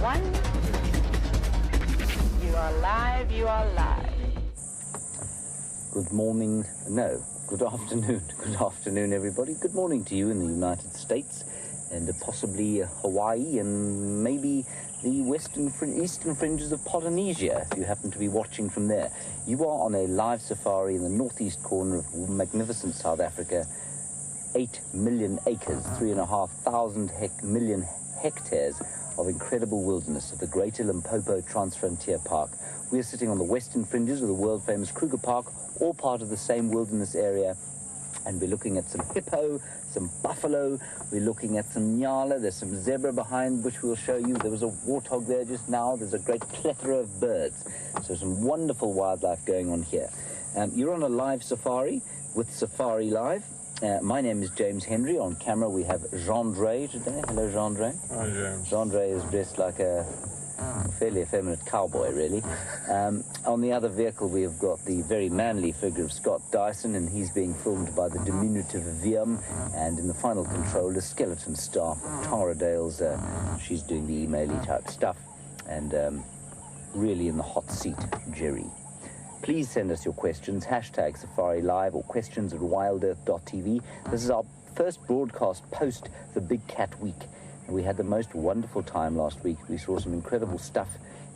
one. You are live, you are live. Good morning, no, good afternoon. Good afternoon, everybody. Good morning to you in the United States and possibly Hawaii and maybe the eastern fringes of Polynesia, if you happen to be watching from there. You are on a live safari in the northeast corner of magnificent South Africa. 8 million acres, 3,500 million hectares of incredible wilderness of the Greater Limpopo Transfrontier Park. We are sitting on the western fringes of the world-famous Kruger Park, all part of the same wilderness area, and we're looking at some hippo, some buffalo, we're looking at some nyala, there's some zebra behind, which we'll show you. There was a warthog there just now. There's a great plethora of birds. So some wonderful wildlife going on here. You're on a live safari with SafariLIVE. My name is James Henry. On camera we have Jeandre today. Hello, Jeandre. Hi, James. Jeandre is dressed like a fairly effeminate cowboy, really. On the other vehicle we have got the very manly figure of Scott Dyson, and he's being filmed by the diminutive Wium, and in the final control the skeleton staff of Tara Dale's. She's doing the email-y type stuff, and really in the hot seat, Jerry. Please send us your questions, hashtag SafariLIVE or questions at WildEarth.tv. This is our first broadcast post the Big Cat Week. And we had the most wonderful time last week. We saw some incredible stuff.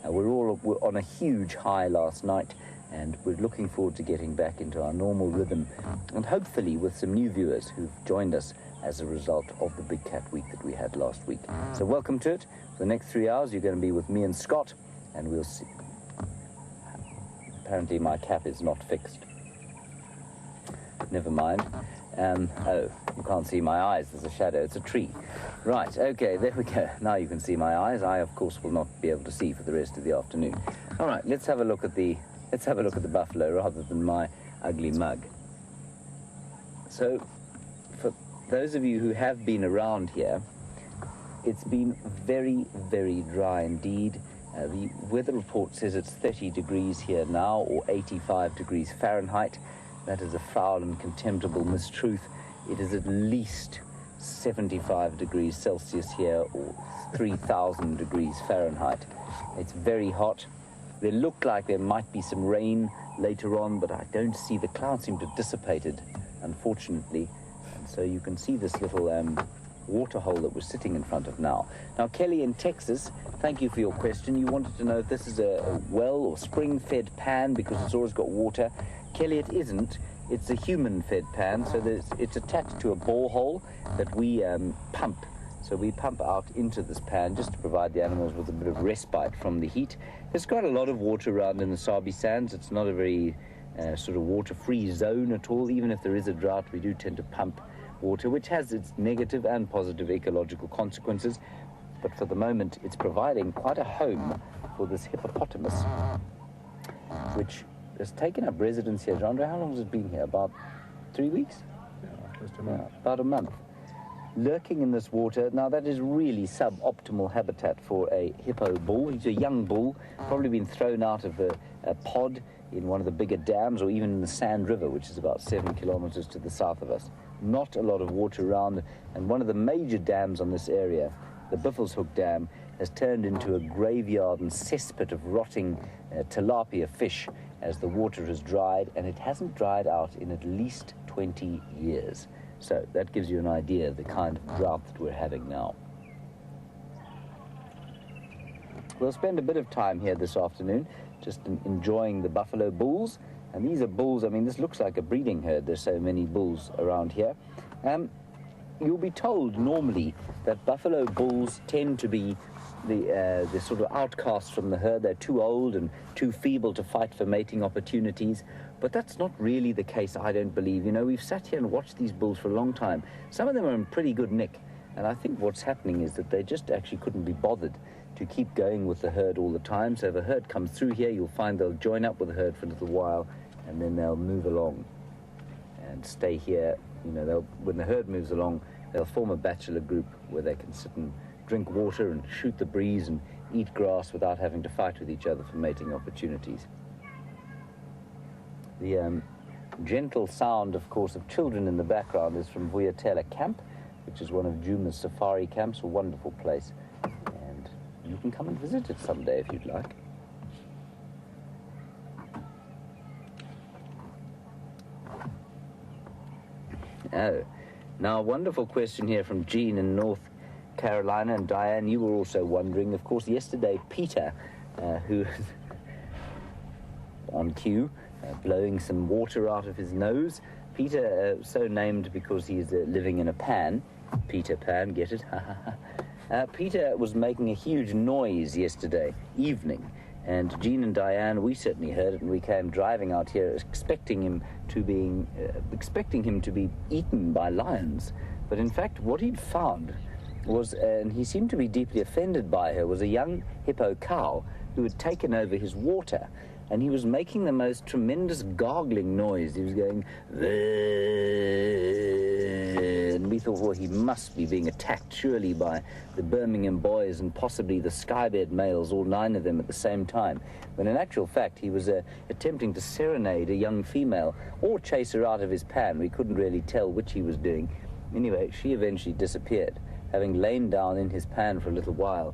We're on a huge high last night, and we're looking forward to getting back into our normal rhythm, and hopefully with some new viewers who've joined us as a result of the Big Cat Week that we had last week. So welcome to it. For the next 3 hours, you're going to be with me and Scott, and we'll see. Apparently my cap is not fixed. Never mind. Oh, you can't see my eyes. There's a shadow. It's a tree. Right, okay, there we go. Now you can see my eyes. I, of course, will not be able to see for the rest of the afternoon. All right, let's have a look at the buffalo rather than my ugly mug. So, for those of you who have been around here, it's been very, very dry indeed. The weather report says it's 30 degrees here now, or 85 degrees Fahrenheit. That is a foul and contemptible mistruth. It is at least 75 degrees Celsius here, or 3,000 degrees Fahrenheit. It's very hot. There looked like there might be some rain later on, but I don't see. The clouds seem to have dissipated, unfortunately. And so you can see this little water hole that we're sitting in front of now. Now, Kelly in Texas, thank you for your question. You wanted to know if this is a well or spring-fed pan because it's always got water. Kelly, it isn't. It's a human-fed pan, so it's attached to a borehole that we pump. So we pump out into this pan just to provide the animals with a bit of respite from the heat. There's quite a lot of water around in the Sabi Sands. It's not a very sort of water-free zone at all. Even if there is a drought, we do tend to pump water, which has its negative and positive ecological consequences. But for the moment, it's providing quite a home for this hippopotamus, which has taken up residence here. Jeandre, how long has it been here? About 3 weeks? Yeah, just a month. Yeah, about a month. Lurking in this water. Now, that is really suboptimal habitat for a hippo bull. He's a young bull, probably been thrown out of a pod in one of the bigger dams, or even in the Sand River, which is about 7 kilometers to the south of us. Not a lot of water around, and one of the major dams on this area, the Buffelshoek Dam, has turned into a graveyard and cesspit of rotting tilapia fish as the water has dried, and it hasn't dried out in at least 20 years. So that gives you an idea of the kind of drought that we're having now. We'll spend a bit of time here this afternoon just enjoying the buffalo bulls. And these are bulls. I mean, this looks like a breeding herd. There's so many bulls around here. You'll be told normally that buffalo bulls tend to be the sort of outcasts from the herd. They're too old and too feeble to fight for mating opportunities. But that's not really the case, I don't believe. You know, we've sat here and watched these bulls for a long time. Some of them are in pretty good nick. And I think what's happening is that they just actually couldn't be bothered to keep going with the herd all the time. So if a herd comes through here, you'll find they'll join up with the herd for a little while, and then they'll move along and stay here. You know, when the herd moves along, they'll form a bachelor group where they can sit and drink water and shoot the breeze and eat grass without having to fight with each other for mating opportunities. The gentle sound, of course, of children in the background is from Vuyatela Camp, which is one of Djuma's safari camps, a wonderful place. And You can come and visit it someday if you'd like. Oh, now a wonderful question here from Jean in North Carolina, and Diane, you were also wondering. Of course, yesterday Peter, who was on cue, blowing some water out of his nose. Peter, so named because he's living in a pan. Peter Pan, get it? Peter was making a huge noise yesterday evening, and Jean and Diane, we certainly heard it, and we came driving out here expecting him to be eaten by lions. But in fact, what he'd found was, and he seemed to be deeply offended by her, was a young hippo cow who had taken over his water, and he was making the most tremendous gargling noise. He was going, and we thought, well, he must be being attacked surely by the Birmingham boys and possibly the Skybed males, all 9 of them at the same time. But in actual fact, he was attempting to serenade a young female or chase her out of his pan. We couldn't really tell which he was doing. Anyway, she eventually disappeared. Having lain down in his pan for a little while,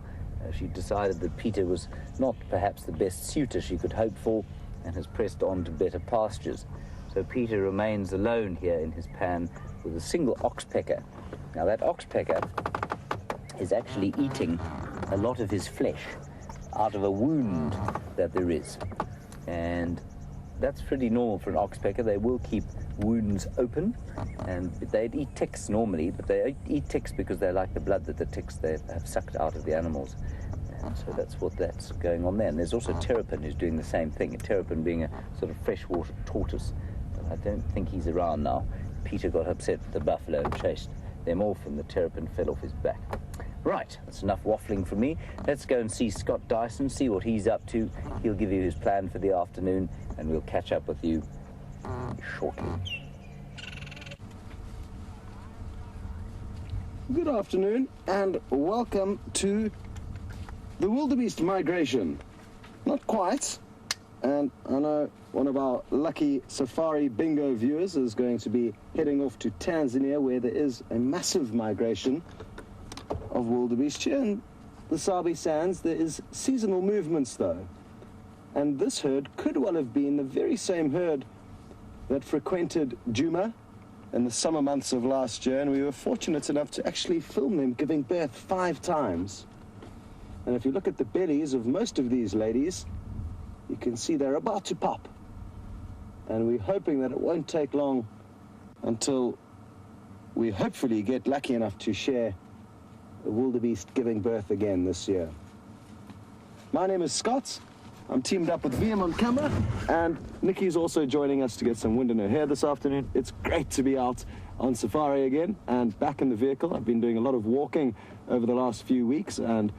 she decided that Peter was not perhaps the best suitor she could hope for, and has pressed on to better pastures. So Peter remains alone here in his pan with a single oxpecker. Now that oxpecker is actually eating a lot of his flesh out of a wound that there is. And that's pretty normal for an oxpecker. They will keep wounds open, and they'd eat ticks normally, but they eat ticks because they like the blood that the ticks they have sucked out of the animals. And so that's going on there. And there's also Terrapin who's doing the same thing, a Terrapin being a sort of freshwater tortoise. But I don't think he's around now. Peter got upset with the buffalo and chased them off, and the Terrapin fell off his back. Right, that's enough waffling from me. Let's go and see Scott Dyson, see what he's up to. He'll give you his plan for the afternoon, and we'll catch up with you shortly. Good afternoon, and welcome to the wildebeest migration. Not quite, and I know one of our lucky Safari Bingo viewers is going to be heading off to Tanzania, where there is a massive migration of wildebeest. Here in the Sabi Sands, there is seasonal movements, though, and this herd could well have been the very same herd that frequented Djuma in the summer months of last year, and we were fortunate enough to actually film them giving birth 5 times. And if you look at the bellies of most of these ladies, you can see they're about to pop. And we're hoping that it won't take long until we hopefully get lucky enough to share the wildebeest giving birth again this year. My name is Scott. I'm teamed up with Wium on camera, and Nikki's also joining us to get some wind in her hair this afternoon. It's great to be out on safari again and back in the vehicle. I've been doing a lot of walking over the last few weeks, and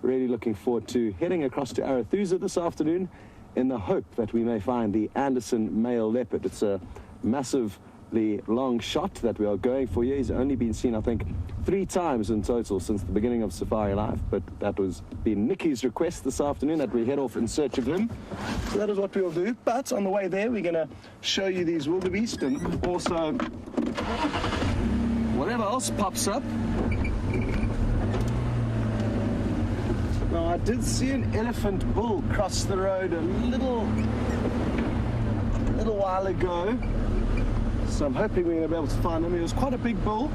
really looking forward to heading across to Arathusa this afternoon in the hope that we may find the Anderson male leopard. It's a massively long shot that we are going for here. He's only been seen, I think, 3 times in total since the beginning of SafariLIVE, but that was been Nikki's request this afternoon that we head off in search of him. So that is what we'll do. But on the way there, we're going to show you these wildebeest and also whatever else pops up. Now, I did see an elephant bull cross the road a little while ago, so I'm hoping we're going to be able to find him. He was quite a big bull,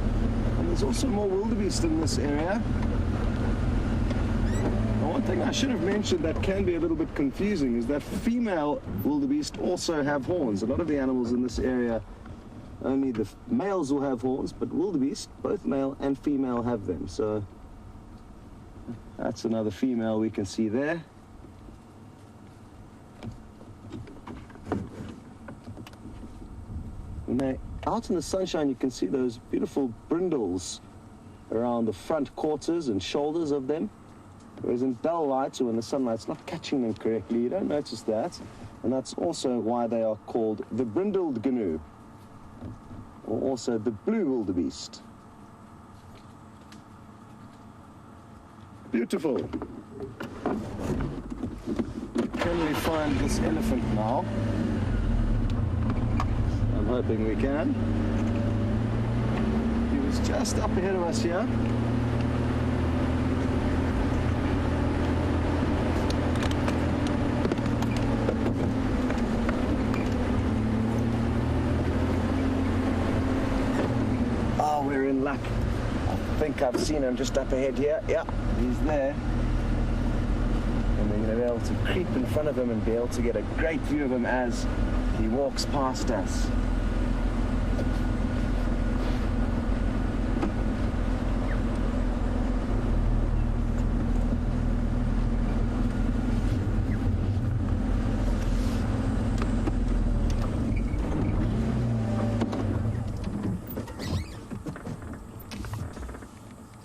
and there's also more wildebeest in this area. Now, one thing I should have mentioned that can be a little bit confusing is that female wildebeest also have horns. A lot of the animals in this area, only the males will have horns, but wildebeest, both male and female, have them. So that's another female we can see there. When they're out in the sunshine, you can see those beautiful brindles around the front quarters and shoulders of them. Whereas in dull light or when the sunlight's not catching them correctly, you don't notice that. And that's also why they are called the brindled gnu, or also the blue wildebeest. Beautiful. Can we find this elephant now? I'm hoping we can. He was just up ahead of us here. think I've seen him just up ahead here. Yeah, he's there. And we're going to be able to creep in front of him and be able to get a great view of him as he walks past us.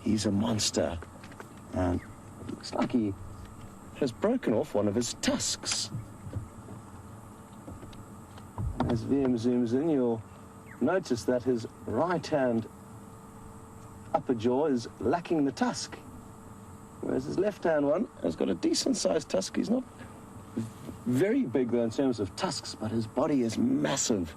He's a monster, and it looks like he has broken off one of his tusks. As Wium zooms in, you'll notice that his right hand upper jaw is lacking the tusk, whereas his left hand one has got a decent sized tusk. He's not very big though in terms of tusks, but his body is massive.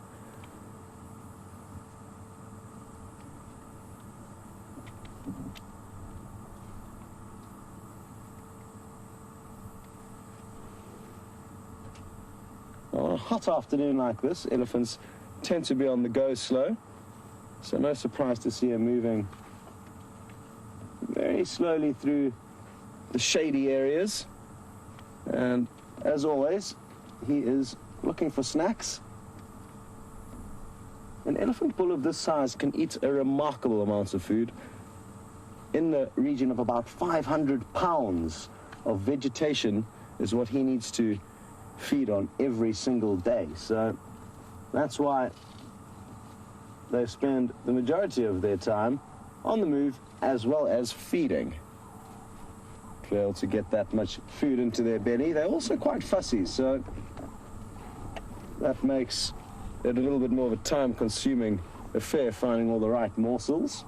On a hot afternoon like this, elephants tend to be on the go slow, so no surprise to see him moving very slowly through the shady areas. And as always, he is looking for snacks. An elephant bull of this size can eat a remarkable amount of food, in the region of about 500 pounds of vegetation is what he needs to feed on every single day. So that's why they spend the majority of their time on the move as well as feeding. To be able to get that much food into their belly. They're also quite fussy, so that makes it a little bit more of a time-consuming affair finding all the right morsels.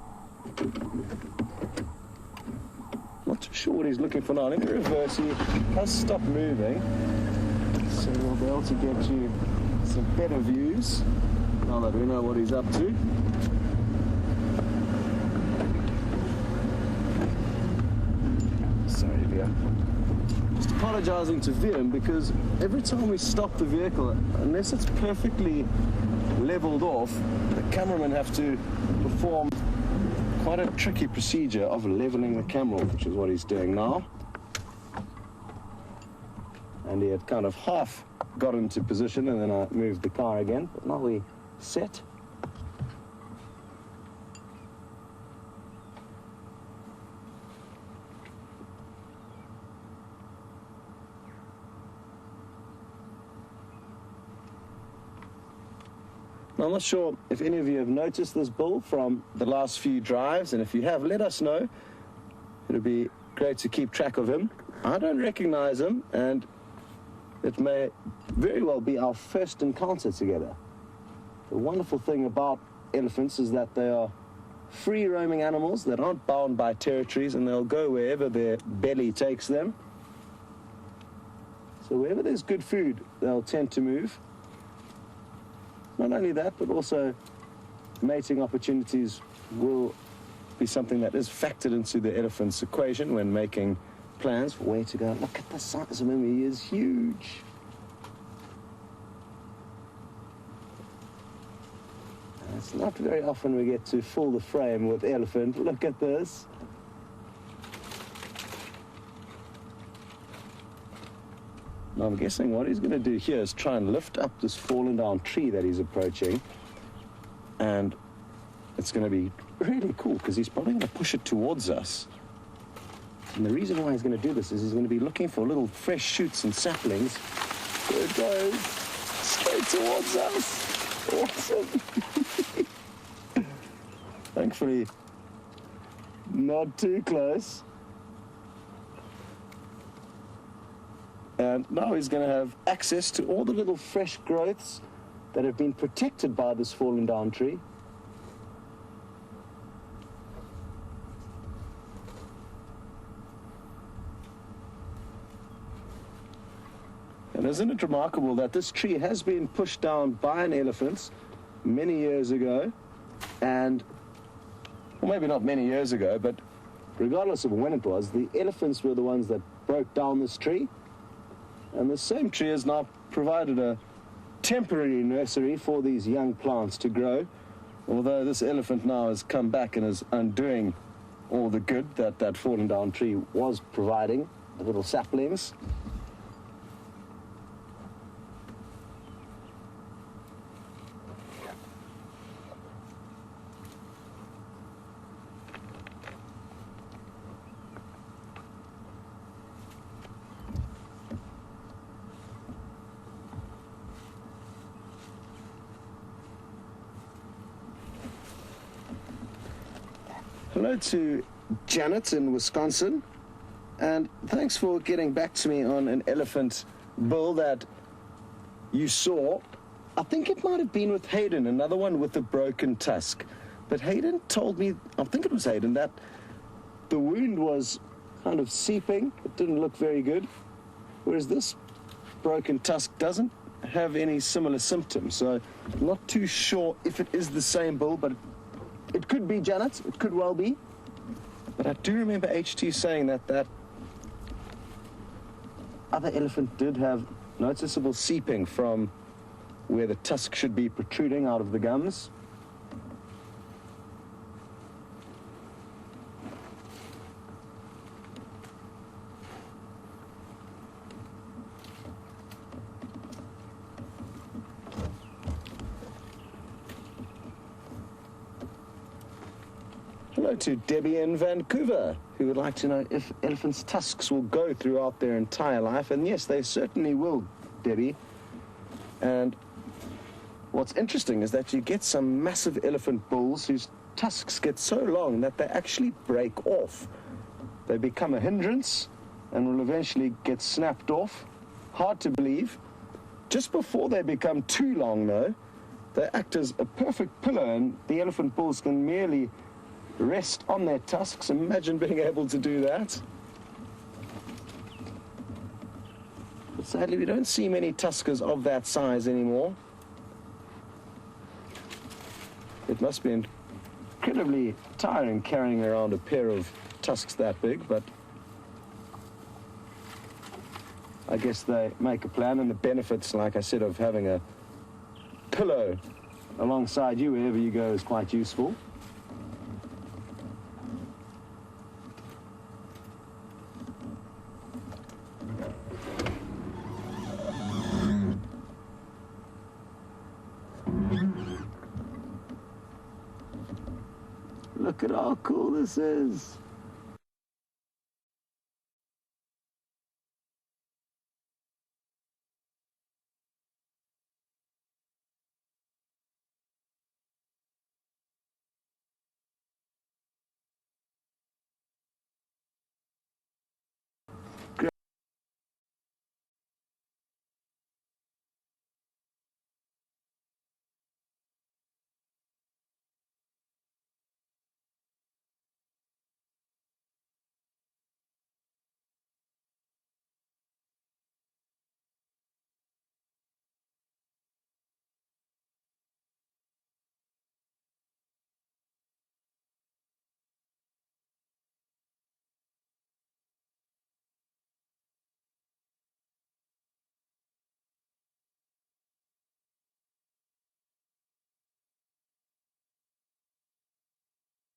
Not too sure what he's looking for now. Let me reverse. He has stopped moving, so we'll be able to get you some better views now that we know what he's up to. Sorry, Wium. Just apologizing to Wium because every time we stop the vehicle, unless it's perfectly leveled off, the cameramen have to perform quite a tricky procedure of leveling the camera off, which is what he's doing now. And he had kind of half got into position and then I moved the car again, but now we set. Now, I'm not sure if any of you have noticed this bull from the last few drives, and if you have, let us know. It would be great to keep track of him. I don't recognize him, and it may very well be our first encounter together. The wonderful thing about elephants is that they are free-roaming animals that aren't bound by territories, and they'll go wherever their belly takes them. So wherever there's good food, they'll tend to move. Not only that, but also mating opportunities will be something that is factored into the elephant's equation when making plans for where to go. Look at the size of him, he is huge. And it's not very often we get to fill the frame with elephant. Look at this. Now I'm guessing what he's going to do here is try and lift up this fallen down tree that he's approaching, and it's going to be really cool because he's probably going to push it towards us. And the reason why he's going to do this is he's going to be looking for little fresh shoots and saplings. There it goes, straight towards us. Awesome. Thankfully, not too close. And now he's going to have access to all the little fresh growths that have been protected by this fallen down tree. And isn't it remarkable that this tree has been pushed down by an elephant many years ago, and, well, maybe not many years ago, but regardless of when it was, the elephants were the ones that broke down this tree. And the same tree has now provided a temporary nursery for these young plants to grow, although this elephant now has come back and is undoing all the good that that fallen down tree was providing, the little saplings. Hello to Janet in Wisconsin, and thanks for getting back to me on an elephant bull that you saw. I think it might have been with Hayden, another one with a broken tusk. But Hayden told me, I think it was Hayden, that the wound was kind of seeping. It didn't look very good, whereas this broken tusk doesn't have any similar symptoms. So I'm not too sure if it is the same bull, but it could be, Janet. It could well be. But I do remember HT saying that that other elephant did have noticeable seeping from where the tusk should be protruding out of the gums. Hello to Debbie in Vancouver, who would like to know if elephants' tusks will go throughout their entire life. And yes, they certainly will, Debbie. And what's interesting is that you get some massive elephant bulls whose tusks get so long that they actually break off. They become a hindrance and will eventually get snapped off. Hard to believe. Just before they become too long, though, they act as a perfect pillow, and the elephant bulls can merely rest on their tusks. Imagine being able to do that. But sadly, we don't see many tuskers of that size anymore. It must be incredibly tiring carrying around a pair of tusks that big, but I guess they make a plan, and the benefits, like I said, of having a pillow alongside you wherever you go is quite useful. Look at how cool this is.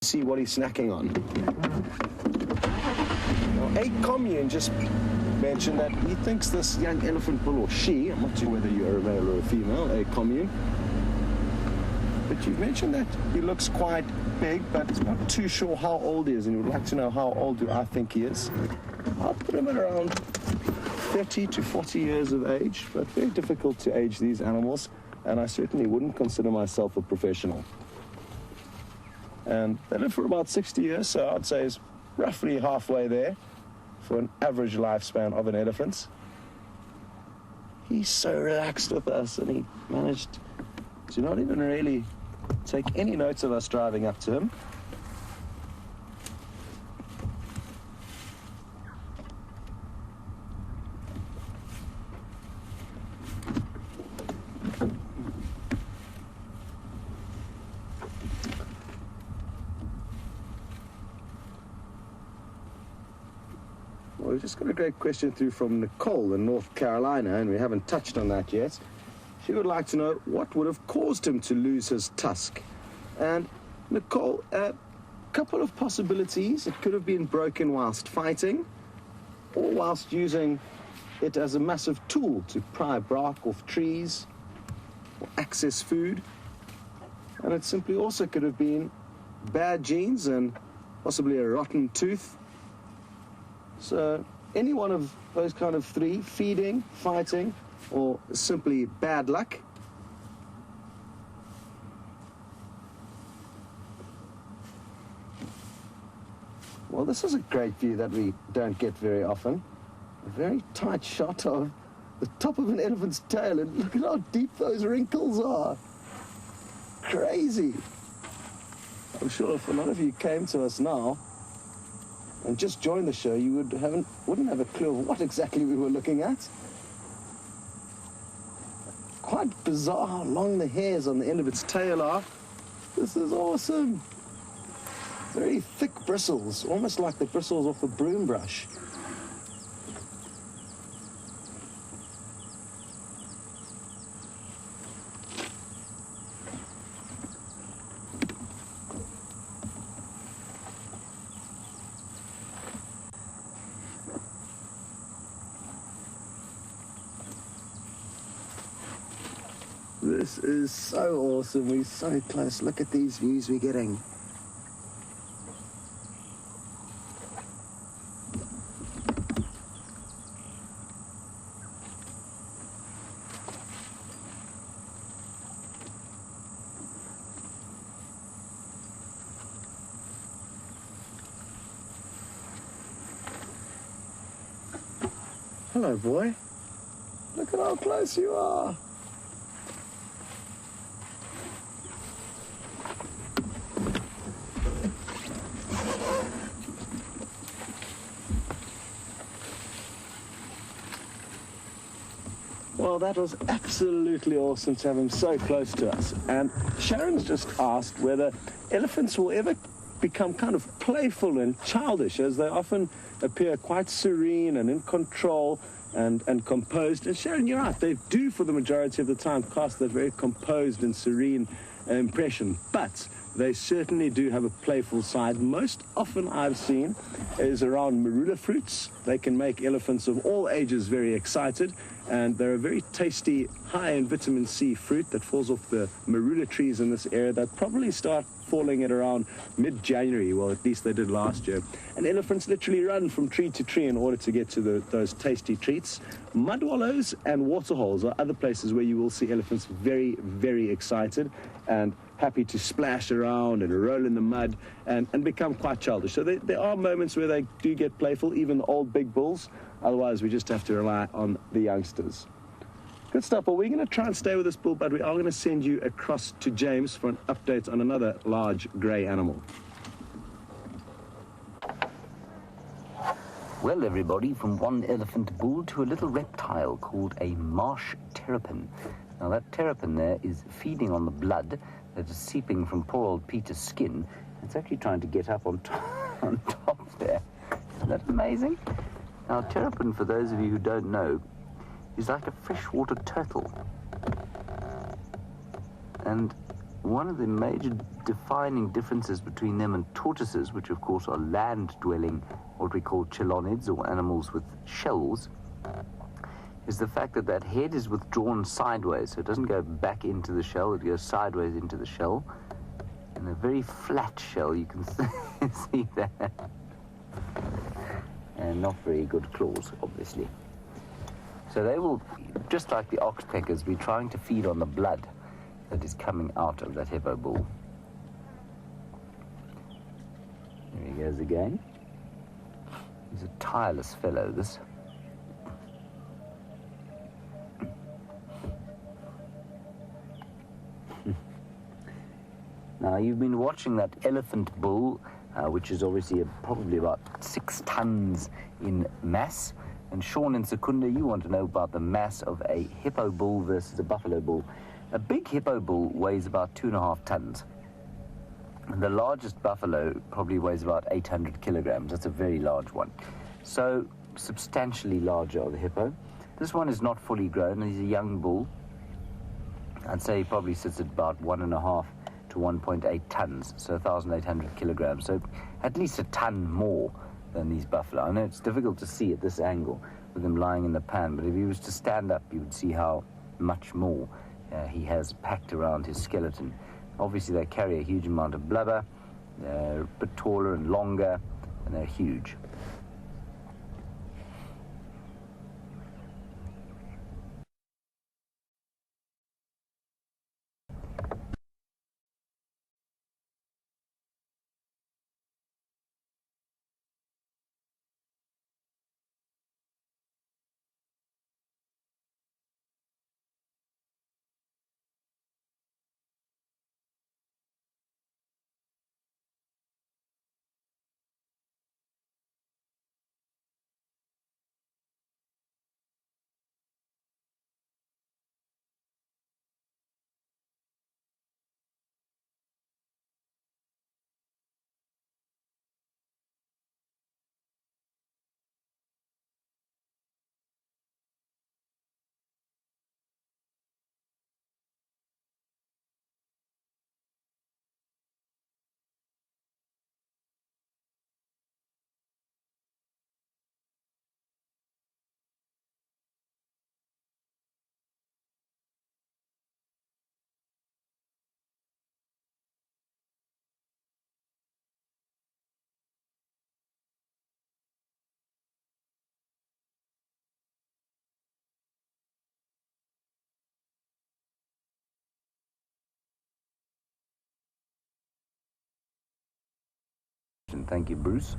See what he's snacking on. Now, a commune just mentioned that he thinks this young elephant bull, or she, I'm not sure whether you're a male or a female, a commune, but you've mentioned that he looks quite big, but not too sure how old he is, and you would like to know how old do I think he is. I'll put him at around 30 to 40 years of age, but very difficult to age these animals, and I certainly wouldn't consider myself a professional. And they live for about 60 years, so I'd say it's roughly halfway there for an average lifespan of an elephant. He's so relaxed with us, and he managed to not even really take any notes of us driving up to him. We've just got a great question through from Nicole in North Carolina, and we haven't touched on that yet. She would like to know what would have caused him to lose his tusk. And Nicole, couple of possibilities. It could have been broken whilst fighting, or whilst using it as a massive tool to pry bark off trees or access food. And it simply also could have been bad genes and possibly a rotten tooth. So any one of those kind of three, feeding, fighting, or simply bad luck. Well, this is a great view that we don't get very often. A very tight shot of the top of an elephant's tail, and look at how deep those wrinkles are. Crazy. I'm sure if a lot of you came to us now and just joined the show, you wouldn't have a clue of what exactly we were looking at. Quite bizarre how long the hairs on the end of its tail are. This is awesome. Very thick bristles, almost like the bristles off a broom brush. This is so awesome. We're so close. Look at these views we're getting. Hello, boy. Look at how close you are. Well, that was absolutely awesome to have him so close to us. And Sharon's just asked whether elephants will ever become kind of playful and childish, as they often appear quite serene and in control and composed. And Sharon, you're right, they do for the majority of the time cast that very composed and serene impression, but they certainly do have a playful side. Most often I've seen is around marula fruits. They can make elephants of all ages very excited, and they're a very tasty, high in vitamin C fruit that falls off the marula trees in this area. They'll probably start falling at around mid-January, well, at least they did last year. And elephants literally run from tree to tree in order to get to those tasty treats. Mud wallows and waterholes are other places where you will see elephants very, very excited and happy to splash around and roll in the mud and become quite childish. So there are moments where they do get playful, even the old big bulls. Otherwise, we just have to rely on the youngsters. Good stuff. Well, we're going to try and stay with this bull, but we are going to send you across to James for an update on another large grey animal. Well, everybody, from one elephant bull to a little reptile called a marsh terrapin. Now, that terrapin there is feeding on the blood that is seeping from poor old Peter's skin. It's actually trying to get up on top there. Isn't that amazing? Now, terrapin, for those of you who don't know, is like a freshwater turtle. And one of the major defining differences between them and tortoises, which of course are land-dwelling, what we call chelonids, or animals with shells, is the fact that that head is withdrawn sideways, so it doesn't go back into the shell, it goes sideways into the shell. And a very flat shell, you can see that. And not very good claws, obviously. So they will, just like the oxpeckers, be trying to feed on the blood that is coming out of that hippo bull. There he goes again. He's a tireless fellow, this. Now, you've been watching that elephant bull, which is obviously probably about 6 tons in mass. And Sean and Secunda, you want to know about the mass of a hippo bull versus a buffalo bull. A big hippo bull weighs about 2.5 tons. And the largest buffalo probably weighs about 800 kilograms. That's a very large one. So, substantially larger of the hippo. This one is not fully grown. He's a young bull. I'd say he probably sits at about 1.5 to 1.8 tons, so 1,800 kilograms, so at least a ton more than these buffalo. I know it's difficult to see at this angle with them lying in the pan, but if he was to stand up, you would see how much more he has packed around his skeleton. Obviously, they carry a huge amount of blubber. They're a bit taller and longer, and they're huge. Thank you, Bruce.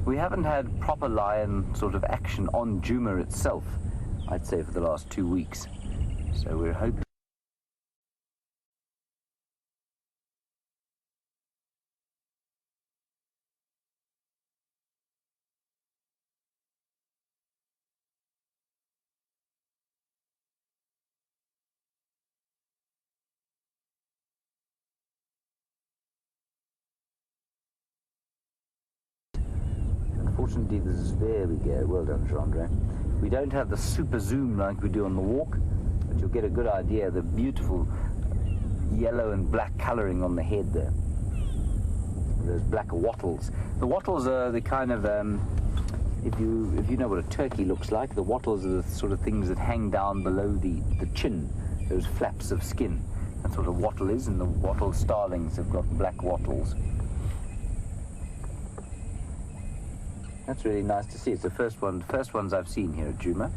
We haven't had proper lion sort of action on Djuma itself, I'd say, for the last 2 weeks. So we're hoping. Unfortunately, there we go. Well done, Jeandre. We don't have the super zoom like we do on the walk, but you'll get a good idea of the beautiful yellow and black coloring on the head there. Those black wattles. The wattles are the kind of, if you know what a turkey looks like, the wattles are the sort of things that hang down below the chin, those flaps of skin. That's what a wattle is, and the wattle starlings have got black wattles. That's really nice to see. It's the first ones I've seen here at Djuma.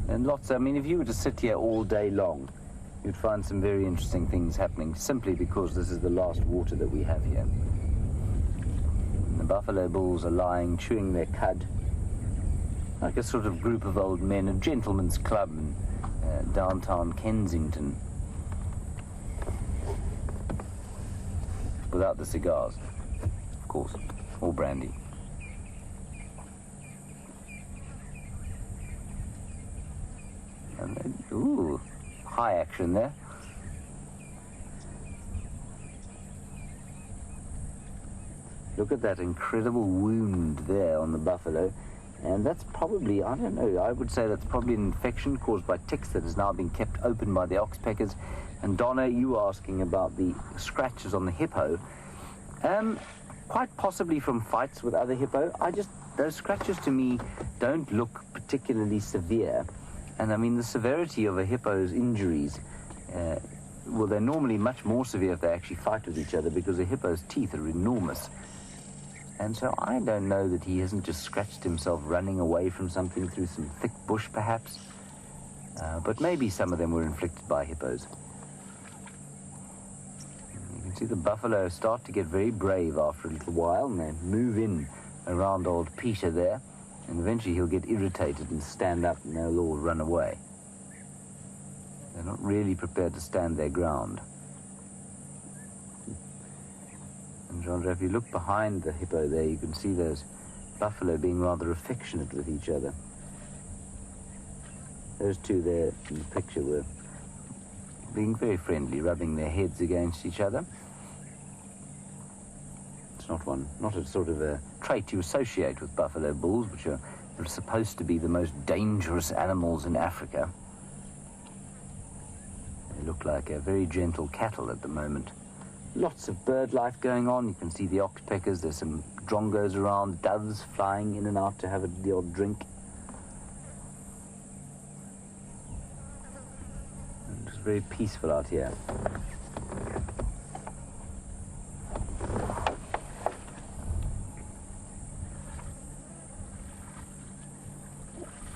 And lots, I mean, if you were to sit here all day long, you'd find some very interesting things happening, simply because this is the last water that we have here. And the buffalo bulls are lying, chewing their cud, like a sort of group of old men, a gentleman's club in downtown Kensington. Without the cigars, of course, or brandy. And then, ooh, high action there. Look at that incredible wound there on the buffalo. And that's probably, I don't know, I would say that's probably an infection caused by ticks that has now been kept open by the oxpeckers. And Donna, you were asking about the scratches on the hippo. Quite possibly from fights with other hippo. Those scratches to me don't look particularly severe. And I mean, the severity of a hippo's injuries, well, they're normally much more severe if they actually fight with each other, because a hippo's teeth are enormous. And so I don't know that he hasn't just scratched himself running away from something through some thick bush, perhaps. But maybe some of them were inflicted by hippos. You can see the buffalo start to get very brave after a little while, and they move in around old Peter there, and eventually he'll get irritated and stand up, and they'll all run away. They're not really prepared to stand their ground. And Jeandre, if you look behind the hippo there, you can see those buffalo being rather affectionate with each other. Those two there in the picture were being very friendly, rubbing their heads against each other. It's not a sort of a trait you associate with buffalo bulls, which are supposed to be the most dangerous animals in Africa. look like a very gentle cattle at the moment. Lots of bird life going on. You can see the oxpeckers. There's some drongos around, doves flying in and out to have the odd drink. And it's very peaceful out here.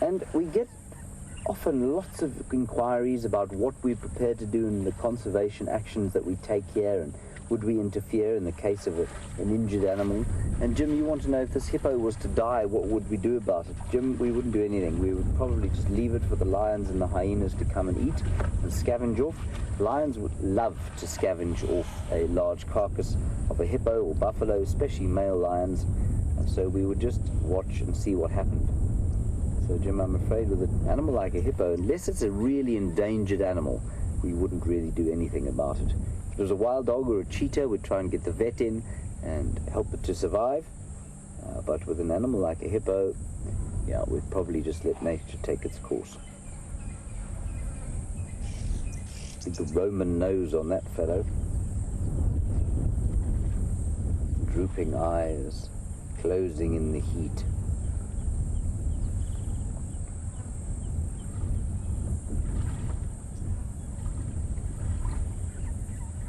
And we get often lots of inquiries about what we're prepared to do in the conservation actions that we take here, and would we interfere in the case of an injured animal. And Jim, you want to know, if this hippo was to die, what would we do about it? Jim, we wouldn't do anything. We would probably just leave it for the lions and the hyenas to come and eat and scavenge off. Lions would love to scavenge off a large carcass of a hippo or buffalo, especially male lions, and so we would just watch and see what happened. So, Jim, I'm afraid with an animal like a hippo, unless it's a really endangered animal, we wouldn't really do anything about it. If it was a wild dog or a cheetah, we'd try and get the vet in and help it to survive. But with an animal like a hippo, yeah, we'd probably just let nature take its course. Big Roman nose on that fellow. Drooping eyes, closing in the heat.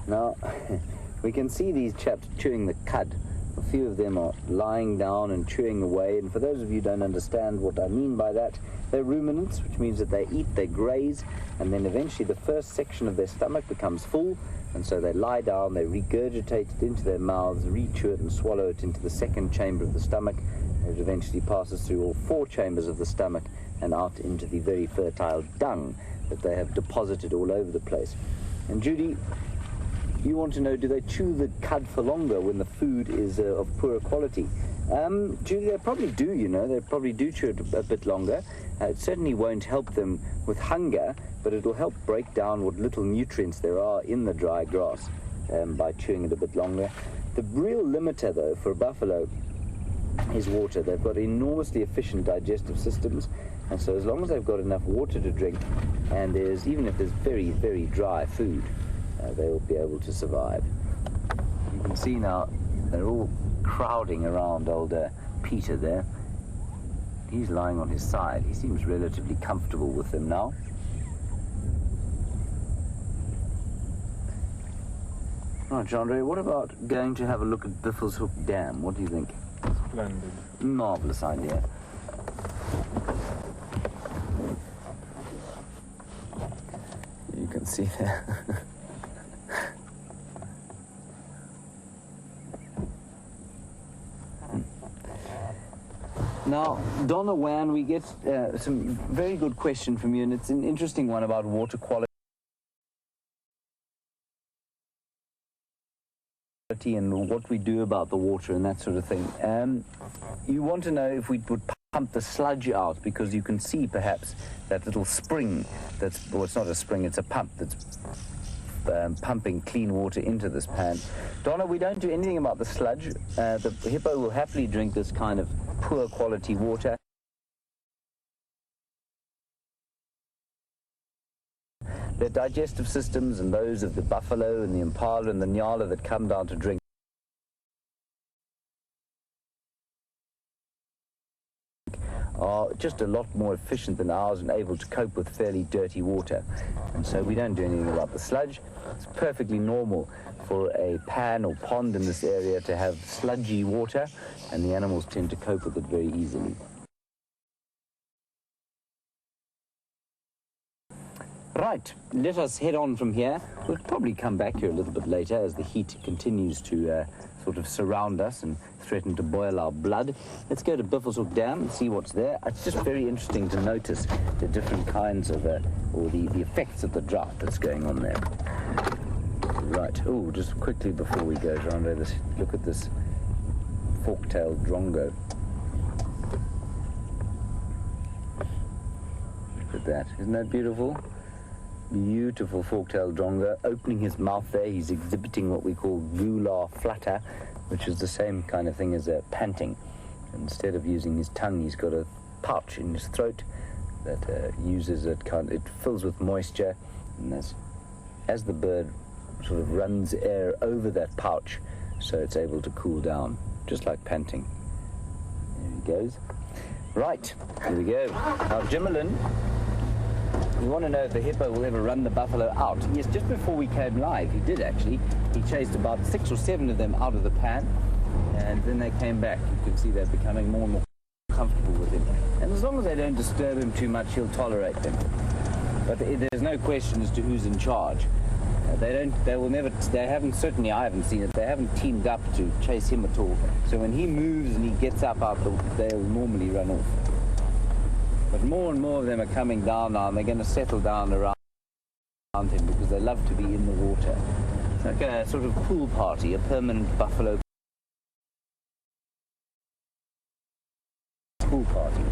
Now, we can see these chaps chewing the cud. A few of them are lying down and chewing away, and for those of you who don't understand what I mean by that, they're ruminants, which means that they eat, they graze, and then eventually the first section of their stomach becomes full, and so they lie down, they regurgitate it into their mouths, re-chew it and swallow it into the second chamber of the stomach. It eventually passes through all four chambers of the stomach and out into the very fertile dung that they have deposited all over the place. And Judy, you want to know, do they chew the cud for longer when the food is of poorer quality? Judy, they probably do, you know. They probably do chew it a bit longer. It certainly won't help them with hunger, but it'll help break down what little nutrients there are in the dry grass by chewing it a bit longer. The real limiter, though, for a buffalo is water. They've got enormously efficient digestive systems, and so as long as they've got enough water to drink, and even if there's very, very dry food, they will be able to survive. You can see now they're all crowding around old Peter there. He's lying on his side. He seems relatively comfortable with them now. Right, Jeandre, what about going to have a look at Biffle's Hook Dam? What do you think? Splendid. Marvellous idea. You can see there. Now, Donna Wan, we get some very good question from you, and it's an interesting one about water quality and what we do about the water and that sort of thing. You want to know if we would pump the sludge out, because you can see perhaps that little spring that's, well, it's not a spring, it's a pump that's pumping clean water into this pan. Donna, we don't do anything about the sludge. The hippo will happily drink this kind of poor quality water. Their digestive systems and those of the buffalo and the impala and the nyala that come down to drink are just a lot more efficient than ours and able to cope with fairly dirty water. And so we don't do anything about the sludge. It's perfectly normal for a pan or pond in this area to have sludgy water, and the animals tend to cope with it very easily. Right, let us head on from here. We'll probably come back here a little bit later as the heat continues to sort of surround us and threaten to boil our blood. Let's go to Biffle's Hook Dam and see what's there. It's just very interesting to notice the different kinds of, or the effects of the drought that's going on there. Right, oh, just quickly before we go, Jeandre, look at this fork-tailed drongo. Look at that, isn't that beautiful? Beautiful fork-tailed drongo, opening his mouth there. He's exhibiting what we call gular flutter, which is the same kind of thing as panting. Instead of using his tongue, he's got a pouch in his throat that uses it, it fills with moisture, and that's as the bird sort of runs air over that pouch, so it's able to cool down, just like panting. There he goes. Right, here we go. Now, Jimmerlin, you want to know if the hippo will ever run the buffalo out? Yes, just before we came live, he did actually. He chased about 6 or 7 of them out of the pan, and then they came back. You can see they're becoming more and more comfortable with him. And as long as they don't disturb him too much, he'll tolerate them. But there's no question as to who's in charge. They haven't, certainly I haven't seen it, they haven't teamed up to chase him at all. So when he moves and he gets up they'll normally run off. But more and more of them are coming down now, and they're going to settle down around him because they love to be in the water. It's like a sort of pool party, a permanent buffalo pool party.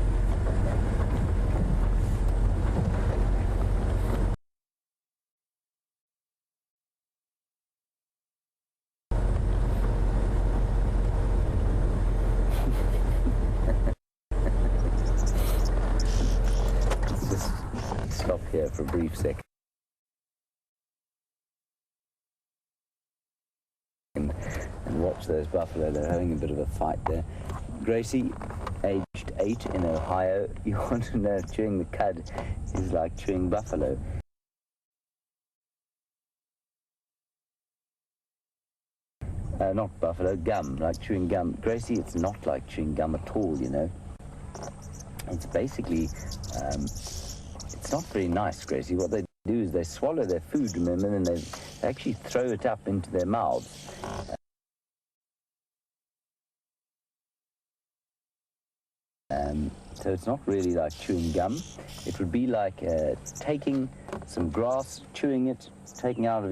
Stop here for a brief second and watch those buffalo. They're having a bit of a fight there. Gracie, aged 8 in Ohio. You want to know if chewing the cud is like chewing buffalo? Not buffalo, gum, like chewing gum. Gracie, it's not like chewing gum at all, you know. It's basically it's not very nice, Gracie. What they do is they swallow their food, remember, and they actually throw it up into their mouths. So it's not really like chewing gum. It would be like taking some grass, chewing it, taking it out of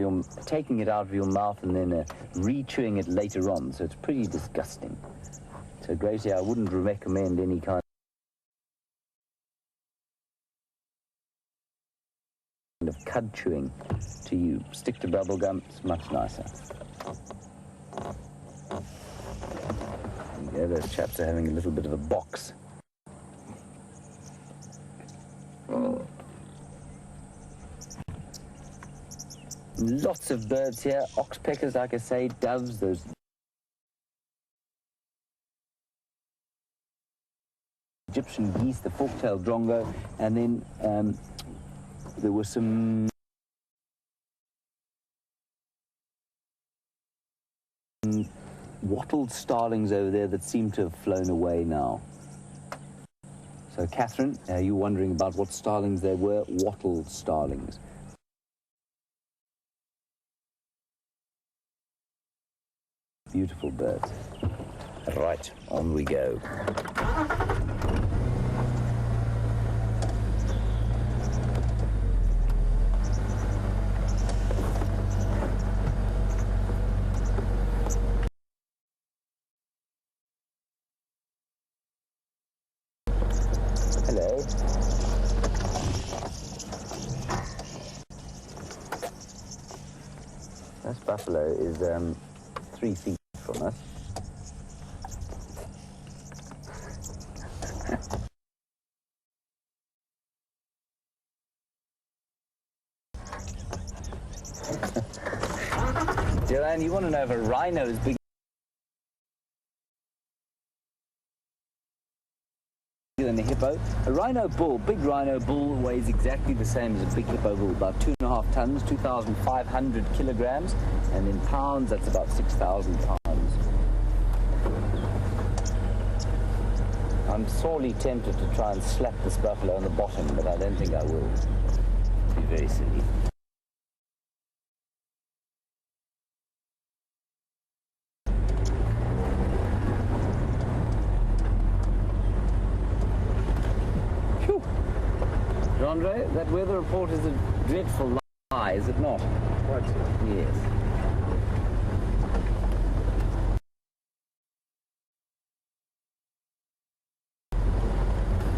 your mouth, and then re-chewing it later on. So it's pretty disgusting. So Gracie, I wouldn't recommend any kind of cud chewing to you. Stick to bubble gum, it's much nicer. Yeah, those chaps are having a little bit of a box. Lots of birds here, oxpeckers, like I say, doves, those Egyptian geese, the fork-tailed drongo, and then there were some wattled starlings over there that seem to have flown away now. So, Catherine, are you wondering about what starlings they were? Wattled starlings. Beautiful birds. Right, on we go. Hello. This buffalo is 3 feet from us. Joanne, you want to know if a rhino is big than a hippo? A rhino bull, big rhino bull, weighs exactly the same as a big hippo bull, about 2.5 tons, 2,500 kilograms, and in pounds, that's about 6,000 pounds. I'm sorely tempted to try and slap this buffalo on the bottom, but I don't think I will. It'd be very silly. Jeandre, that weather report is a dreadful lie, is it not? Quite so. Yes.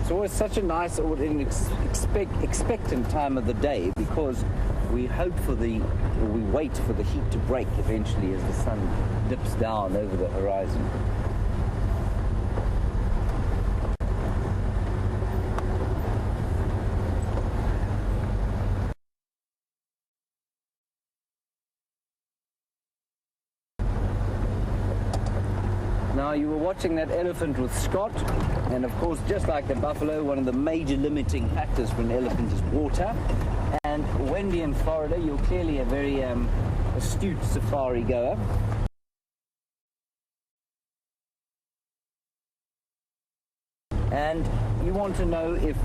It's always such a nice or an expectant time of the day, because we wait for the heat to break eventually as the sun dips down over the horizon. Now, you were watching that elephant with Scott, and of course, just like the buffalo, one of the major limiting factors for an elephant is water. And Wendy in Florida, you're clearly a very astute safari goer. And you want to know if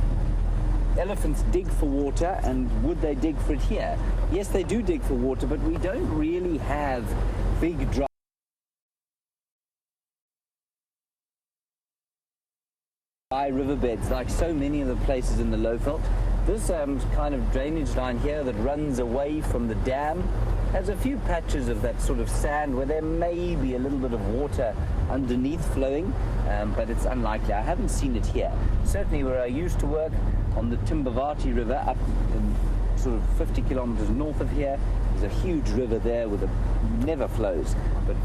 elephants dig for water, and would they dig for it here? Yes, they do dig for water, but we don't really have big dry riverbeds like so many of the places in the lowveld. This kind of drainage line here that runs away from the dam has a few patches of that sort of sand where there may be a little bit of water underneath flowing, but it's unlikely. I haven't seen it here. Certainly where I used to work on the Timbavati River up in sort of 50 kilometers north of here, there's a huge river there with never flows, but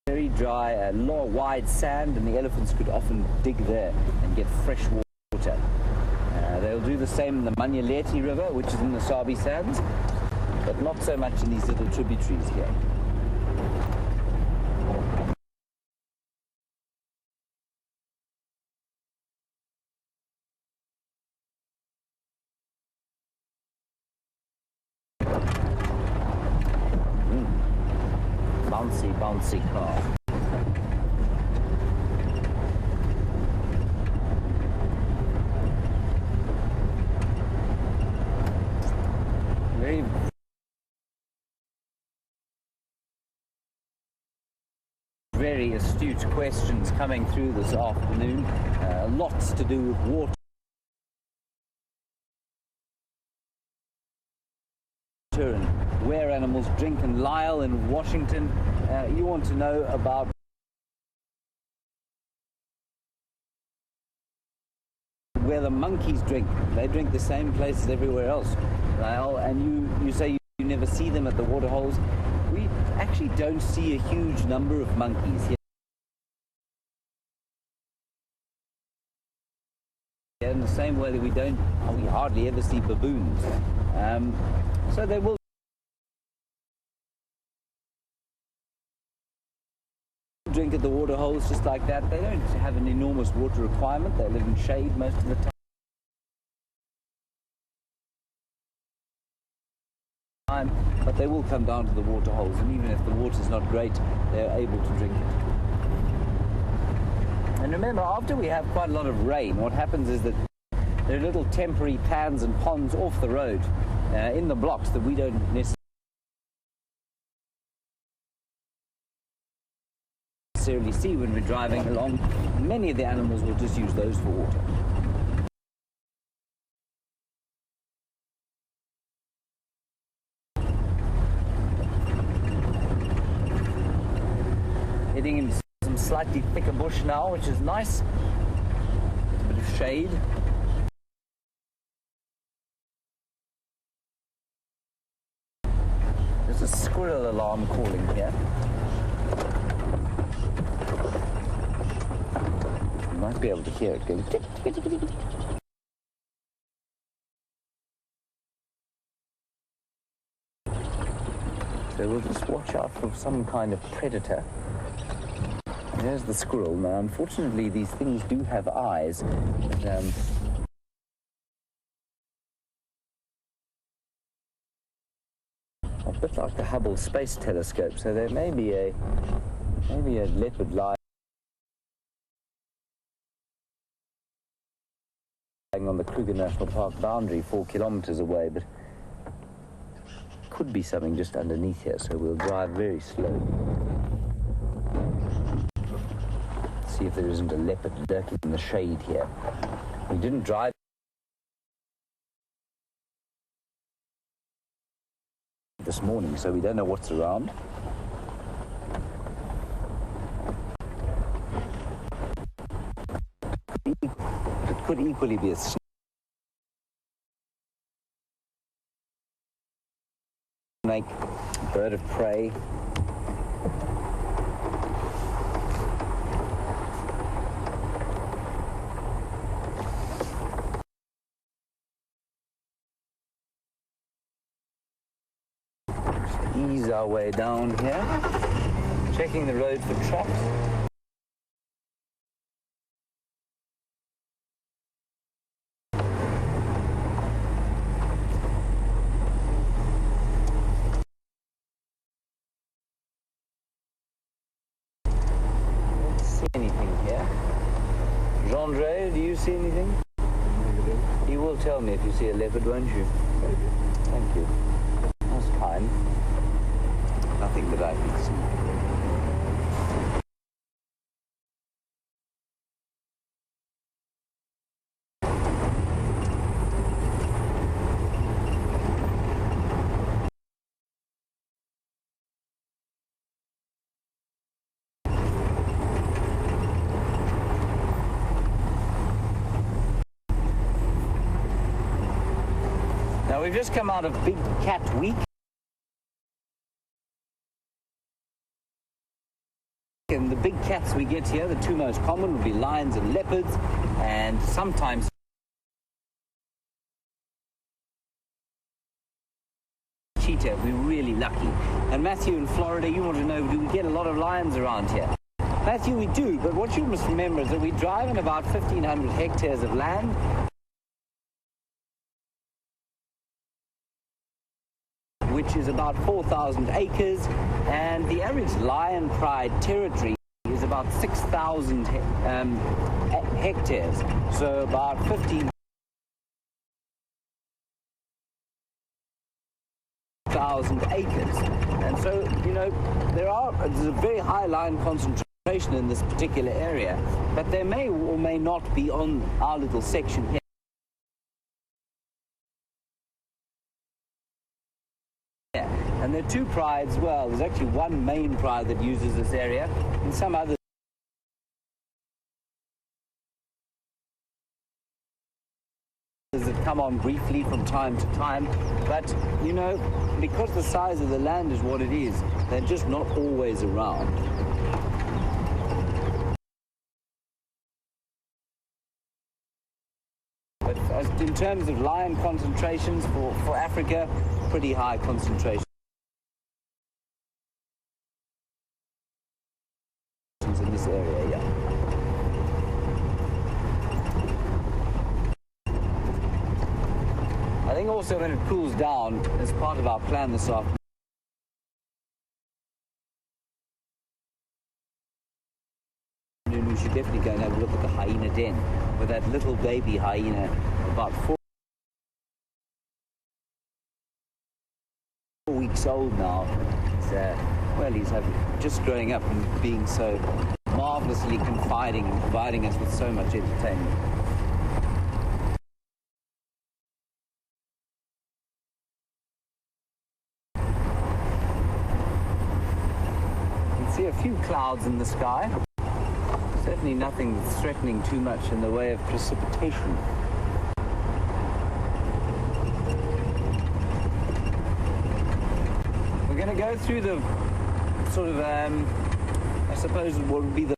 very dry, wide sand, and the elephants could often dig there and get fresh water. They'll do the same in the Manyaleti River, which is in the Sabi Sands, but not so much in these little tributaries here. Bouncy, bouncy car. Very astute questions coming through this afternoon. Lots to do with water and where animals drink. And Lyle in Washington, you want to know about where the monkeys drink. They drink the same places everywhere else, Lyle, and you say you never see them at the water holes. We actually don't see a huge number of monkeys here. In the same way that we hardly ever see baboons. So they will drink at the water holes just like that. They don't have an enormous water requirement. They live in shade most of the time, but they will come down to the water holes, and even if the water's not great, they're able to drink it. And remember, after we have quite a lot of rain, what happens is that there are little temporary pans and ponds off the road in the blocks that we don't necessarily see when we're driving along. Many of the animals will just use those for water. Heading into some slightly thicker bush now, which is nice. A bit of shade. There's a squirrel alarm calling here. You might be able to hear it going tick, tick, tick, tick, tick. So we'll just watch out for some kind of predator. There's the squirrel. Now, unfortunately, these things do have eyes. But, a bit like the Hubble Space Telescope, so there may be a leopard lying on the Kruger National Park boundary 4 kilometers away, but could be something just underneath here, so we'll drive very slowly. See if there isn't a leopard lurking in the shade here. We didn't drive this morning, so we don't know what's around. It could equally be a snake, bird of prey. Ease our way down here, checking the road for traps. Don't see anything here. Jeandre, do you see anything? You will tell me if you see a leopard, won't you? Thank you. That's kind. Nothing that I can see. Now we've just come out of Big Cat Week. And the big cats we get here, the two most common would be lions and leopards, and sometimes cheetah. We're really lucky. And Matthew in Florida, you want to know, do we get a lot of lions around here? Matthew, we do, but what you must remember is that we drive on about 1,500 hectares of land. Which is about 4,000 acres, and the average lion pride territory is about 6,000 hectares, so about 15,000 acres. And so, you know, there's a very high lion concentration in this particular area, but there may or may not be on our little section here. And there are two prides. Well, there's actually one main pride that uses this area, and some others that come on briefly from time to time. But, you know, because the size of the land is what it is, they're just not always around. But in terms of lion concentrations for Africa, pretty high concentration. In this area, yeah. I think also when it cools down, as part of our plan this afternoon, we should definitely go and have a look at the hyena den, with that little baby hyena, about 4 weeks old now. He's just growing up and being so marvelously confiding and providing us with so much entertainment. You can see a few clouds in the sky. Certainly nothing that's threatening too much in the way of precipitation. We're going to go through the sort of, I suppose what would be the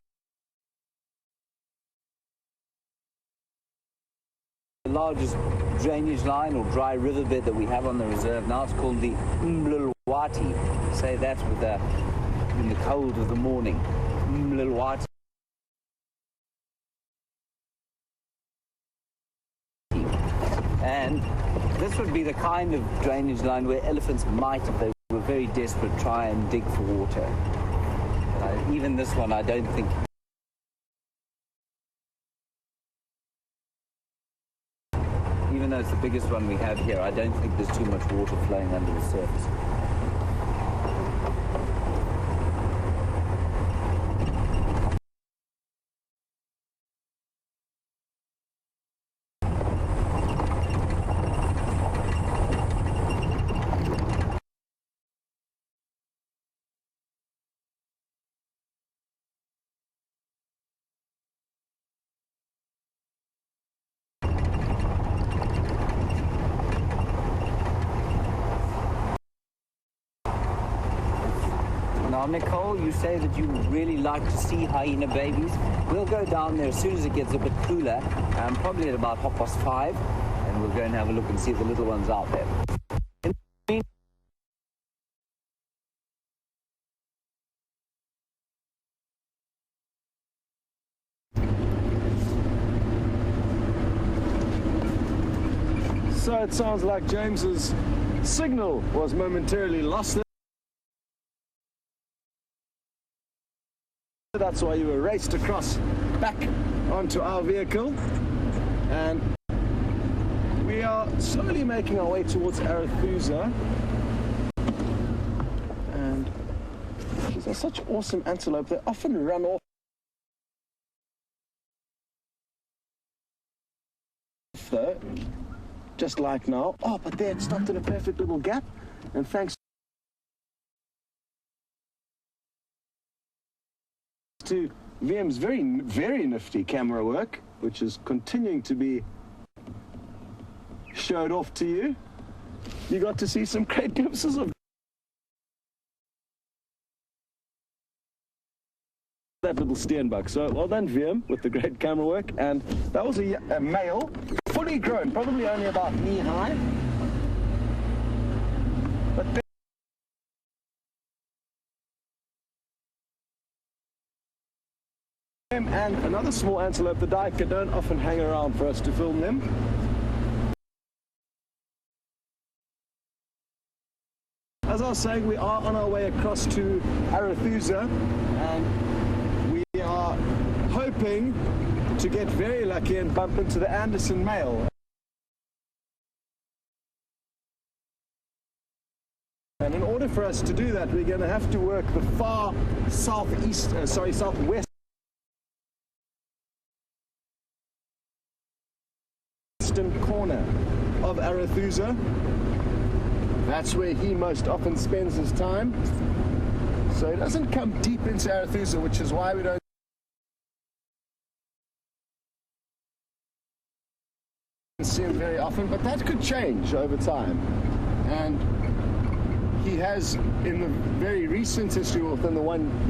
largest drainage line or dry riverbed that we have on the reserve now. It's called the Mlilwati. Say that with in the cold of the morning. Mlilwati. And this would be the kind of drainage line where elephants might, if they were very desperate, try and dig for water. Even this one, I don't think. Even though it's the biggest one we have here, I don't think there's too much water flowing under the surface. Now, Nicole, you say that you really like to see hyena babies. We'll go down there as soon as it gets a bit cooler, probably at about 5:30, and we'll go and have a look and see the little ones out there. so it sounds like James's signal was momentarily lost. That's why you were raced across back onto our vehicle, and we are slowly making our way towards Arethusa. And these are such awesome antelope. They often run off though, just like now. Oh, but there it stopped in a perfect little gap, and thanks to Wium's very nifty camera work, which is continuing to be showed off to you, you got to see some great glimpses of that little steenbuck. So well done, Wium, with the great camera work. And that was a male, fully grown, probably only about knee high, but and another small antelope, the duiker, don't often hang around for us to film them. As I was saying, we are on our way across to Arethusa, and we are hoping to get very lucky and bump into the Anderson male. And in order for us to do that, we're going to have to work the far southwest corner of Arethusa. That's where he most often spends his time. So he doesn't come deep into Arethusa, which is why we don't see him very often, but that could change over time. And he has, in the very recent history, within the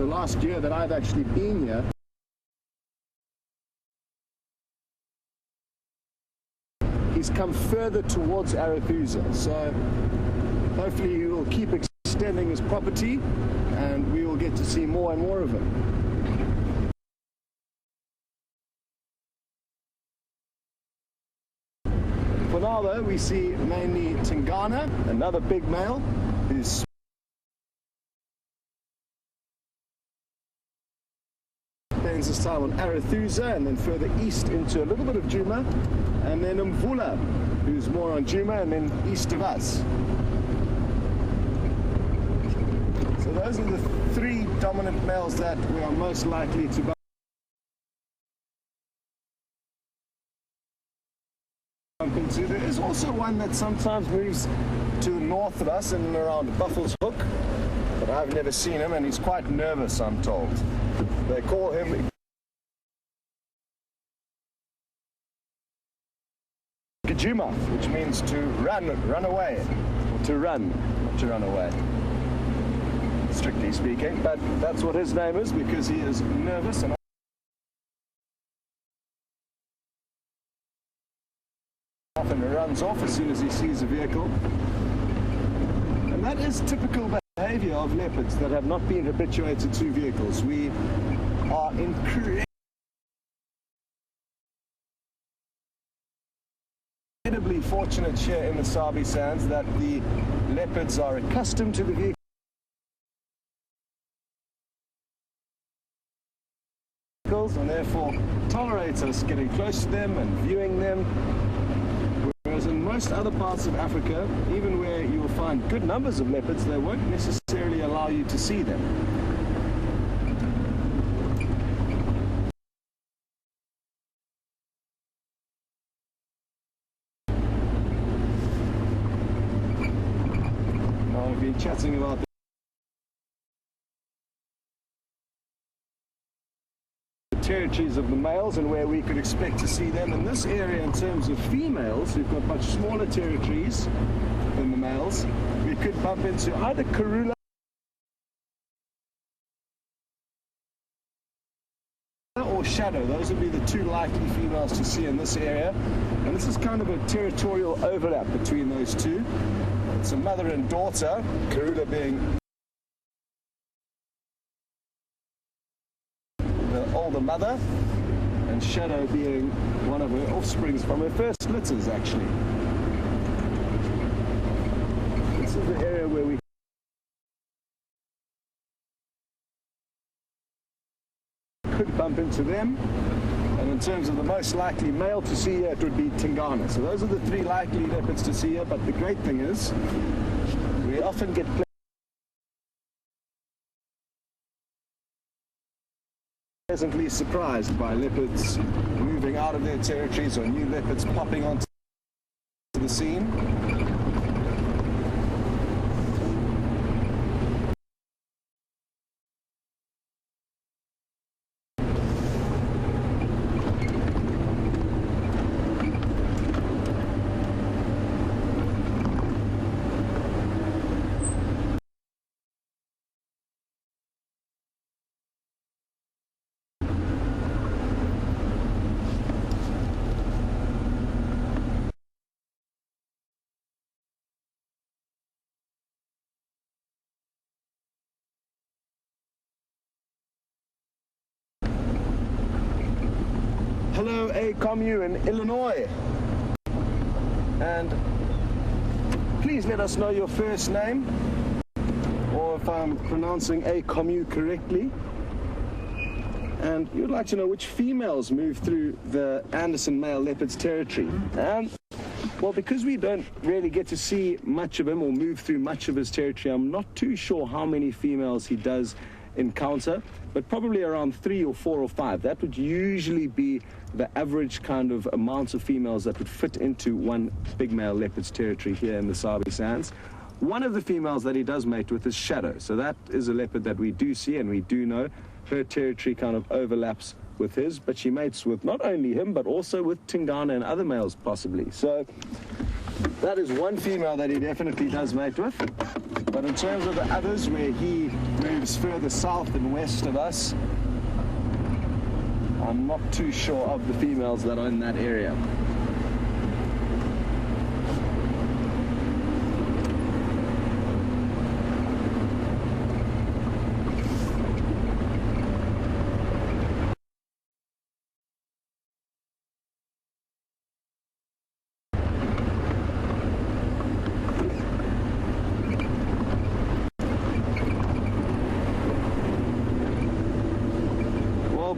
last year that I've actually been here, he's come further towards Arethusa. So hopefully he will keep extending his property, and we will get to see more and more of him. For now though, we see mainly Tingana, another big male, who's spends his time on Arethusa and then further east into a little bit of Djuma, and then Mvula, who's more on Djuma and then east of us. So those are the three dominant males that we are most likely to bump into. There is also one that sometimes moves to the north of us and around Buffalo's Hook, but I've never seen him, and he's quite nervous, I'm told. They call him Djuma, which means to run away, or to run, not to run away, strictly speaking, but that's what his name is, because he is nervous and often runs off as soon as he sees a vehicle. And that is typical behavior of leopards that have not been habituated to vehicles. We are incredibly fortunate here in the Sabi Sands that the leopards are accustomed to the vehicles and therefore tolerate us getting close to them and viewing them. Whereas in most other parts of Africa, even where you will find good numbers of leopards, they won't necessarily allow you to see them. Now I've been chatting about territories of the males and where we could expect to see them. In this area, in terms of females, we've got much smaller territories than the males. We could bump into either Karula or Shadow. Those would be the two likely females to see in this area. And this is kind of a territorial overlap between those two. It's a mother and daughter, Karula being the mother, and Shadow being one of her offsprings from her first litters, actually. this is the area where we could bump into them. And in terms of the most likely male to see here, it would be Tingana. So those are the three likely leopards to see here. But the great thing is, we often get pleasantly surprised by leopards moving out of their territories or new leopards popping onto the scene. Hello, a commune in Illinois. And please let us know your first name, or if I'm pronouncing a commune correctly. And you'd like to know which females move through the Anderson male leopard's territory. And well, because we don't really get to see much of him or move through much of his territory, I'm not too sure how many females he does encounter, but probably around 3 or 4 or 5. That would usually be the average kind of amounts of females that would fit into one big male leopard's territory here in the Sabi Sands. One of the females that he does mate with is Shadow. So that is a leopard that we do see, and we do know her territory kind of overlaps with his, but she mates with not only him, but also with Tingana and other males possibly. So that is one female that he definitely does mate with. But in terms of the others, where he moves further south and west of us, I'm not too sure of the females that are in that area.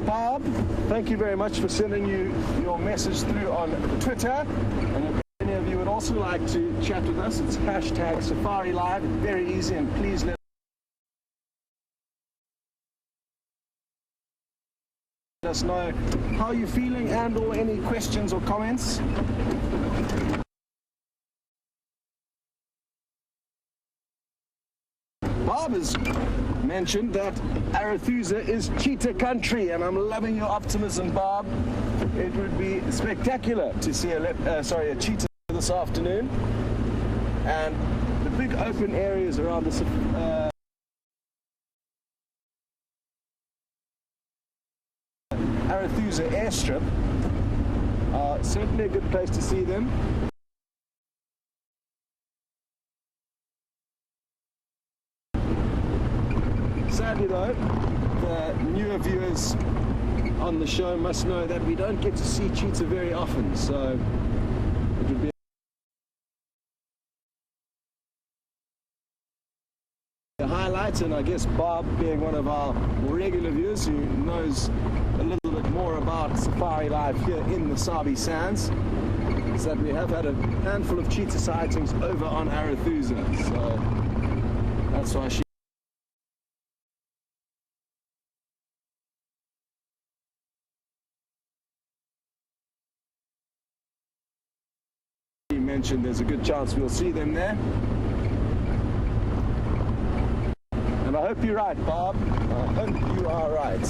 Bob, thank you very much for sending your message through on Twitter. And if any of you would also like to chat with us, it's hashtag SafariLIVE. Very easy, and please let us know how you're feeling and or any questions or comments. Bob has mentioned that Arethusa is cheetah country, and I'm loving your optimism, Bob. It would be spectacular to see a cheetah this afternoon, and the big open areas around the Arethusa airstrip are certainly a good place to see them. Sadly though, the newer viewers on the show must know that we don't get to see cheetah very often, so it would be a highlight. And I guess Bob, being one of our regular viewers who knows a little bit more about SafariLIVE here in the Sabi Sands, is that we have had a handful of cheetah sightings over on Arethusa, so that's why she mentioned there's a good chance we'll see them there. And I hope you're right, Bob. I hope you are right.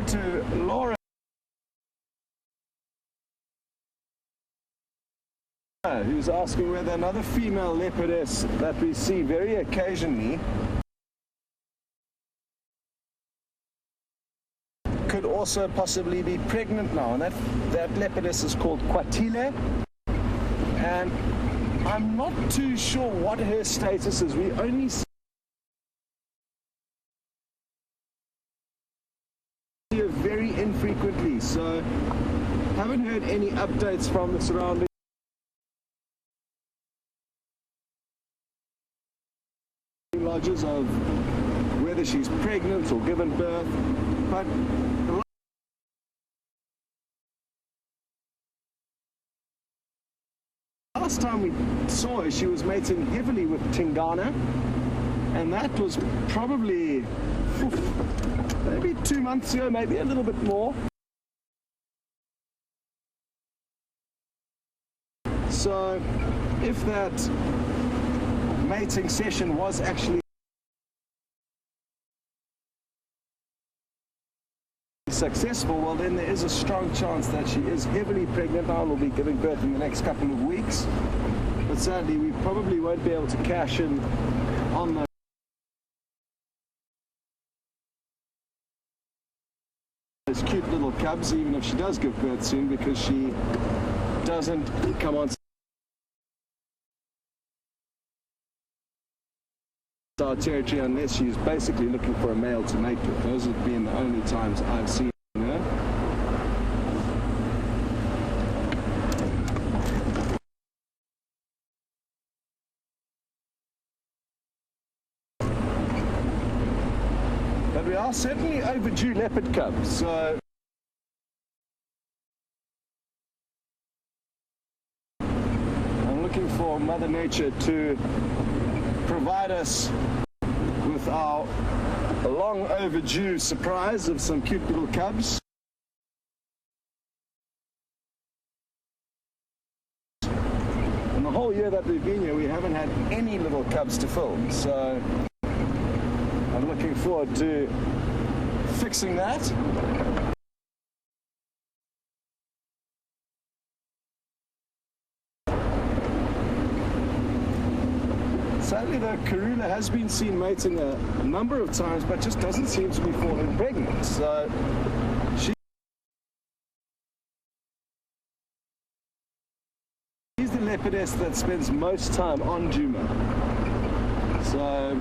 To Laura. Djuma, who's asking whether another female leopardess that we see very occasionally could also possibly be pregnant now, and that leopardess is called Quatile, and I'm not too sure what her status is. We only see her very infrequently, so haven't heard any updates from the surrounding lodges of whether she's pregnant or given birth, but last time we saw her, she was mating heavily with Tingana, and that was probably maybe 2 months ago, maybe a little bit more. So if that mating session was actually successful, well then there is a strong chance that she is heavily pregnant and will be giving birth in the next couple of weeks. But sadly we probably won't be able to cash in on those cute little cubs, even if she does give birth soon, because she doesn't come on our territory unless she's basically looking for a male to mate with. Those have been the only times I've seen her. But we are certainly overdue leopard cubs, so I'm looking for Mother Nature to provide us with our long overdue surprise of some cute little cubs. In the whole year that we've been here, we haven't had any little cubs to film, so I'm looking forward to fixing that. Sadly, the Karula has been seen mating a number of times, but just doesn't seem to be falling pregnant. So she's the leopardess that spends most time on Djuma. So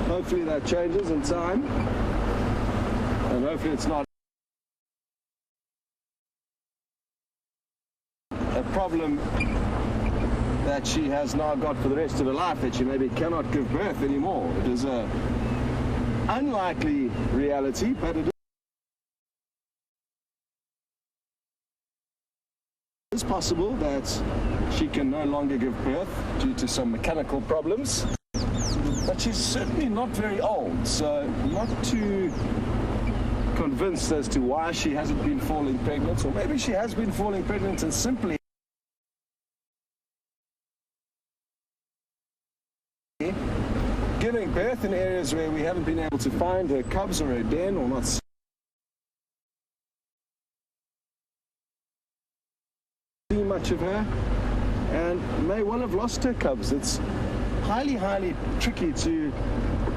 hopefully that changes in time, and hopefully it's not a problem that she has now got for the rest of her life, that she maybe cannot give birth anymore. It is a unlikely reality, but it is possible that she can no longer give birth due to some mechanical problems. But she's certainly not very old, so not too convinced as to why she hasn't been falling pregnant, or maybe she has been falling pregnant and simply giving birth in areas where we haven't been able to find her cubs or her den, or not see much of her, and may well have lost her cubs. It's highly tricky to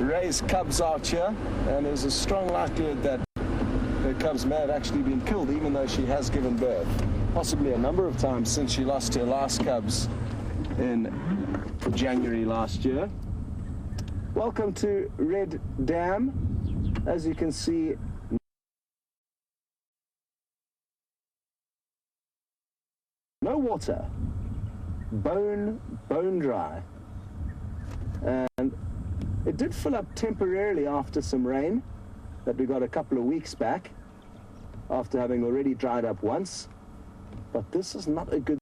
raise cubs out here, and there's a strong likelihood that her cubs may have actually been killed, even though she has given birth, possibly a number of times since she lost her last cubs in January last year. Welcome to Red Dam. As you can see, no water, bone dry. And it did fill up temporarily after some rain that we got a couple of weeks back, after having already dried up once. But this is not a good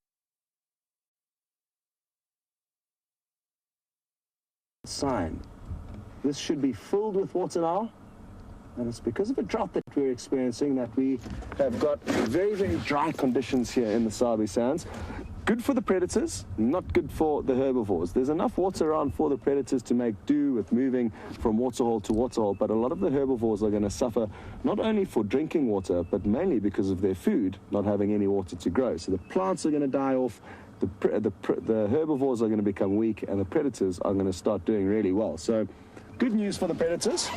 sign. This should be filled with water now, and it's because of a drought that we're experiencing that we have got very dry conditions here in the Sabi Sands. good for the predators, not good for the herbivores. There's enough water around for the predators to make do with moving from waterhole to waterhole, but a lot of the herbivores are going to suffer not only for drinking water, but mainly because of their food not having any water to grow. So the plants are going to die off, the herbivores are going to become weak, and the predators are going to start doing really well. So good news for the predators.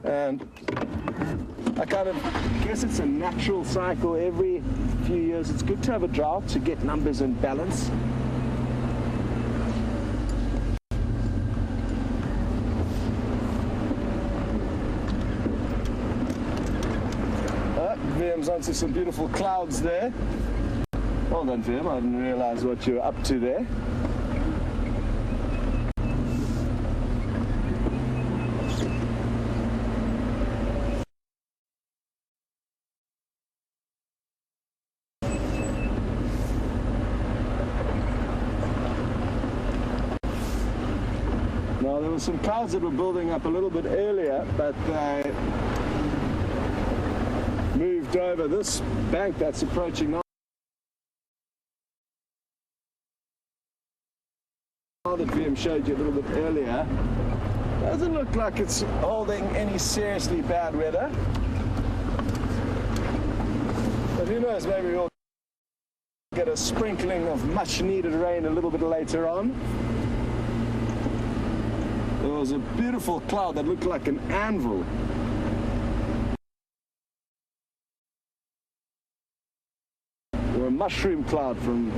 And I kind of guess it's a natural cycle. Every few years it's good to have a drought to get numbers in balance. Wium's onto some beautiful clouds there. Well done, Wium. I didn't realize what you were up to there. Now, there were some clouds that were building up a little bit earlier, but they moved over this bank that's approaching now. That Wium showed you a little bit earlier, doesn't look like it's holding any seriously bad weather. But who knows, maybe we'll get a sprinkling of much needed rain a little bit later on. There was a beautiful cloud that looked like an anvil. Or a mushroom cloud from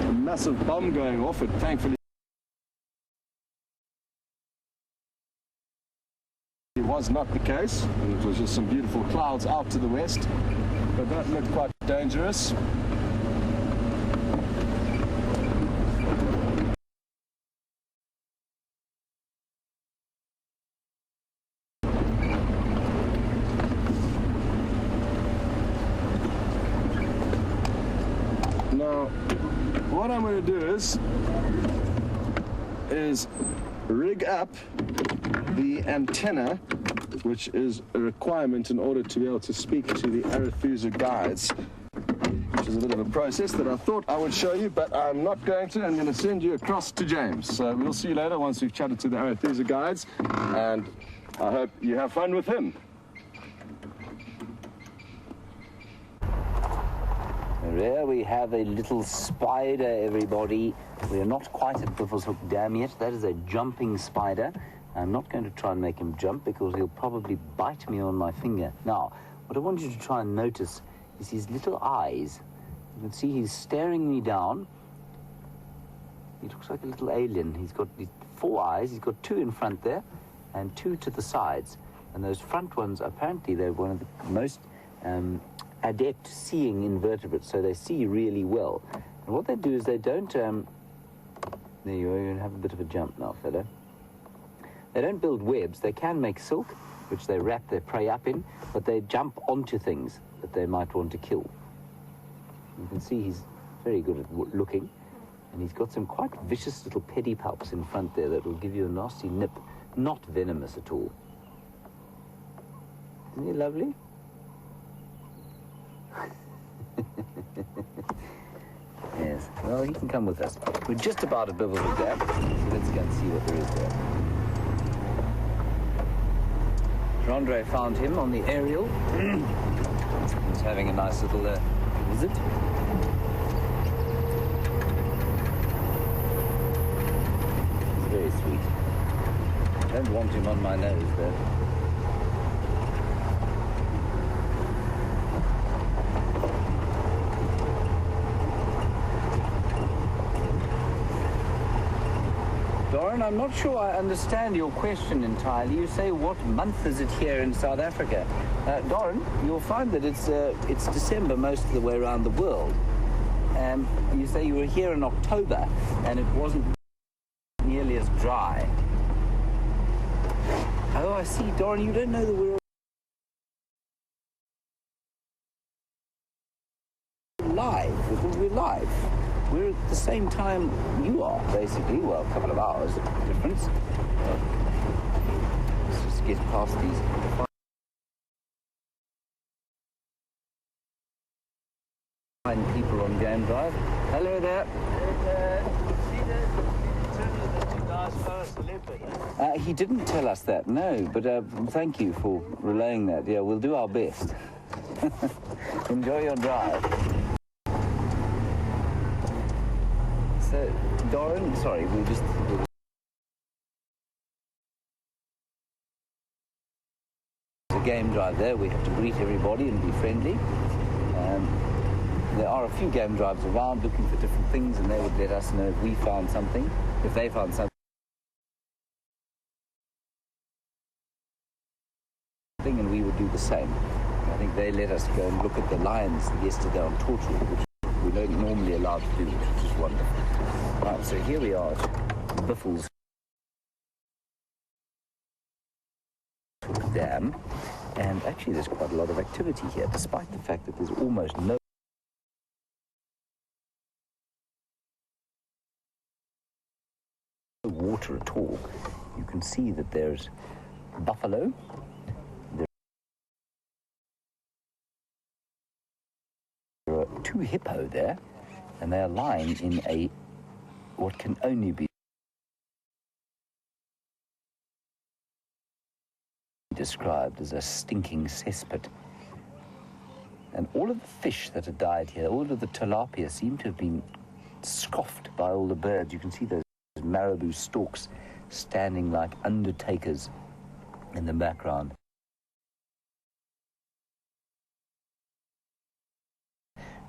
a massive bomb going off it, thankfully. It was not the case, and it was just some beautiful clouds out to the west, but that looked quite dangerous. Now, what I'm going to do is rig up the antenna, which is a requirement in order to be able to speak to the Arethusa guides, which is a bit of a process that I thought I would show you, but I'm not going to. I'm going to send you across to James. So we'll see you later once we've chatted to the Arethusa guides, and I hope you have fun with him. There we have a little spider, everybody. We are not quite at Buffelshoek Dam yet. That is a jumping spider. I'm not going to try and make him jump because he'll probably bite me on my finger. Now, what I want you to try and notice is his little eyes. You can see he's staring me down. He looks like a little alien. He's got 4 eyes. He's got 2 in front there and 2 to the sides. And those front ones, apparently, they're one of the most adept seeing invertebrates, so they see really well. And what they do is they don't, there you are, you have a bit of a jump now, fellow. They don't build webs. They can make silk, which they wrap their prey up in, but they jump onto things that they might want to kill. You can see he's very good at looking, and he's got some quite vicious little pedipalps in front there that will give you a nasty nip, not venomous at all. Isn't he lovely? Yes, well, he can come with us. We're just about at Buffelshoek Dam, so let's go and see what there is there. Jeandre found him on the aerial. He's having a nice little visit. He's very sweet. I don't want him on my nose, though. Doran, I'm not sure I understand your question entirely. You say, what month is it here in South Africa? Doran, you'll find that it's December most of the way around the world. You say you were here in October, and it wasn't nearly as dry. Oh, I see, Doran, you don't know that we're live. We're live. We're at the same time you are, basically. Well, a couple of hours of difference. Let's just get past these fine people He didn't tell us that, no, but thank you for relaying that. Yeah, we'll do our best. Enjoy your drive. So, Doran, sorry, a game drive there. We have to greet everybody and be friendly. There are a few game drives around looking for different things, and they would let us know if we found something, if they found something, and we would do the same. I think they let us go and look at the lions yesterday on Torchwood, which we don't normally allowed to do, which is wonderful. Right, so here we are at Biffle's Dam, and actually there's quite a lot of activity here, despite the fact that there's almost no water at all. You can see that there's buffalo, there are 2 hippo there, and they are lying in a what can only be described as a stinking cesspit. And all of the fish that have died here, all of the tilapia, seem to have been scoffed by all the birds. You can see those marabou stalks standing like undertakers in the background.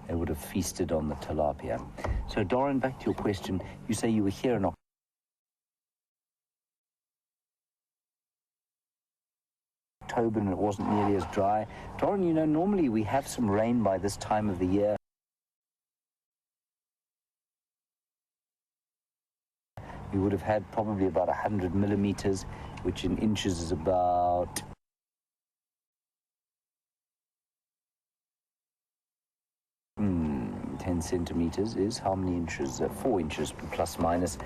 They would have feasted on the tilapia. So, Doran, back to your question. You say you were here in October and it wasn't nearly as dry. Doran, you know, normally we have some rain by this time of the year. We would have had probably about 100 millimeters, which in inches is about 10 centimeters is how many inches? 4 inches plus minus.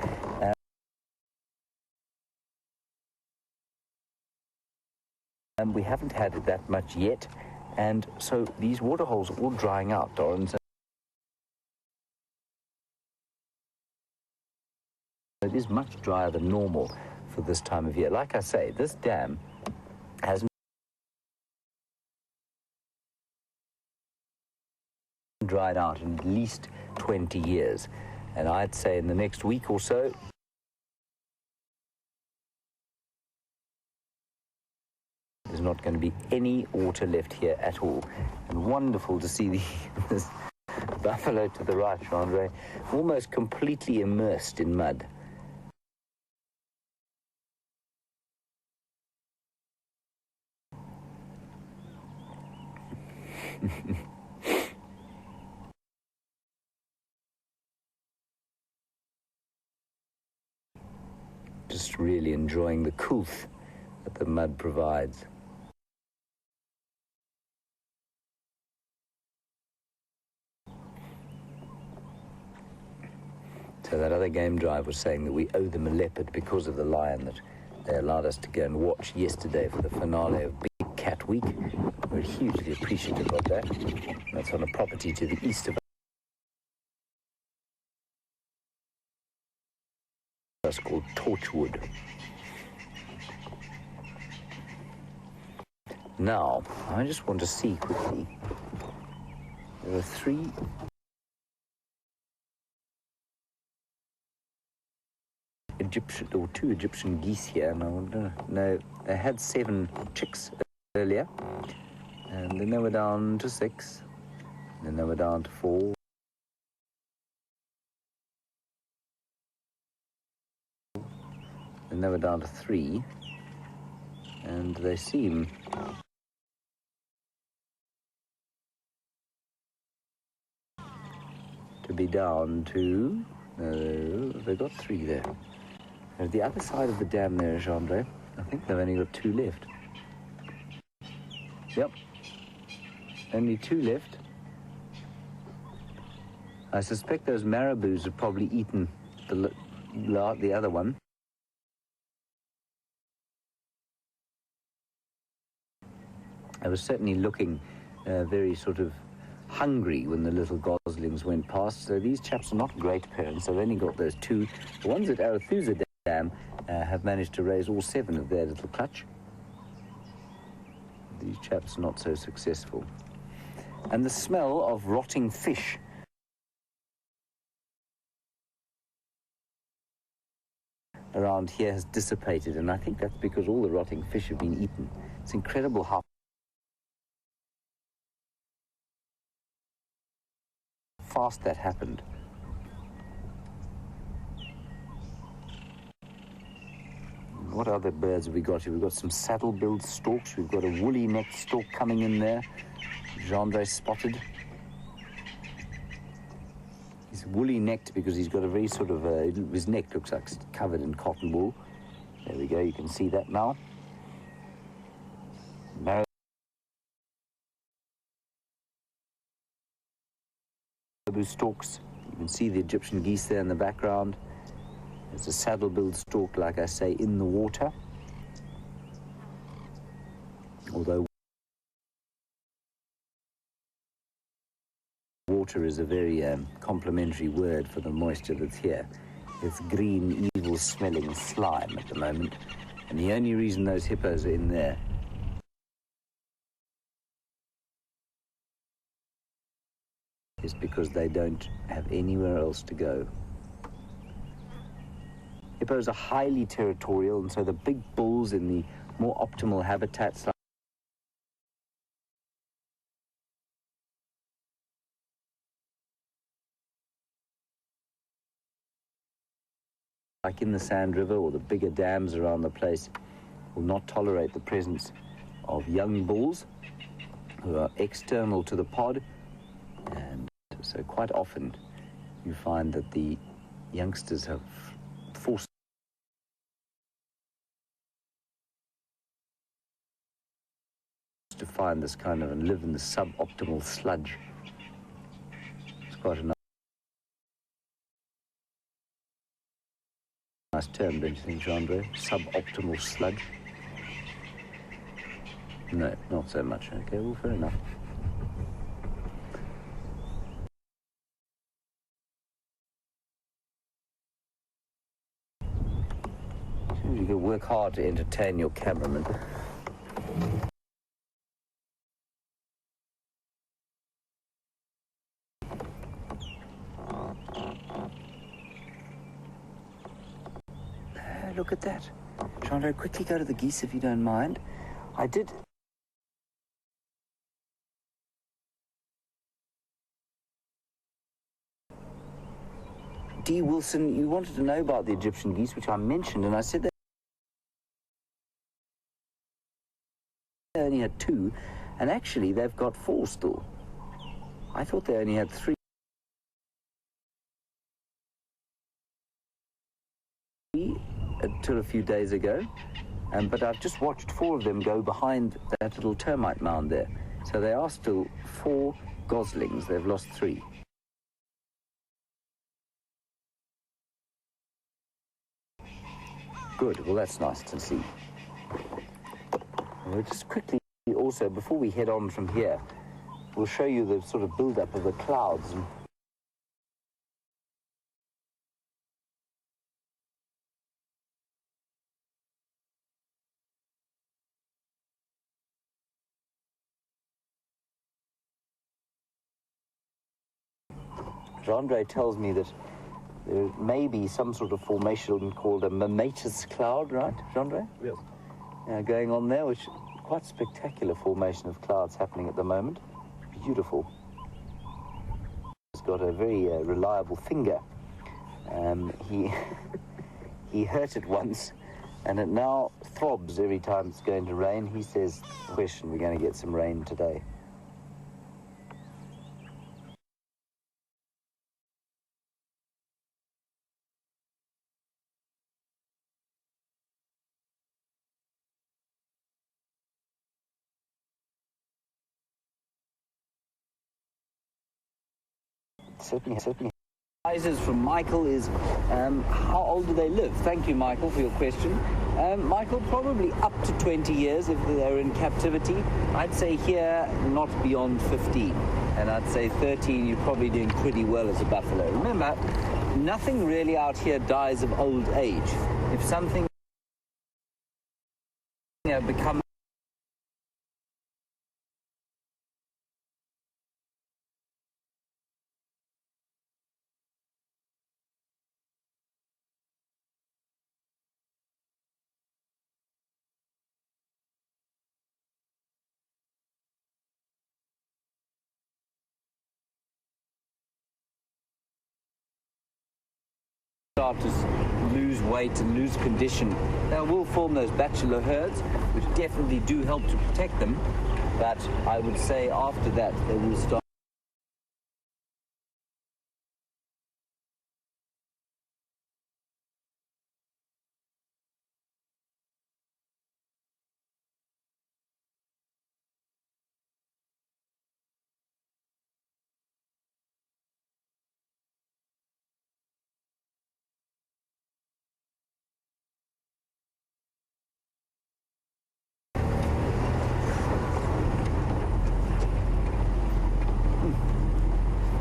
And we haven't had it that much yet, and so these waterholes are all drying out, Doran. So it is much drier than normal for this time of year. Like I say, this dam hasn't dried out in at least 20 years. And I'd say in the next week or so, there's not going to be any water left here at all. And wonderful to see this buffalo to the right, Jeandre, almost completely immersed in mud. Just really enjoying the cooth that the mud provides. So that other game drive was saying that we owe them a leopard because of the lion that they allowed us to go and watch yesterday for the finale of Big Cat Week. We're hugely appreciative of that. That's on a property to the east of us called Torchwood. Now, I just want to see quickly. There are 3 Egyptian, or 2 Egyptian geese here. No, they had 7 chicks earlier, and then they were down to 6, and then they were down to 4. And they were down to 3, and they seem to be down to, no, they got 3 there. At the other side of the dam there, Jeandre, I think they've only got 2 left. Yep, only 2 left. I suspect those marabous have probably eaten the other one. I was certainly looking very sort of hungry when the little goslings went past. So these chaps are not great parents. They've only got those two. The ones at Arethusa Dam have managed to raise all 7 of their little clutch. These chaps are not so successful. And the smell of rotting fish around here has dissipated, and I think that's because all the rotting fish have been eaten. It's incredible how fast that happened. What other birds have we got here? We've got some saddle-billed storks. We've got a woolly-necked stork coming in there. Jeandre spotted. He's woolly-necked because he's got a very sort of, his neck looks like it's covered in cotton wool. There we go, you can see that now. Marabou storks. You can see the Egyptian geese there in the background. There's a saddle-billed stork, like I say, in the water. Although water is a very complimentary word for the moisture that's here. It's green, evil-smelling slime at the moment. And the only reason those hippos are in there is because they don't have anywhere else to go. Hippos are highly territorial, and so the big bulls in the more optimal habitats like in the Sand River or the bigger dams around the place will not tolerate the presence of young bulls who are external to the pod, and so quite often you find that the youngsters have forced to find this kind of and live in the suboptimal sludge. It's quite a nice term, don't you think, Jeandre? Suboptimal sludge? No, not so much. Okay, well, fair enough. You can work hard to entertain your cameraman. Look at that. Jeandre, quickly go to the geese if you don't mind. I did... D. Wilson, you wanted to know about the Egyptian geese, which I mentioned, and I said that they only had 2, and actually they've got 4 still. I thought they only had 3. Until a few days ago, but I've just watched 4 of them go behind that little termite mound there. So they are still 4 goslings. They've lost 3. Good, well that's nice to see. We'll just quickly also, before we head on from here, we'll show you the sort of build-up of the clouds. Jeandre tells me that there may be some sort of formation called a mammatus cloud, right, Jeandre? Yes. Going on there, which is quite spectacular formation of clouds happening at the moment. Beautiful. He's got a very reliable finger. He hurt it once, and it now throbs every time it's going to rain. He says, question, we're going to get some rain today. Certainly. Advisors from Michael is how old do they live? Thank you, Michael, for your question. Michael, probably up to 20 years if they're in captivity. I'd say here, not beyond 15. And I'd say 13, you're probably doing pretty well as a buffalo. Remember, nothing really out here dies of old age. If something becomes start to lose weight and lose condition, they will form those bachelor herds, which definitely do help to protect them. But I would say after that, they will start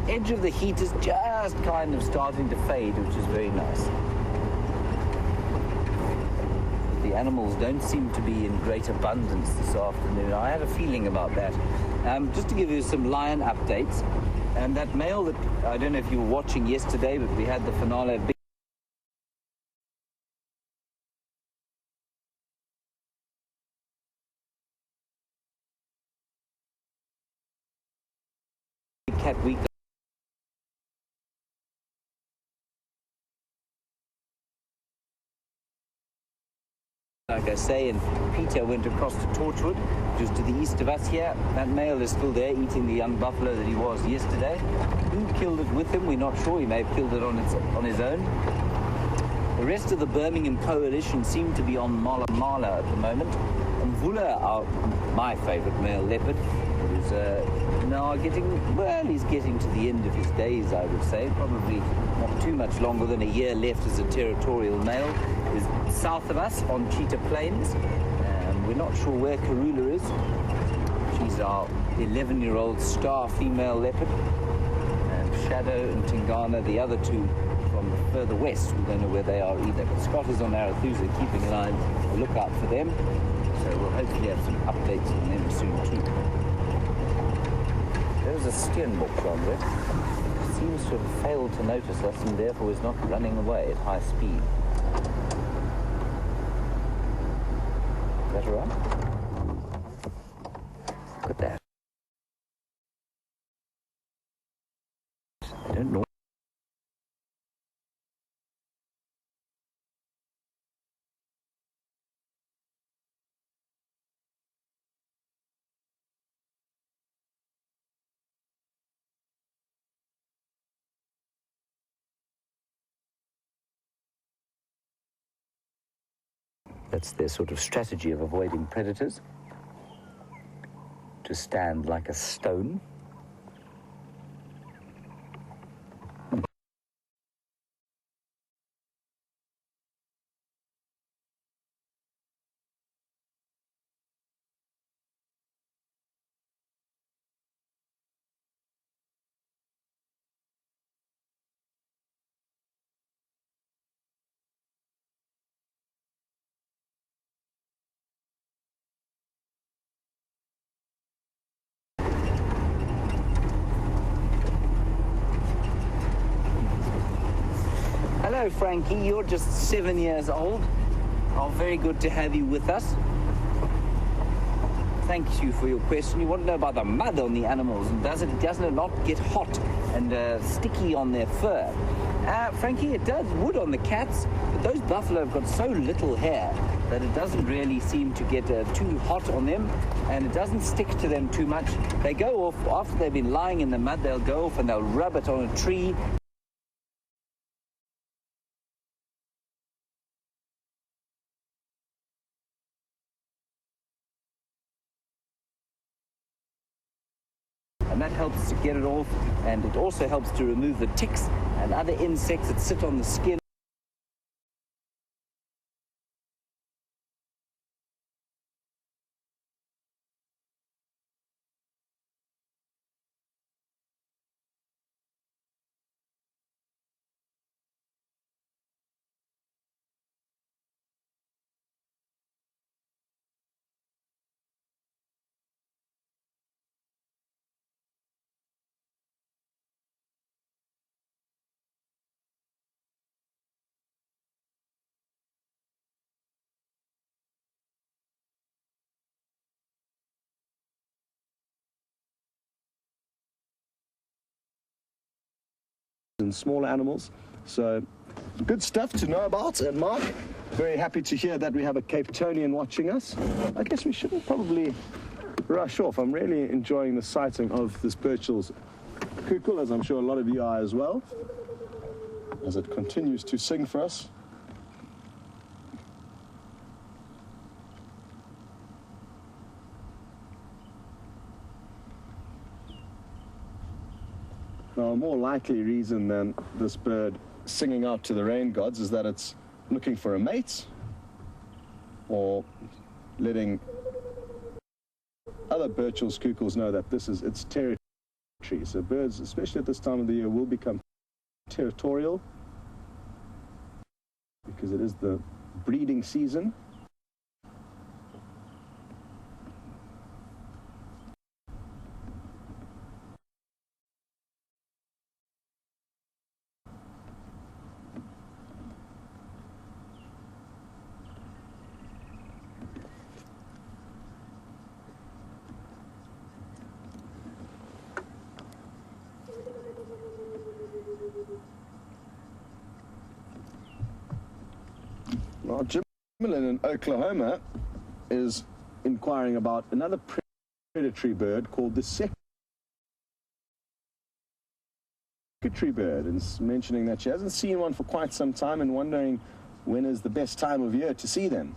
edge of the heat is just kind of starting to fade, which is very nice. The animals don't seem to be in great abundance this afternoon. I had a feeling about that. Just to give you some lion updates, and that male that, I don't know if you were watching yesterday, but we had the finale of Big Cat Week. Like I say, and Peter went across to Torchwood, which is to the east of us here. That male is still there eating the young buffalo that he was yesterday. Who killed it with him, we're not sure. He may have killed it on his own. The rest of the Birmingham coalition seem to be on Mala Mala at the moment. And Vula, my favourite male leopard, is now he's getting to the end of his days, I would say. Probably not too much longer than a year left as a territorial male. Is south of us on Cheetah Plains. We're not sure where Karula is. She's our 11-year-old star female leopard. And Shadow and Tingana, the other two from further west, we don't know where they are either. But Scott is on Arathusa, keeping a lookout for them. So we'll hopefully have some updates on them soon too. There's a Steenbok, Jeandre. Seems to have failed to notice us and therefore is not running away at high speed. Is that right? Look at that. I don't know. That's their sort of strategy of avoiding predators. To stand like a stone. Hello, Frankie. You're just 7 years old. Oh, very good to have you with us. Thank you for your question. You want to know about the mud on the animals, and doesn't it not get hot and sticky on their fur? Frankie, it does wood on the cats, but those buffalo have got so little hair that it doesn't really seem to get too hot on them, and it doesn't stick to them too much. They go off, after they've been lying in the mud, they'll go off and they'll rub it on a tree. And that helps to get it off, and it also helps to remove the ticks and other insects that sit on the skin. and smaller animals. So good stuff to know about. And Mark, very happy to hear that we have a Cape Tonian watching us. I guess we shouldn't probably rush off. I'm really enjoying the sighting of this Burchell's cuckoo, as I'm sure a lot of you are as well, as it continues to sing for us. Now, a more likely reason than this bird singing out to the rain gods is that it's looking for a mate, or letting other Burchell's cuckoos know that this is its territory. So birds, especially at this time of the year, will become territorial because it is the breeding season. Now, Jimmerlin in Oklahoma is inquiring about another predatory bird called the secretary bird, and mentioning that she hasn't seen one for quite some time and wondering when is the best time of year to see them.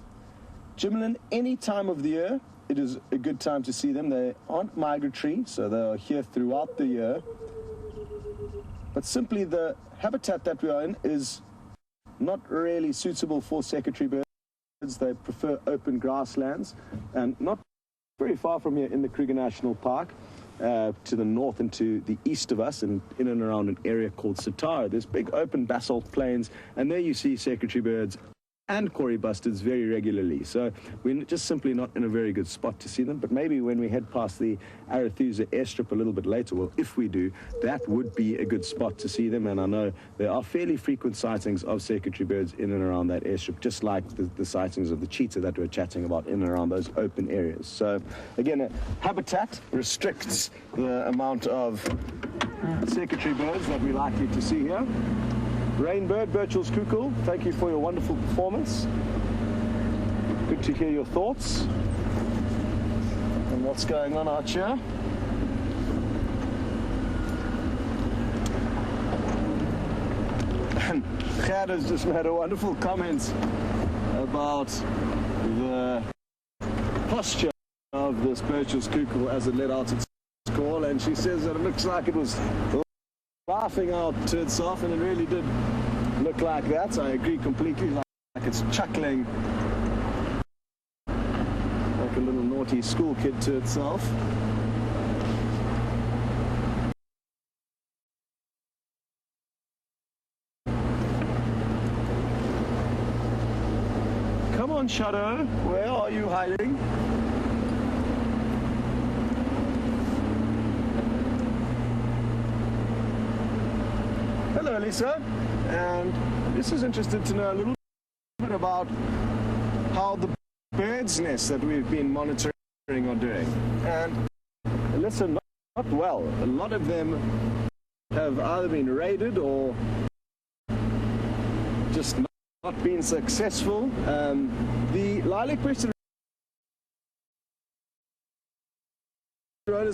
Jimmerlin, any time of the year, it is a good time to see them. They aren't migratory, so they are here throughout the year. But simply the habitat that we are in is not really suitable for secretary birds. They prefer open grasslands, and not very far from here in the Kruger National Park, to the north and to the east of us, and in and around an area called Satara. There's big open basalt plains, and there you see secretary birds and Cory bustards very regularly. So we're just simply not in a very good spot to see them. But maybe when we head past the Arethusa airstrip a little bit later, well, if we do, that would be a good spot to see them. And I know there are fairly frequent sightings of secretary birds in and around that airstrip, just like the sightings of the cheetah that we're chatting about in and around those open areas. So again, habitat restricts the amount of secretary birds that we're likely to see here. Rainbird, Burchell's cuckoo, thank you for your wonderful performance. Good to hear your thoughts and what's going on out here. And Chad has just made a wonderful comment about the posture of this Burchell's cuckoo as it let out its call, and she says that it looks like it was laughing out to itself, and it really did look like that. I agree completely, like it's chuckling like a little naughty school kid to itself. Come on, Shadow, where are you hiding? Hello, Lisa, and this is interested to know a little bit about how the birds' nests that we've been monitoring are doing. And listen, not well. A lot of them have either been raided or just not been successful. The lilac-breasted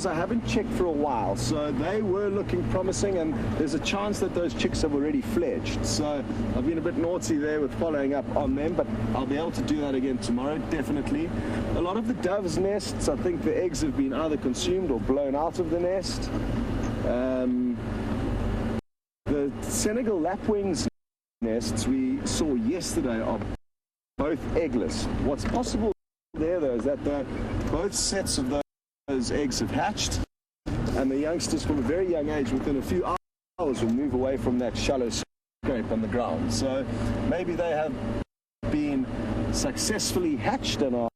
I haven't checked for a while, so they were looking promising, and there's a chance that those chicks have already fledged. So I've been a bit naughty there with following up on them, but I'll be able to do that again tomorrow, definitely. A lot of the doves' nests, I think the eggs have been either consumed or blown out of the nest. The Senegal lapwings nests we saw yesterday are both eggless. What's possible there, though, is that both sets of those eggs have hatched, and the youngsters from a very young age, within a few hours, will move away from that shallow scrape on the ground. So maybe they have been successfully hatched and are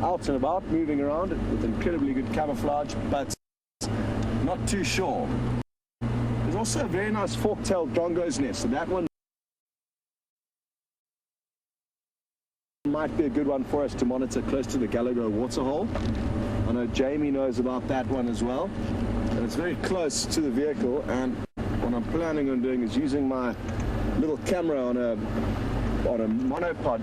out and about, moving around with incredibly good camouflage, but not too sure. There's also a very nice fork-tailed drongo's nest, so that one might be a good one for us to monitor close to the Gallagher waterhole. I know Jamie knows about that one as well, and it's very close to the vehicle, and what I'm planning on doing is using my little camera on a monopod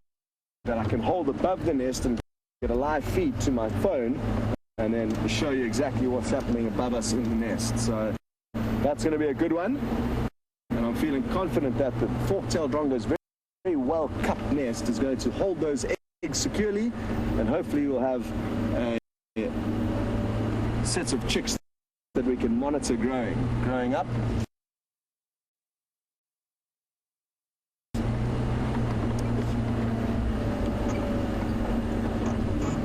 that I can hold above the nest and get a live feed to my phone and then show you exactly what's happening above us in the nest. So that's going to be a good one, and I'm feeling confident that the fork-tailed drongo's very well cupped nest is going to hold those eggs securely, and hopefully we'll have sets of chicks that we can monitor growing up.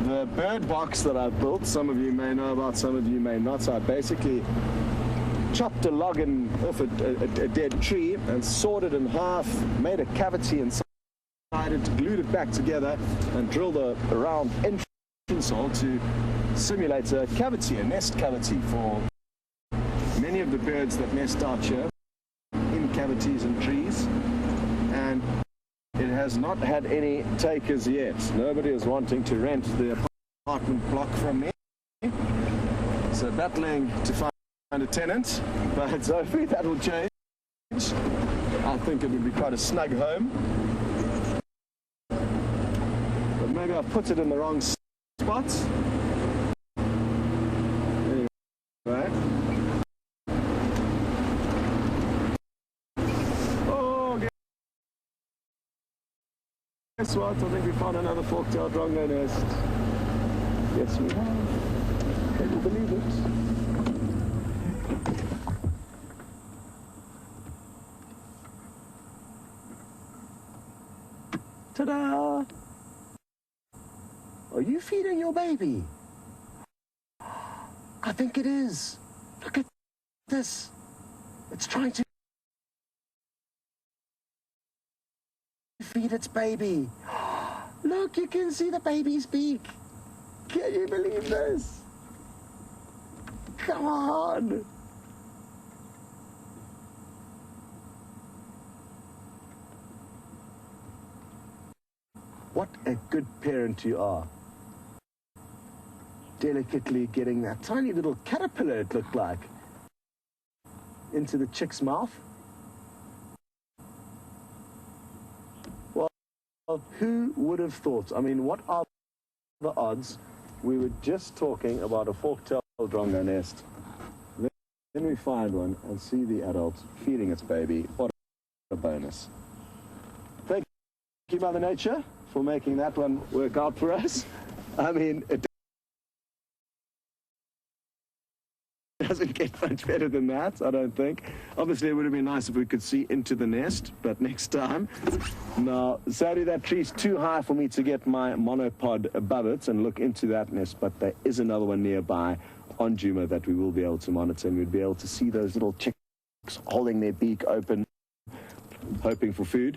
The bird box that I've built, some of you may know about, some of you may not. So I basically chopped a log off a dead tree and sawed it in half, made a cavity inside it, glued it back together, and drilled a round entrance hole to simulate a cavity, a nest cavity for many of the birds that nest out here in cavities and trees. And it has not had any takers yet. Nobody is wanting to rent the apartment block from me. So battling to find a tenant, but hopefully that will change. I think it would be quite a snug home. But maybe I've put it in the wrong spot. Anyway. Guess what? I think we found another fork-tailed drongo nest. Yes, we have. Can you believe it? Ta-da! Are you feeding your baby? I think it is. Look at this. It's trying to feed its baby. Look, you can see the baby's beak. Can you believe this? Come on. What a good parent you are. Delicately getting that tiny little caterpillar, it looked like, into the chick's mouth. Who would have thought? I mean, what are the odds? We were just talking about a fork-tailed drongo nest. Then we find one and see the adult feeding its baby. What a bonus. Thank you, Mother Nature, for making that one work out for us. I mean, it doesn't get much better than that, I don't think. Obviously, it would have been nice if we could see into the nest, but next time. Now, sadly, that tree's too high for me to get my monopod above it and look into that nest, but there is another one nearby on Djuma that we will be able to monitor, and we'd be able to see those little chicks holding their beak open, hoping for food.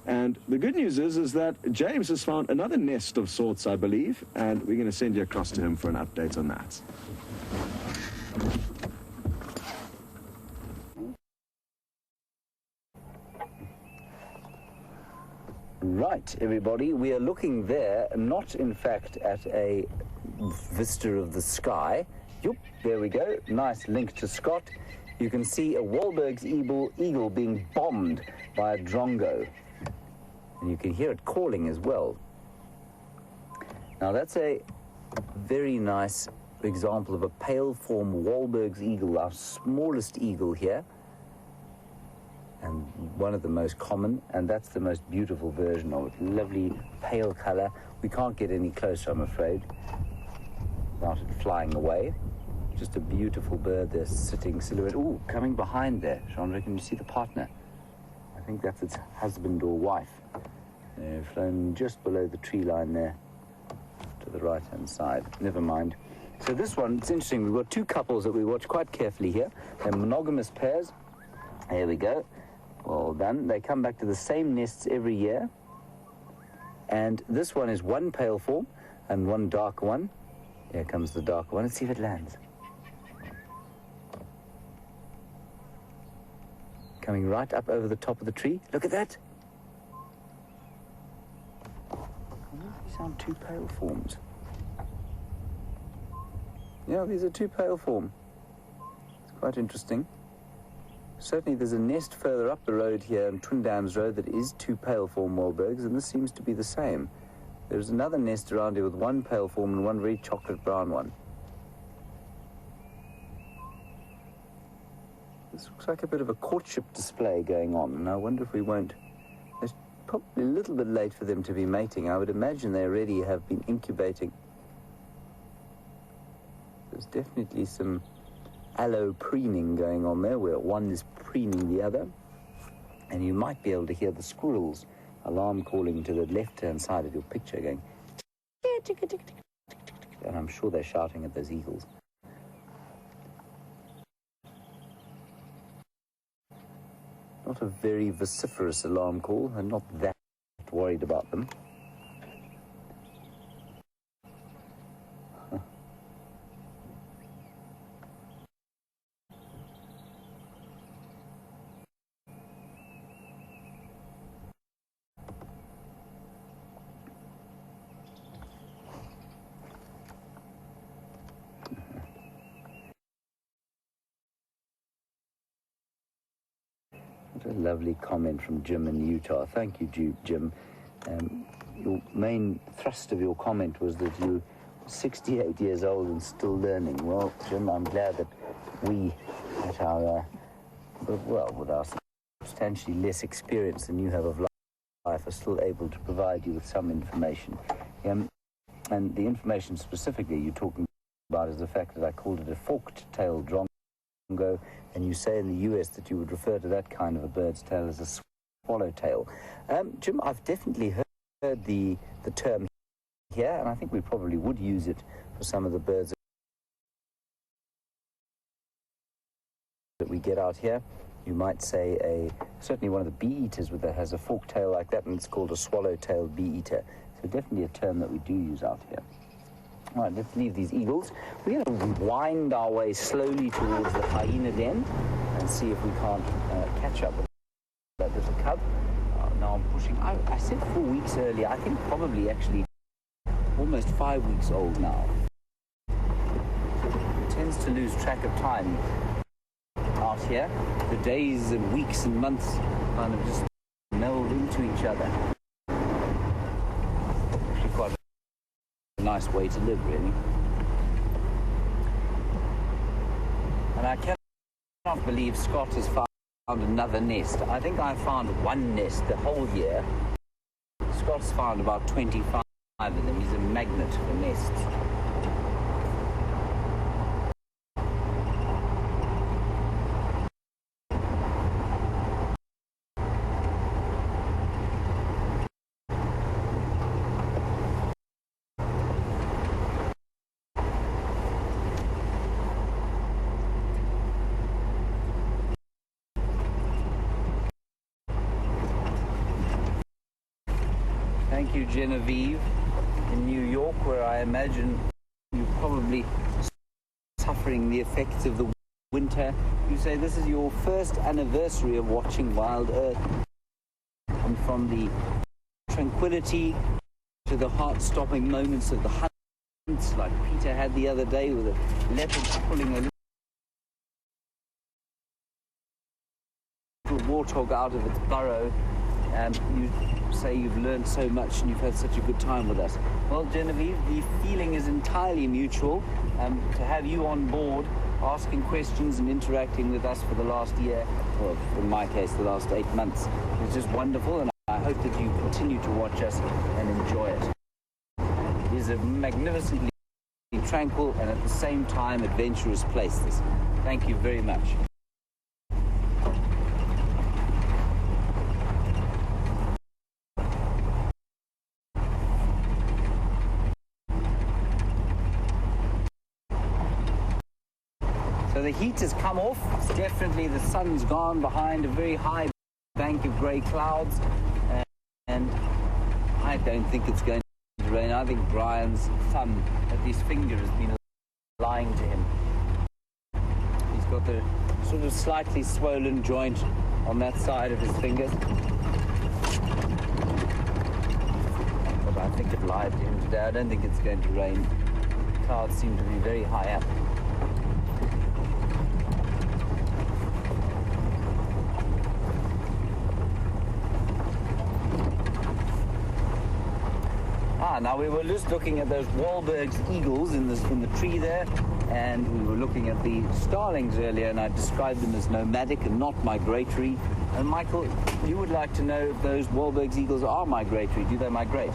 And the good news is that James has found another nest of sorts, I believe, and we're going to send you across to him for an update on that. Right, everybody, we are looking there, not in fact at a vista of the sky. Yep, there we go, nice link to Scott. You can see a Wahlberg's eagle being bombed by a drongo. And you can hear it calling as well. Now that's a very nice example of a pale form Wahlberg's eagle, our smallest eagle here. And one of the most common, and that's the most beautiful version of it. Lovely pale color. We can't get any closer, I'm afraid, without it flying away. Just a beautiful bird there, sitting silhouette. Ooh, coming behind there. Jeandre, can you see the partner? I think that's its husband or wife. They've flown just below the tree line there, to the right-hand side. Never mind. So this one, it's interesting. We've got two couples that we watch quite carefully here. They're monogamous pairs. There we go. Well done. They come back to the same nests every year. And this one is one pale form and one dark one. Here comes the dark one. Let's see if it lands. Coming right up over the top of the tree. Look at that. These aren't two pale forms. Yeah, these are two pale form. It's quite interesting. certainly there's a nest further up the road here in Twin Dams Road that is 2 pale form Wahlbergs, and this seems to be the same. There's another nest around here with 1 pale form and 1 very chocolate brown one. This looks like a bit of a courtship display going on, and I wonder if we won't... It's probably a little bit late for them to be mating. I would imagine they already have been incubating. There's definitely some allo-preening going on there, where one is preening the other. And you might be able to hear the squirrels alarm calling to the left-hand side of your picture going... And I'm sure they're shouting at those eagles. Not a very vociferous alarm call. I'm not that worried about them. What a lovely comment from Jim in Utah. Thank you, Jim. Your main thrust of your comment was that you're 68 years old and still learning. Well, Jim, I'm glad that we, at our, with our substantially less experience than you have of life, are still able to provide you with some information. And the information specifically you're talking about is the fact that I called it a forked-tailed drongo, and you say in the US that you would refer to that kind of a bird's tail as a swallowtail. Jim, I've definitely heard the term here, and I think we probably would use it for some of the birds that we get out here. You might say certainly one of the bee-eaters that has a forked tail like that, and it's called a swallow-tailed bee-eater. So definitely a term that we do use out here. All right, let's leave these eagles. We're going to wind our way slowly towards the hyena den and see if we can't catch up with that little cub. Now I'm pushing. I said 4 weeks earlier. I think probably actually almost 5 weeks old now. It tends to lose track of time out here. The days and weeks and months kind of just meld into each other. Actually quite a nice way to live, really. And I cannot believe Scott has found another nest. I think I found one nest the whole year. Scott's found about 25 of them. He's a magnet for nests. Thank you, Genevieve, in New York, where I imagine you're probably suffering the effects of the winter. You say this is your first anniversary of watching WildEarth, and from the tranquility to the heart-stopping moments of the hunts, like Peter had the other day with a leopard pulling a little warthog out of its burrow. You say you've learned so much and you've had such a good time with us. Well, Genevieve, the feeling is entirely mutual. To have you on board, asking questions and interacting with us for the last year, or in my case, the last 8 months, is just wonderful, and I hope that you continue to watch us and enjoy it. It is a magnificently tranquil and at the same time adventurous place. Thank you very much. So the heat has come off. It's definitely, the sun's gone behind a very high bank of grey clouds, and I don't think it's going to rain. I think Brian's thumb at his finger has been lying to him. He's got the sort of slightly swollen joint on that side of his finger. But I think it lied to him today. I don't think it's going to rain. The clouds seem to be very high up. now we were just looking at those Wahlberg's eagles in the tree there, and we were looking at the starlings earlier, and I described them as nomadic and not migratory. And Michael, you would like to know if those Wahlberg's eagles are migratory. Do they migrate?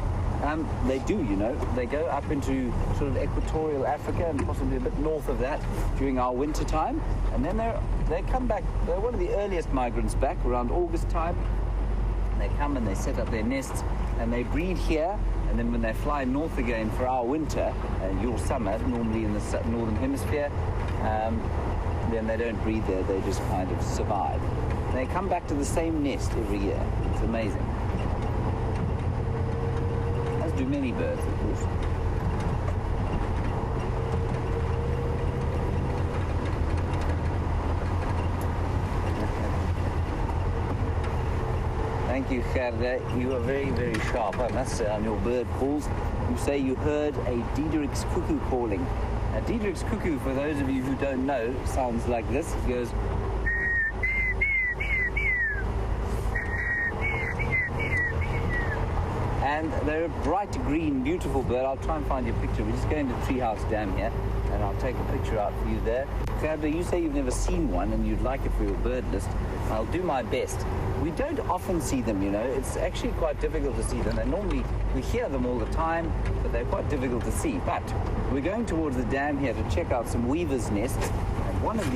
They do, you know. They go up into sort of equatorial Africa and possibly a bit north of that during our winter time, and then they come back. They're one of the earliest migrants back around August time. They come and they set up their nests and they breed here, and then when they fly north again for our winter and your summer, normally in the northern hemisphere, then they don't breed there, they just kind of survive. They come back to the same nest every year. It's amazing. As do many birds, of course. Thank you, Jeandre. You are very, very sharp, I must say, on your bird calls. You say you heard a Diederik's cuckoo calling. A Diederik's cuckoo, for those of you who don't know, sounds like this. It goes... And they're a bright green, beautiful bird. I'll try and find you a picture. We're just going to Treehouse Dam here, and I'll take a picture out for you there. Jeandre, you say you've never seen one, and you'd like it for your bird list. I'll do my best. We don't often see them, you know. It's actually quite difficult to see them. And normally, we hear them all the time, but they're quite difficult to see. But we're going towards the dam here to check out some weavers' nests. And one of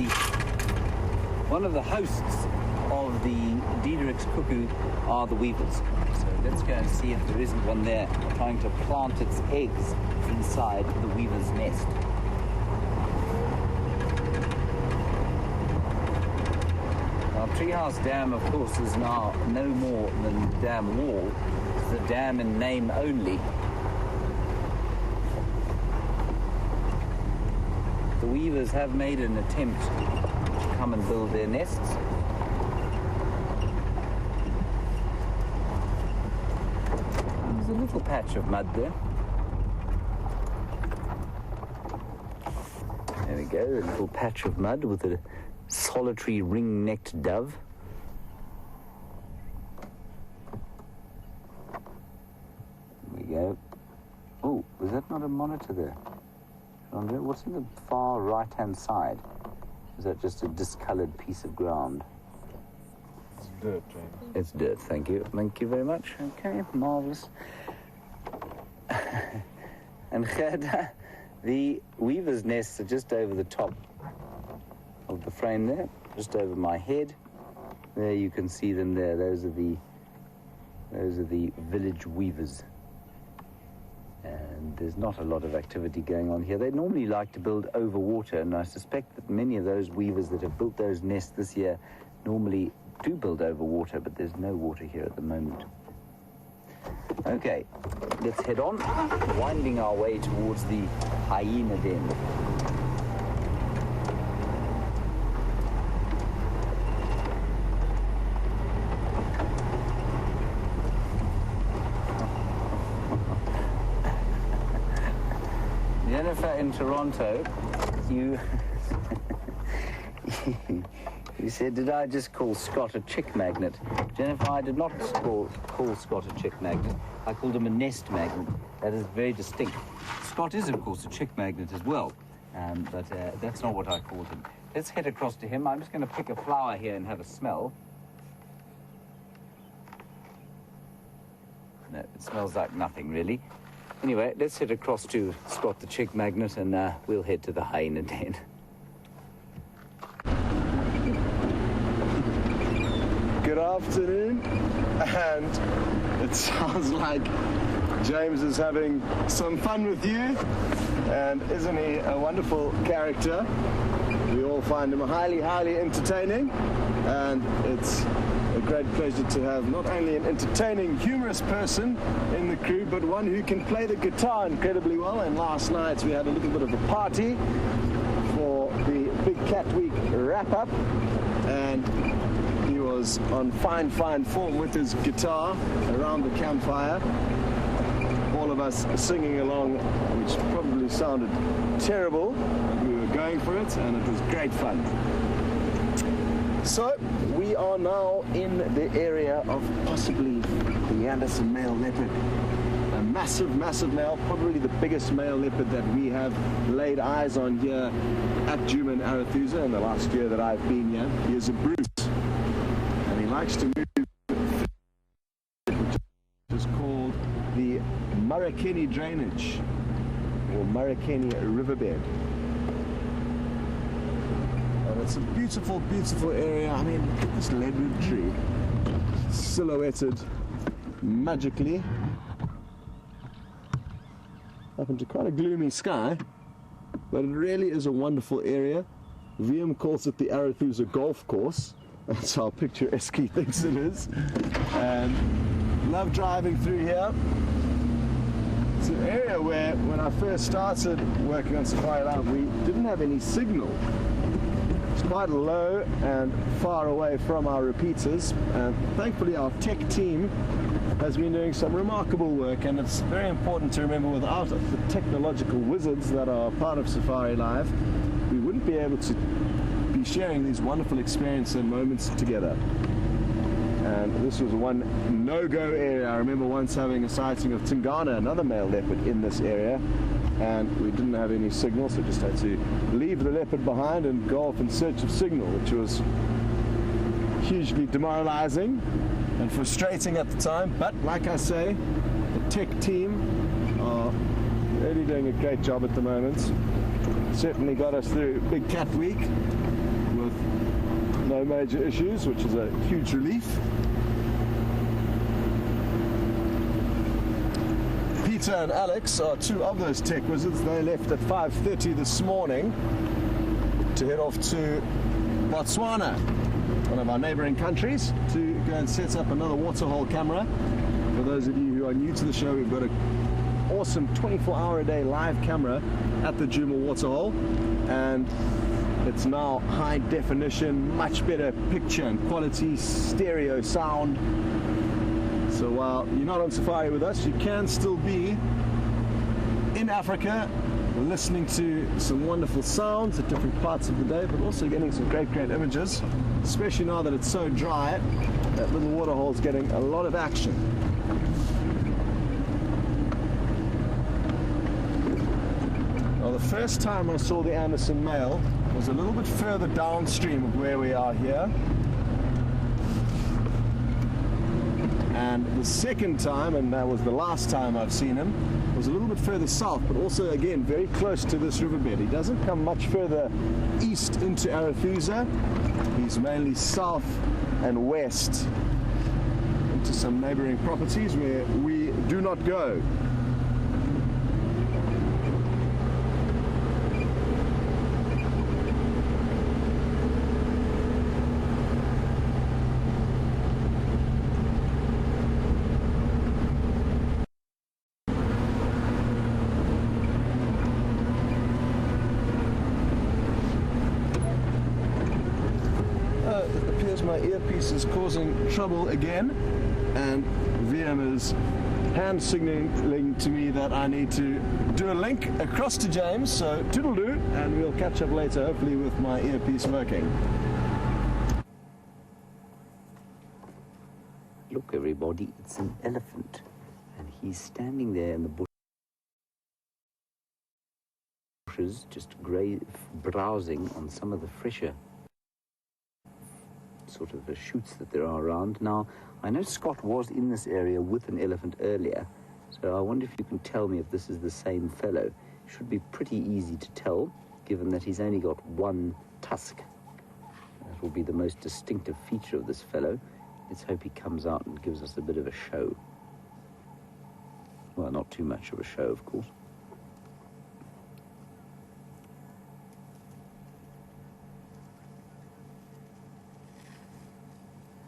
the hosts of the Diederik's cuckoo are the weavers. So let's go and see if there isn't one there trying to plant its eggs inside the weaver's nest. Now, Treehouse Dam, of course, is now no more than the dam wall. It's a dam in name only. The weavers have made an attempt to come and build their nests. There's a little patch of mud there. There we go, a little patch of mud with a solitary ring-necked dove. There we go. Oh, was that not a monitor there? Jeandre, what's in the far right-hand side? Is that just a discolored piece of ground? It's dirt, James. It's dirt, thank you. Thank you very much. Okay, marvelous. And Jeandre, the weaver's nests are just over the top of the frame there, just over my head. There you can see them there. Those are the village weavers. And there's not a lot of activity going on here. They normally like to build over water, and I suspect that many of those weavers that have built those nests this year normally do build over water, but there's no water here at the moment. Okay, let's head on, winding our way towards the hyena den. Jennifer in Toronto, you you said, did I just call Scott a chick magnet? Jennifer, I did not call Scott a chick magnet. I called him a nest magnet. That is very distinct. Scott is, of course, a chick magnet as well, but that's not what I called him. Let's head across to him. I'm just going to pick a flower here and have a smell. No, it smells like nothing, really. Anyway, let's head across to Scott the chick magnet, and we'll head to the hyena den. Good afternoon, and it sounds like James is having some fun with you, and isn't he a wonderful character? We all find him highly, highly entertaining, and it's a great pleasure to have not only an entertaining, humorous person in the crew, but one who can play the guitar incredibly well. And last night we had a little bit of a party for the Big Cat Week wrap-up, and he was on fine, fine form with his guitar around the campfire. All of us singing along, which probably sounded terrible. We were going for it, and it was great fun. So, we are now in the area of possibly the Anderson male leopard. a massive, massive male, probably the biggest male leopard that we have laid eyes on here at Djuma and Arathusa in the last year that I've been here. He is a brute, and he likes to move, which is called the Marakeni drainage, or Marakeni riverbed. And it's a beautiful, beautiful area. I mean, look at this leadwood tree, silhouetted magically up into quite a gloomy sky, but it really is a wonderful area. Wium calls it the Arathusa golf course. That's how picturesque he thinks it is. And love driving through here. It's an area where, when I first started working on SafariLIVE, we didn't have any signal. It's quite low and far away from our repeaters, and thankfully our tech team has been doing some remarkable work, and it's very important to remember without the technological wizards that are part of SafariLIVE, we wouldn't be able to be sharing these wonderful experiences and moments together. And this was one no-go area. I remember once having a sighting of Tingana, another male leopard, in this area, and we didn't have any signal, so just had to leave the leopard behind and go off in search of signal, which was hugely demoralizing and frustrating at the time. But like I say, the tech team are really doing a great job at the moment. Certainly got us through Big Cat Week with no major issues, which is a huge relief. Peter and Alex are two of those tech wizards. They left at 5:30 this morning to head off to Botswana, one of our neighboring countries, to go and set up another waterhole camera. For those of you who are new to the show, we've got an awesome 24-hour-a-day live camera at the Djuma waterhole, and it's now high definition, much better picture and quality, stereo sound. So while you're not on safari with us, you can still be in Africa listening to some wonderful sounds at different parts of the day, but also getting some great images, especially now that it's so dry. That little waterhole's getting a lot of action. Well, the first time I saw the Anderson male was a little bit further downstream of where we are here. And the second time, and that was the last time I've seen him, was a little bit further south, but also again very close to this riverbed. He doesn't come much further east into Arathusa. He's mainly south and west into some neighboring properties where we do not go. My earpiece is causing trouble again, and Wium is hand signaling to me that I need to do a link across to James, so toodle-doo, and we'll catch up later, hopefully with my earpiece working. Look, everybody, it's an elephant, and he's standing there in the bushes, just browsing on some of the fresher sort of the shoots that there are around. Now, I know Scott was in this area with an elephant earlier, so I wonder if you can tell me if this is the same fellow. Should be pretty easy to tell, given that he's only got one tusk. That will be the most distinctive feature of this fellow. Let's hope he comes out and gives us a bit of a show. Well, not too much of a show, of course.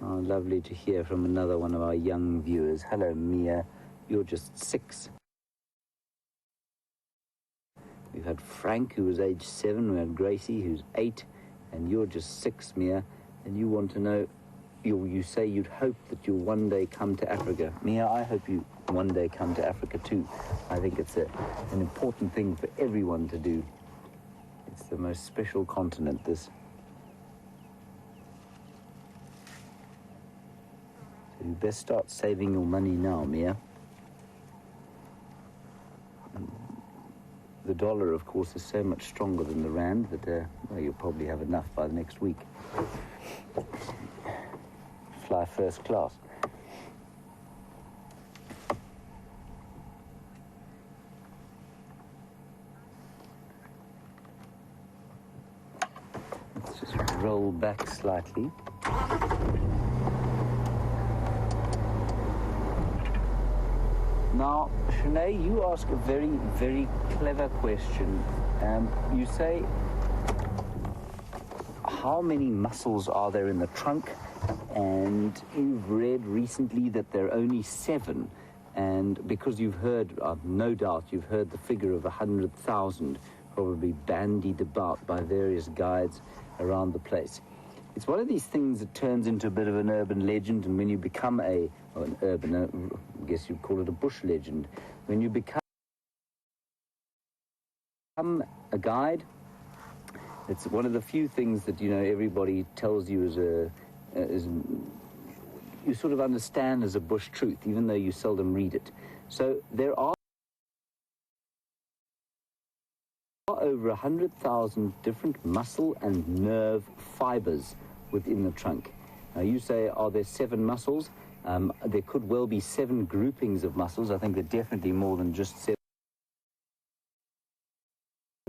Oh, lovely to hear from another one of our young viewers. Hello, Mia. You're just 6. We've had Frank, who was age 7. We had Gracie, who's 8. And you're just 6, Mia. And you want to know, you say you'd hope that you'll one day come to Africa. Mia, I hope you one day come to Africa too. I think it's an important thing for everyone to do. It's the most special continent, this. You best start saving your money now, Mia. the dollar, of course, is so much stronger than the rand that well, you'll probably have enough by the next week. Fly first class. Let's just roll back slightly. Now, Shanae, you ask a very, very clever question. You say, how many muscles are there in the trunk? And you've read recently that there are only 7. And because you've heard, no doubt, you've heard the figure of 100,000 probably bandied about by various guides around the place. It's one of these things that turns into a bit of an urban legend, and when you become an urban, I guess you'd call it a bush legend, when you become a guide, it's one of the few things that, you know, everybody tells you is you sort of understand as a bush truth, even though you seldom read it. So there are over 100,000 different muscle and nerve fibers within the trunk. Now you say, are there 7 muscles? There could well be 7 groupings of muscles. I think there are definitely more than just 7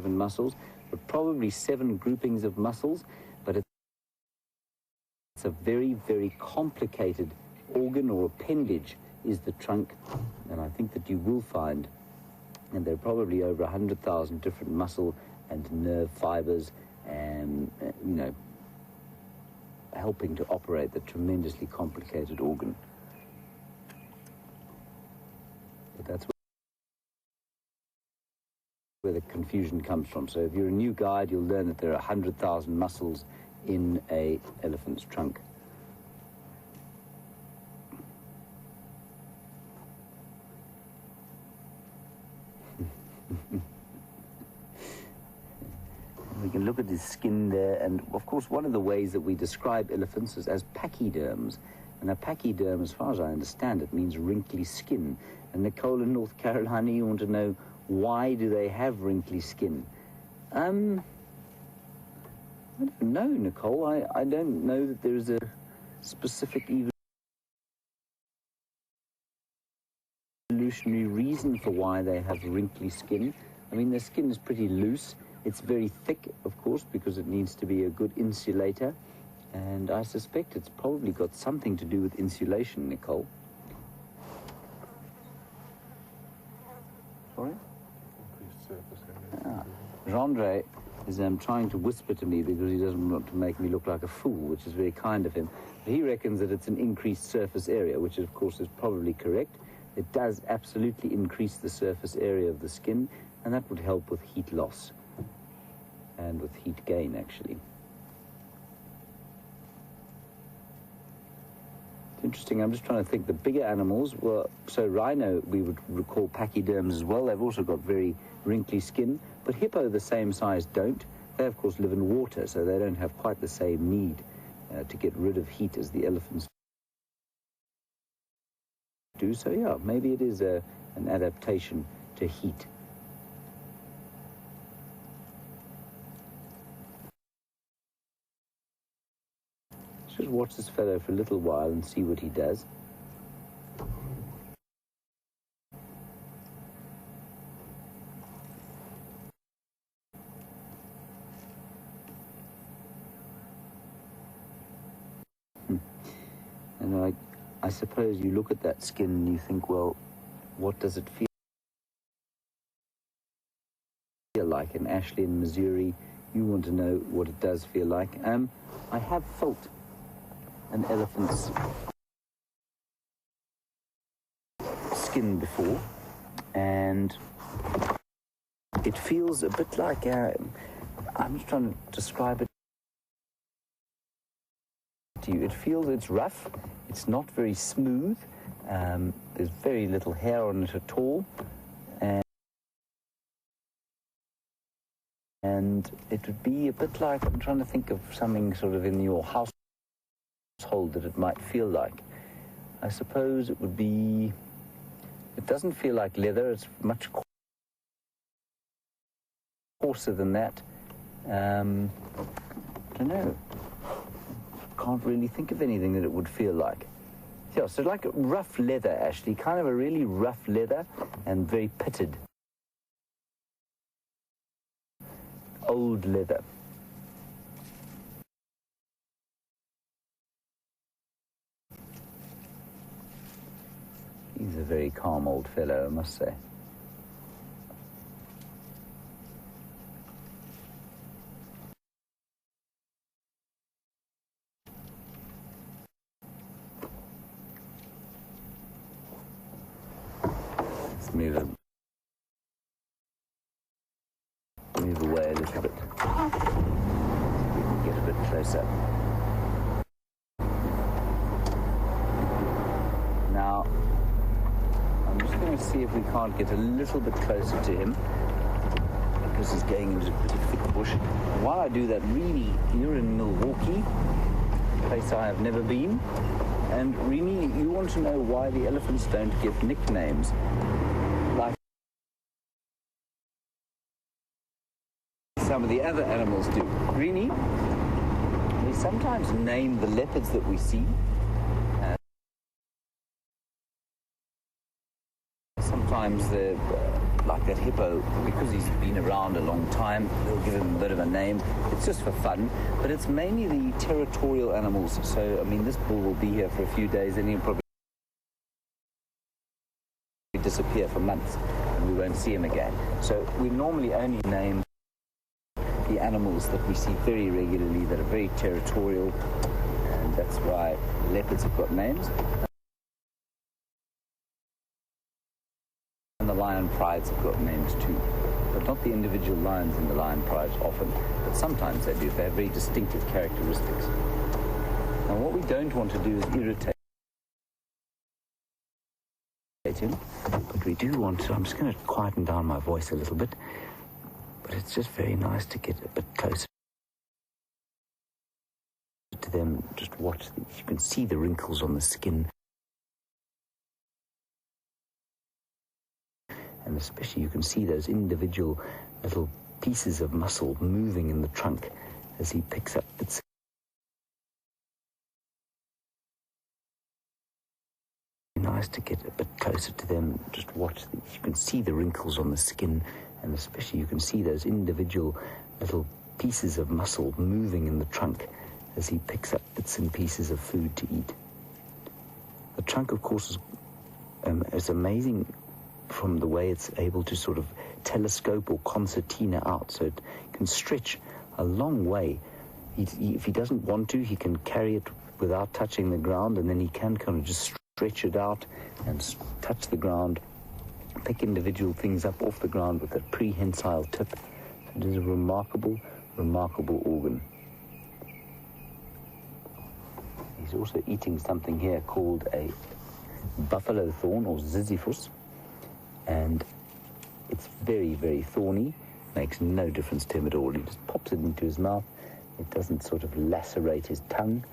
muscles, but probably 7 groupings of muscles. But it's a very, very complicated organ or appendage is the trunk, and I think that you will find, and there are probably over 100,000 different muscle and nerve fibers, and you know, helping to operate the tremendously complicated organ. But that's where the confusion comes from. So if you're a new guide, you'll learn that there are 100,000 muscles in an elephant's trunk. We can look at his skin there, and of course one of the ways that we describe elephants is as pachyderms. And a pachyderm, as far as I understand it, means wrinkly skin. And Nicole in North Carolina, you want to know, why do they have wrinkly skin? I don't know, Nicole. I don't know that there's a specific evolutionary reason for why they have wrinkly skin. I mean, their skin is pretty loose. It's very thick, of course, because it needs to be a good insulator. And I suspect it's probably got something to do with insulation, Nicole. Sorry? Increased surface area. Jeandre is trying to whisper to me because he doesn't want to make me look like a fool, which is very kind of him. But he reckons that it's an increased surface area, which of course is probably correct. It does absolutely increase the surface area of the skin, and that would help with heat loss and with heat gain, actually. It's interesting. I'm just trying to think. The bigger animals were, so rhino, we would recall pachyderms as well. They've also got very wrinkly skin, but hippo, the same size, don't. They, of course, live in water, so they don't have quite the same need to get rid of heat as the elephants do. So, yeah, maybe it is an adaptation to heat. Just watch this fellow for a little while and see what he does. And I suppose you look at that skin and you think, well, what does it feel like? In Ashley in Missouri, you want to know what it does feel like. I have felt an elephant's skin before, and it feels a bit like I'm just trying to describe it to you. It's rough, it's not very smooth, there's very little hair on it at all, and it would be a bit like, I'm trying to think of something sort of in your household that it might feel like. I suppose it would be, it doesn't feel like leather, it's much coarser than that. I don't know. Can't really think of anything that it would feel like. Yeah, so like rough leather, actually, kind of a really rough leather and very pitted. Old leather. He's a very calm old fellow, I must say. Let's move away a little bit. We can get a bit closer. Now, I'm just going to see if we can't get a little bit closer to him, because he's going into a pretty thick bush. And while I do that, really, you're in Milwaukee, a place I have never been. And really, you want to know why the elephants don't get nicknames like some of the other animals do. Greenie, we sometimes name the leopards that we see. Sometimes they're like that hippo, because he's been around a long time, they'll give him a bit of a name. It's just for fun, but it's mainly the territorial animals. So, I mean, this bull will be here for a few days, and he'll probably disappear for months, and we won't see him again. So we normally only name the animals that we see very regularly, that are very territorial, and that's why leopards have got names. And the lion prides have got names too, but not the individual lions in the lion prides often, but sometimes they do. They have very distinctive characteristics. Now, what we don't want to do is irritate him, but we do want to. I'm just going to quieten down my voice a little bit, but it's just very nice to get a bit closer to them. Just watch them. You can see the wrinkles on the skin. And especially you can see those individual little pieces of muscle moving in the trunk as he picks up bits. Nice to get a bit closer to them. Just watch them. You can see the wrinkles on the skin, and especially you can see those individual little pieces of muscle moving in the trunk as he picks up bits and pieces of food to eat. The trunk, of course, is amazing from the way it's able to sort of telescope or concertina out, so it can stretch a long way. If he doesn't want to, he can carry it without touching the ground, and then he can kind of just stretch it out and touch the ground, pick individual things up off the ground with a prehensile tip. So it is a remarkable, remarkable organ. He's also eating something here called a buffalo thorn, or ziziphus. And it's very, very thorny. Makes no difference to him at all. He just pops it into his mouth. It doesn't sort of lacerate his tongue.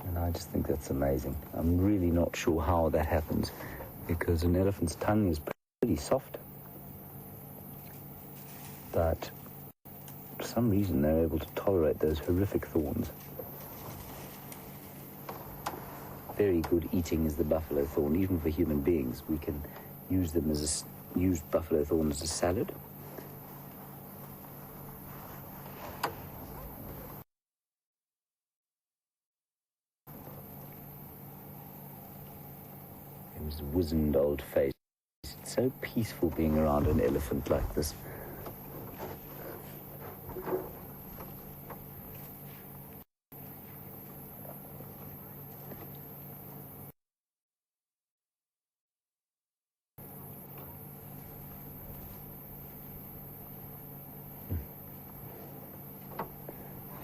And I just think that's amazing. I'm really not sure how that happens, because an elephant's tongue is pretty soft. But for some reason they're able to tolerate those horrific thorns. Very good eating is the buffalo thorn. Even for human beings, we can use them as use buffalo thorn as a salad. His wizened old face. It's so peaceful being around an elephant like this.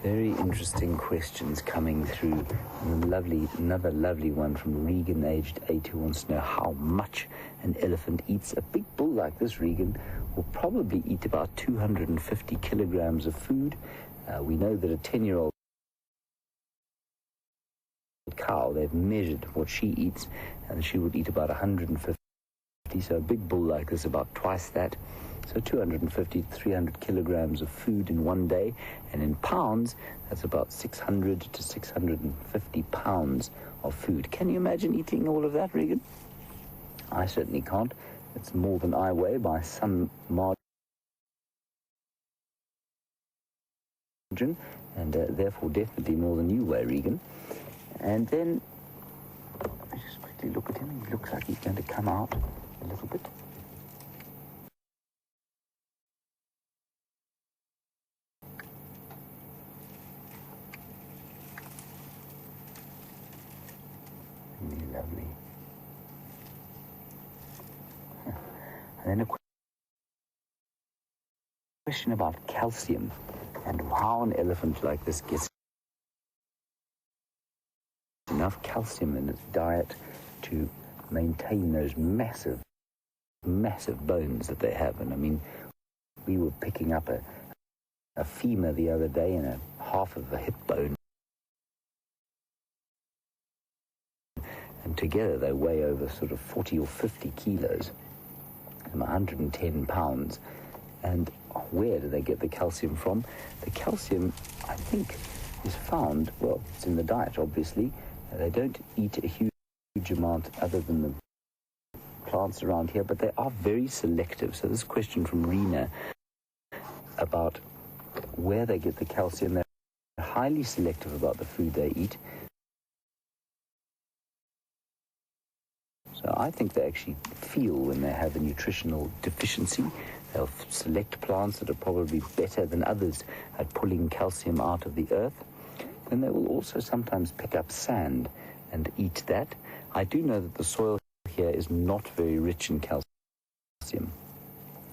Very interesting questions coming through. And another lovely one from Regan, aged 8, who wants to know how much an elephant eats. A big bull like this, Regan, will probably eat about 250 kilograms of food. We know that a 10-year-old cow, they've measured what she eats, and she would eat about 150. So a big bull like this, about twice that. So 250 to 300 kilograms of food in one day, and in pounds, that's about 600 to 650 pounds of food. Can you imagine eating all of that, Regan? I certainly can't. It's more than I weigh by some margin, and therefore definitely more than you weigh, Regan. And then, I just quickly look at him. He looks like he's going to come out a little bit. Really lovely. And then a question about calcium and how an elephant like this gets enough calcium in its diet to maintain those massive bones that they have. And I mean, we were picking up a femur the other day and a half of a hip bone, and together they weigh over sort of 40 or 50 kilos, 110 pounds. And where do they get the calcium from? The calcium, I think, is found, well, it's in the diet, obviously. They don't eat a huge amount other than the plants around here, but they are very selective. So this question from Rena about where they get the calcium, they're highly selective about the food they eat. So I think they actually feel when they have a nutritional deficiency. They'll select plants that are probably better than others at pulling calcium out of the earth. And they will also sometimes pick up sand and eat that. I do know that the soil here is not very rich in calcium,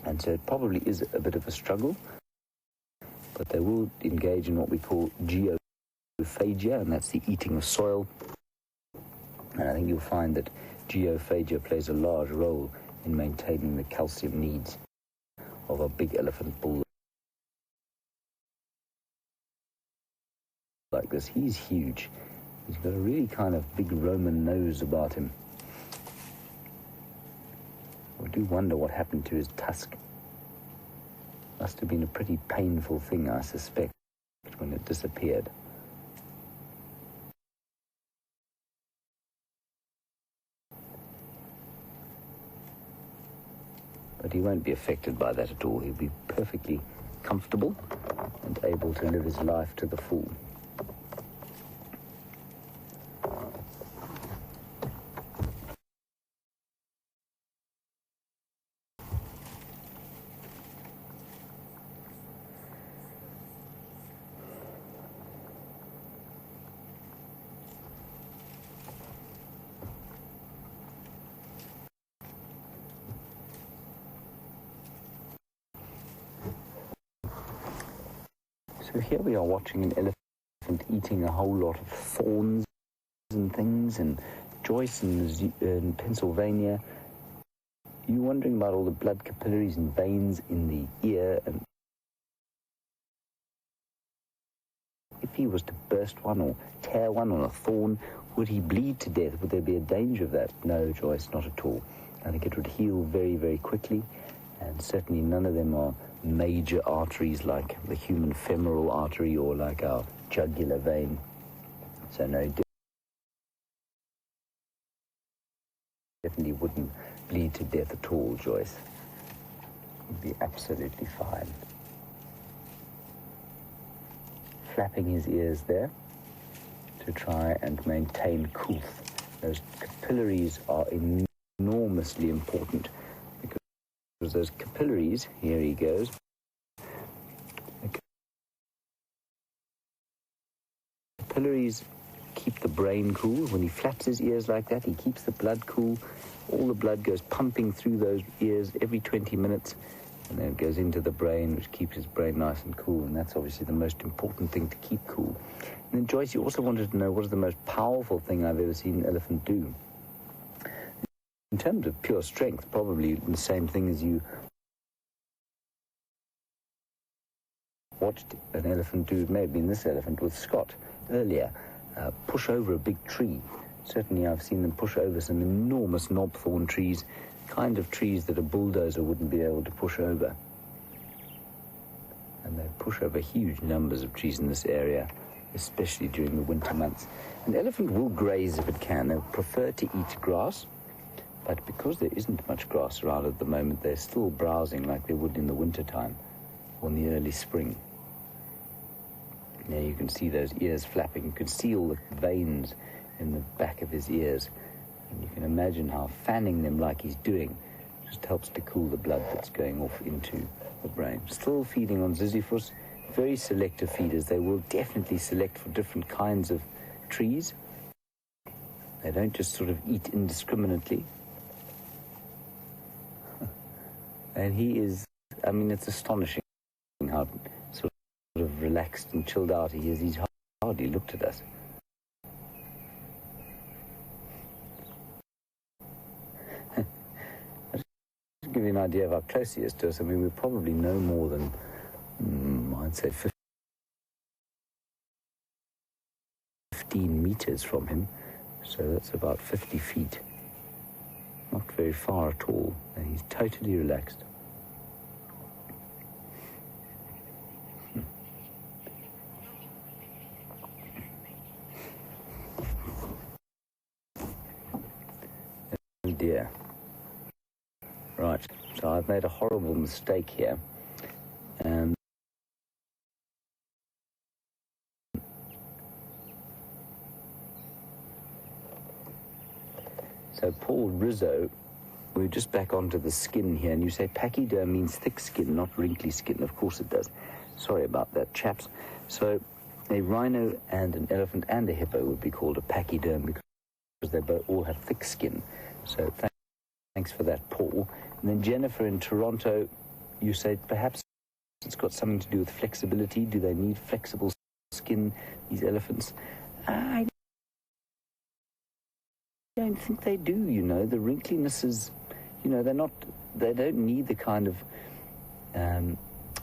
and so it probably is a bit of a struggle, but they will engage in what we call geophagia, and that's the eating of soil. And I think you'll find that geophagia plays a large role in maintaining the calcium needs of a big elephant bull like this. He's huge. He's got a really kind of big Roman nose about him. I do wonder what happened to his tusk. Must have been a pretty painful thing, I suspect, when it disappeared. But he won't be affected by that at all. He'll be perfectly comfortable and able to live his life to the full. So here we are watching an elephant eating a whole lot of thorns and things, and Joyce in Pennsylvania, you're wondering about all the blood capillaries and veins in the ear, and if he was to burst one or tear one on a thorn, would he bleed to death? Would there be a danger of that? No, Joyce, not at all. I think it would heal very, very quickly, and certainly none of them are major arteries like the human femoral artery or like our jugular vein. So no, definitely wouldn't bleed to death at all, Joyce. Would be absolutely fine. Flapping his ears there to try and maintain coolth. Those capillaries are enormously important, because those capillaries, here he goes, the capillaries keep the brain cool. When he flaps his ears like that, he keeps the blood cool. All the blood goes pumping through those ears every 20 minutes, and then it goes into the brain, which keeps his brain nice and cool, and that's obviously the most important thing to keep cool. And then, Joyce, you also wanted to know what is the most powerful thing I've ever seen an elephant do. In terms of pure strength, probably the same thing as you watched an elephant do, maybe in this elephant with Scott earlier, push over a big tree. Certainly I've seen them push over some enormous knobthorn trees, kind of trees that a bulldozer wouldn't be able to push over. And they push over huge numbers of trees in this area, especially during the winter months. An elephant will graze if it can. They prefer to eat grass, but because there isn't much grass around at the moment, they're still browsing like they would in the winter time or in the early spring. Now you can see those ears flapping. You can see all the veins in the back of his ears. And you can imagine how fanning them like he's doing just helps to cool the blood that's going off into the brain. Still feeding on Ziziphus. Very selective feeders. They will definitely select for different kinds of trees. They don't just sort of eat indiscriminately. And he is, I mean, it's astonishing how sort of relaxed and chilled out he is. He's hardly looked at us. Just to give you an idea of how close he is to us, I mean, we're probably no more than, I'd say 15 meters from him. So that's about 50 feet. Not very far at all. And he's totally relaxed. Oh dear. Right, so I've made a horrible mistake here. So Paul Rizzo, we're just back onto the skin here, and you say pachyderm means thick skin, not wrinkly skin. Of course it does. Sorry about that, chaps. So a rhino and an elephant and a hippo would be called a pachyderm because they both all have thick skin. So thanks for that, Paul. And then Jennifer in Toronto, you say perhaps it's got something to do with flexibility. Do they need flexible skin, these elephants? I don't think they do, you know. The wrinkliness is, you know, they don't need the kind of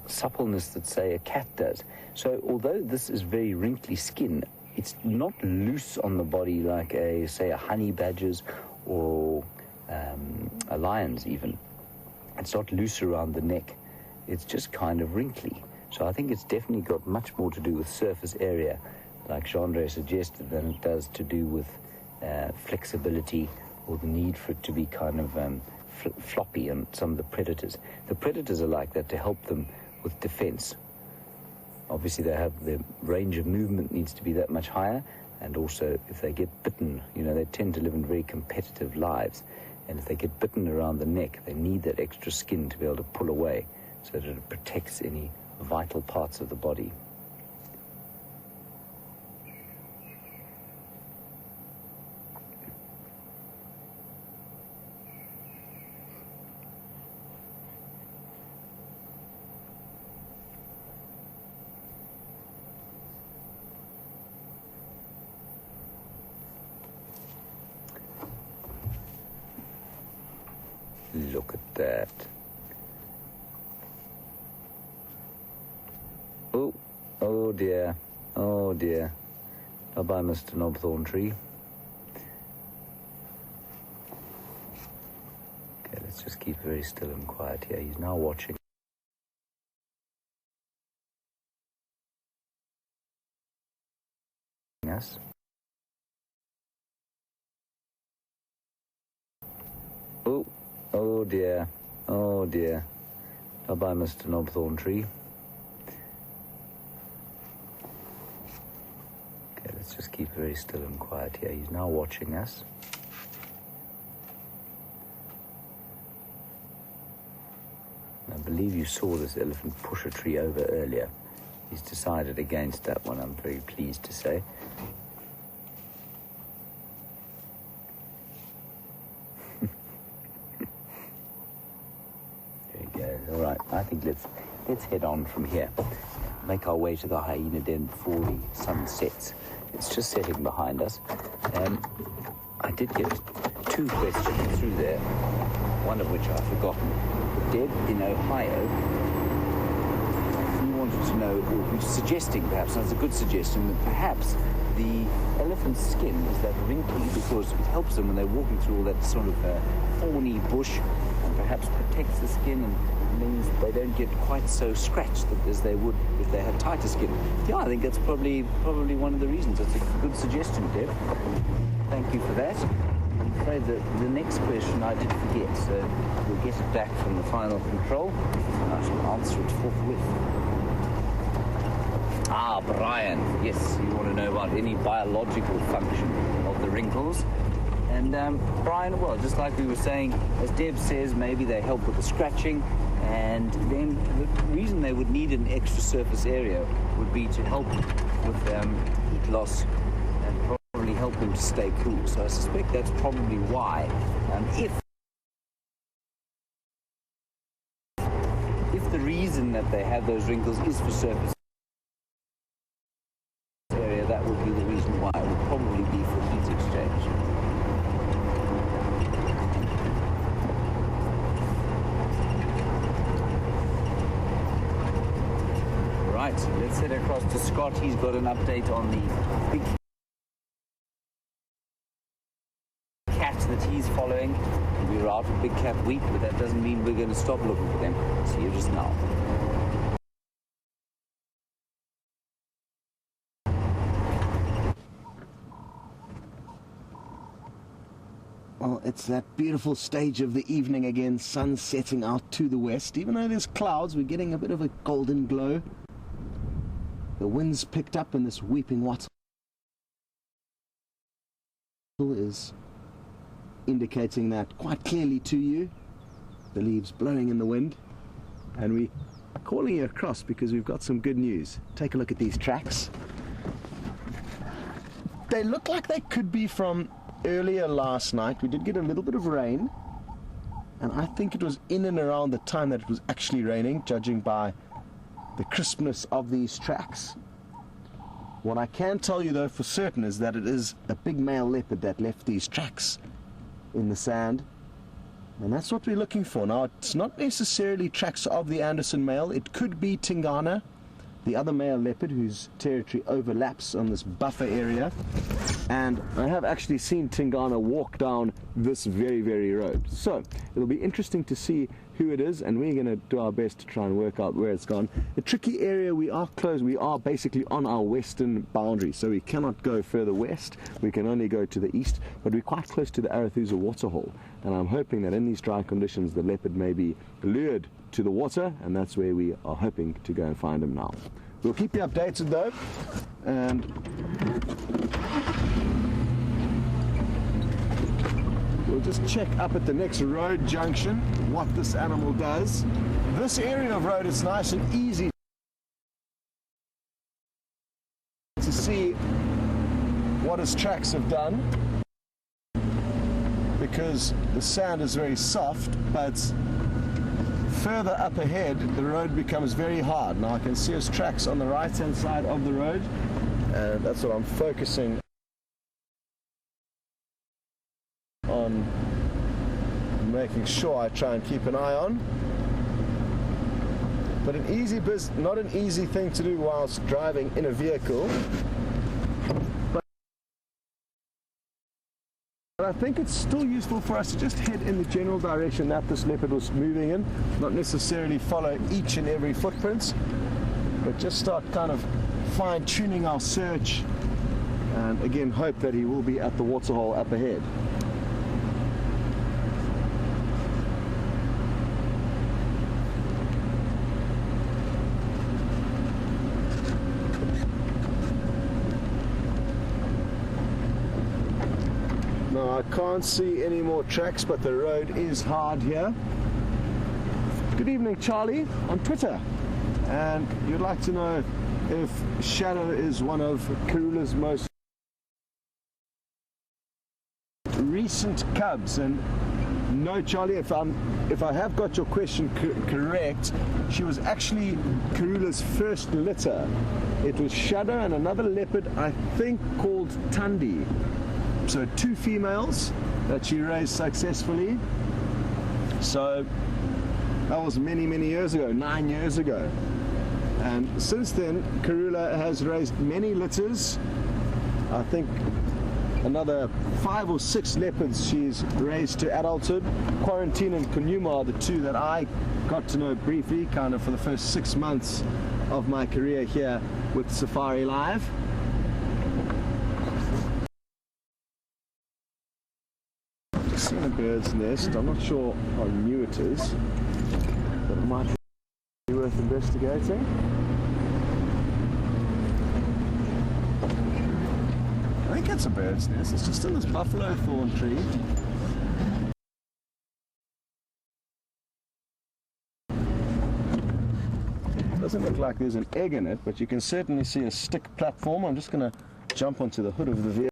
suppleness that, say, a cat does. So although this is very wrinkly skin, it's not loose on the body like say a honey badger's or a lion's even. It's not loose around the neck. It's just kind of wrinkly. So I think it's definitely got much more to do with surface area, like Jeandre suggested, than it does to do with flexibility or the need for it to be kind of floppy on some of the predators. The predators are like that to help them with defense. Obviously they have the range of movement needs to be that much higher, and also if they get bitten, you know, they tend to live in very competitive lives, and if they get bitten around the neck, they need that extra skin to be able to pull away so that it protects any vital parts of the body. Look at that. Oh dear. Oh dear. Bye-bye, Mr. Knobthorn Tree. Okay, let's just keep very still and quiet here. He's now watching us. Oh dear. Oh dear. Bye-bye, Mr. Knobthorn Tree. Okay, let's just keep very still and quiet here. He's now watching us. I believe you saw this elephant push a tree over earlier. He's decided against that one, I'm very pleased to say. All right, I think let's head on from here. Make our way to the hyena den before the sun sets. It's just setting behind us. I did get 2 questions through there, one of which I've forgotten. Deb in Ohio, he wanted to know, or was suggesting perhaps, that's a good suggestion, that perhaps the elephant's skin is that wrinkly because it helps them when they're walking through all that sort of thorny bush and perhaps protects the skin and means they don't get quite so scratched as they would if they had tighter skin. Yeah, I think that's probably one of the reasons. It's a good suggestion, Deb. Thank you for that. I'm afraid that the next question I did forget, so we'll get it back from the final control and I shall answer it forthwith. Ah, Brian, yes, you want to know about any biological function of the wrinkles. And Brian, well, just like we were saying, as Deb says, maybe they help with the scratching, and then the reason they would need an extra surface area would be to help with heat loss and probably help them to stay cool. So I suspect that's probably why. If the reason that they have those wrinkles is for surface area, that would be the reason why. It would probably be for heat exchange. Right, let's head across to Scott. He's got an update on the big cat that he's following. We were out with Big Cat Week, but that doesn't mean we're going to stop looking for them. See you just now. Well, it's that beautiful stage of the evening again, sun setting out to the west. Even though there's clouds, we're getting a bit of a golden glow. The wind's picked up and this weeping wattle is indicating that quite clearly to you. The leaves blowing in the wind. And we're calling you across because we've got some good news. Take a look at these tracks. They look like they could be from earlier last night. We did get a little bit of rain, and I think it was in and around the time that it was actually raining, judging by the crispness of these tracks. What I can tell you though for certain is that it is a big male leopard that left these tracks in the sand, and that's what we're looking for. Now, it's not necessarily tracks of the Anderson male. It could be Tingana, the other male leopard whose territory overlaps on this buffer area. And I have actually seen Tingana walk down this very, very road. So it'll be interesting to see who it is, and we're going to do our best to try and work out where it's gone. The tricky area, we are close. We are basically on our western boundary, so we cannot go further west. We can only go to the east, but we're quite close to the Arathusa waterhole. And I'm hoping that in these dry conditions, the leopard may be lured to the water, and that's where we are hoping to go and find him now. We'll keep you updated though, and we'll just check up at the next road junction what this animal does. This area of road is nice and easy to see what his tracks have done, because the sand is very soft, but further up ahead the road becomes very hard. Now I can see his tracks on the right hand side of the road, and that's what I'm focusing on, making sure I try and keep an eye on. But not an easy thing to do whilst driving in a vehicle. But I think it's still useful for us to just head in the general direction that this leopard was moving in, not necessarily follow each and every footprint, but just start kind of fine-tuning our search, and again hope that he will be at the waterhole up ahead. Now I can't see any more tracks, but the road is hard here. Good evening, Charlie, on Twitter. And you'd like to know if Shadow is one of Karula's most recent cubs. And no, Charlie, if I have got your question correct, she was actually Karula's first litter. It was Shadow and another leopard, I think, called Tundi. So 2 females that she raised successfully. So that was many, many years ago, 9 years ago. And since then, Karula has raised many litters. I think another 5 or 6 leopards she's raised to adulthood. Quarantine and Kunuma are the two that I got to know briefly, kind of for the first 6 months of my career here with SafariLIVE. Just seen a bird's nest. I'm not sure how new it is, but it might be worth investigating. I think it's a bird's nest. It's just in this buffalo thorn tree. Doesn't look like there's an egg in it, but you can certainly see a stick platform. I'm just going to jump onto the hood of the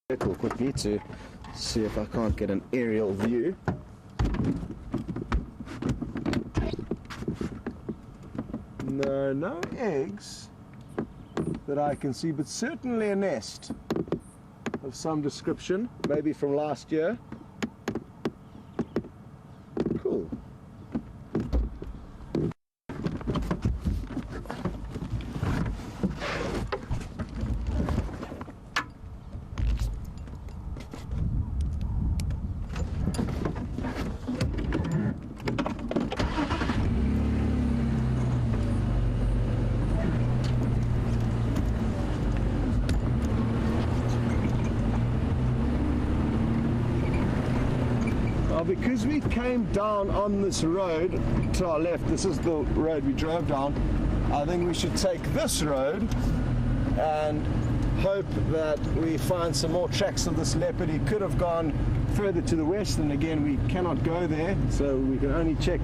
vehicle quickly to see if I can't get an aerial view. No eggs that I can see, but certainly a nest of some description, maybe from last year. Cool. Because we came down on this road to our left, this is the road we drove down, I think we should take this road and hope that we find some more tracks of this leopard. He could have gone further to the west, and again we cannot go there, so we can only check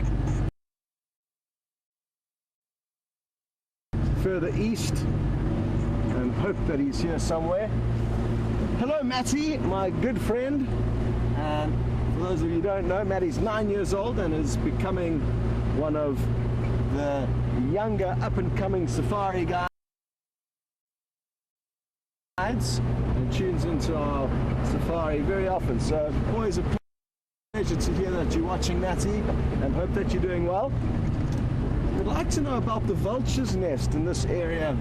further east and hope that he's here somewhere. Hello Matty, my good friend. And for those of you who don't know, Matty's 9 years old and is becoming one of the younger up-and-coming safari guides and tunes into our safari very often. So always a pleasure to hear that you're watching, Matty, and hope that you're doing well. We'd like to know about the vulture's nest in this area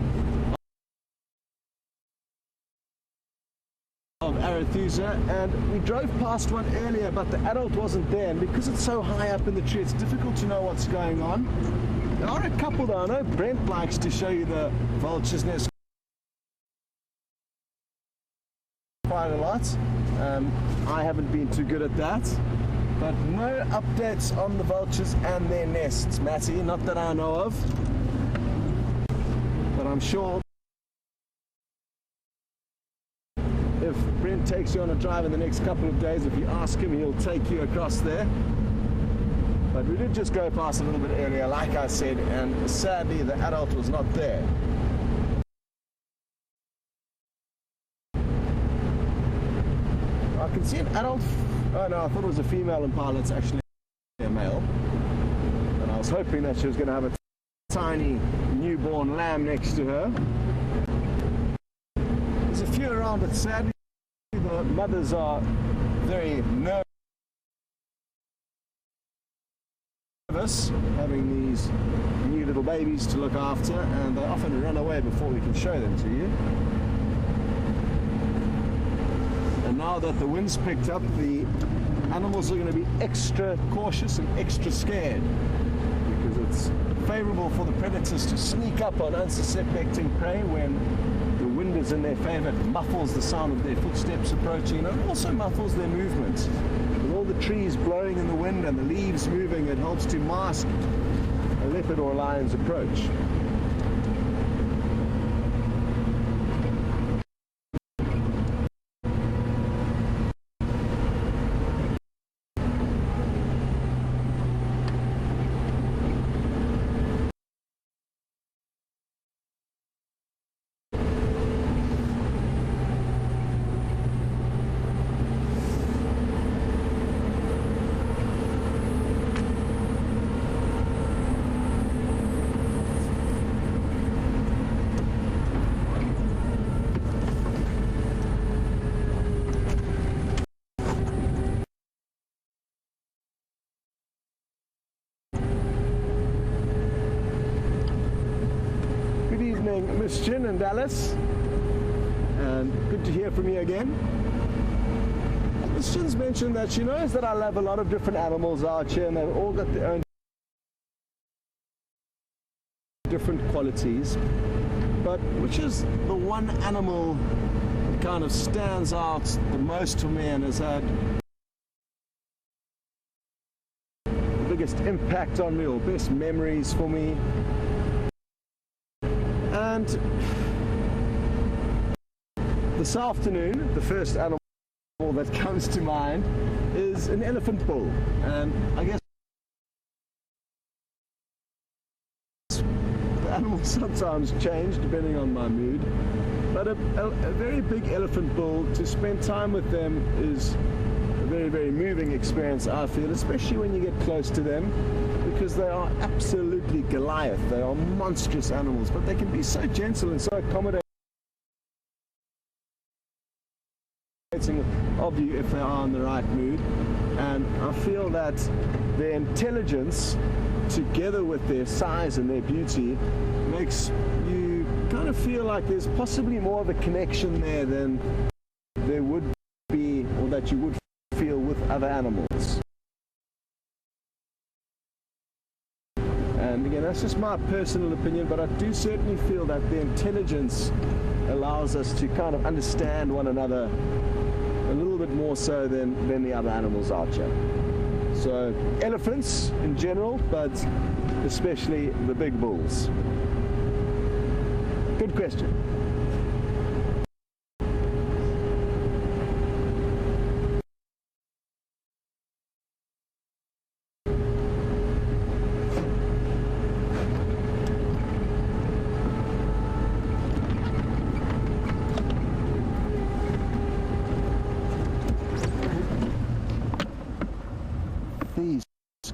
of Arethusa, and we drove past one earlier, but the adult wasn't there, and because it's so high up in the tree, it's difficult to know what's going on. There are a couple though. I know Brent likes to show you the vulture's nest quite a lot. I haven't been too good at that, but no updates on the vultures and their nests, Matty, not that I know of, but I'm sure if Brent takes you on a drive in the next couple of days, if you ask him, he'll take you across there. But we did just go past a little bit earlier, like I said, and sadly the adult was not there. I can see an adult. Oh no, I thought it was a female impala. It's actually a male. And I was hoping that she was going to have a tiny newborn lamb next to her. There's a few around, but sadly the mothers are very nervous having these new little babies to look after, and they often run away before we can show them to you. And now that the wind's picked up, the animals are going to be extra cautious and extra scared, because it's favorable for the predators to sneak up on unsuspecting prey when the wind is in their favor. It muffles the sound of their footsteps approaching, and it also muffles their movements. With all the trees blowing in the wind and the leaves moving, it helps to mask a leopard or a lion's approach. Miss Chin and Dallas. and good to hear from you again. Christian's mentioned that she knows that I love a lot of different animals out here, and they've all got their own different qualities, but which is the one animal that kind of stands out the most for me and has had the biggest impact on me, or best memories for me? And this afternoon, the first animal that comes to mind is an elephant bull, and I guess the animals sometimes change depending on my mood, but a very big elephant bull, to spend time with them is a very, very moving experience, I feel, especially when you get close to them, because they are absolutely Goliath. They are monstrous animals, but they can be so gentle and so accommodating of you if they are in the right mood. And I feel that their intelligence, together with their size and their beauty, makes you kind of feel like there's possibly more of a connection there than there would be, or that you would feel with other animals. And again, that's just my personal opinion, but I do certainly feel that the intelligence allows us to kind of understand one another a little bit more so than the other animals out here. So elephants in general, but especially the big bulls. Good question. These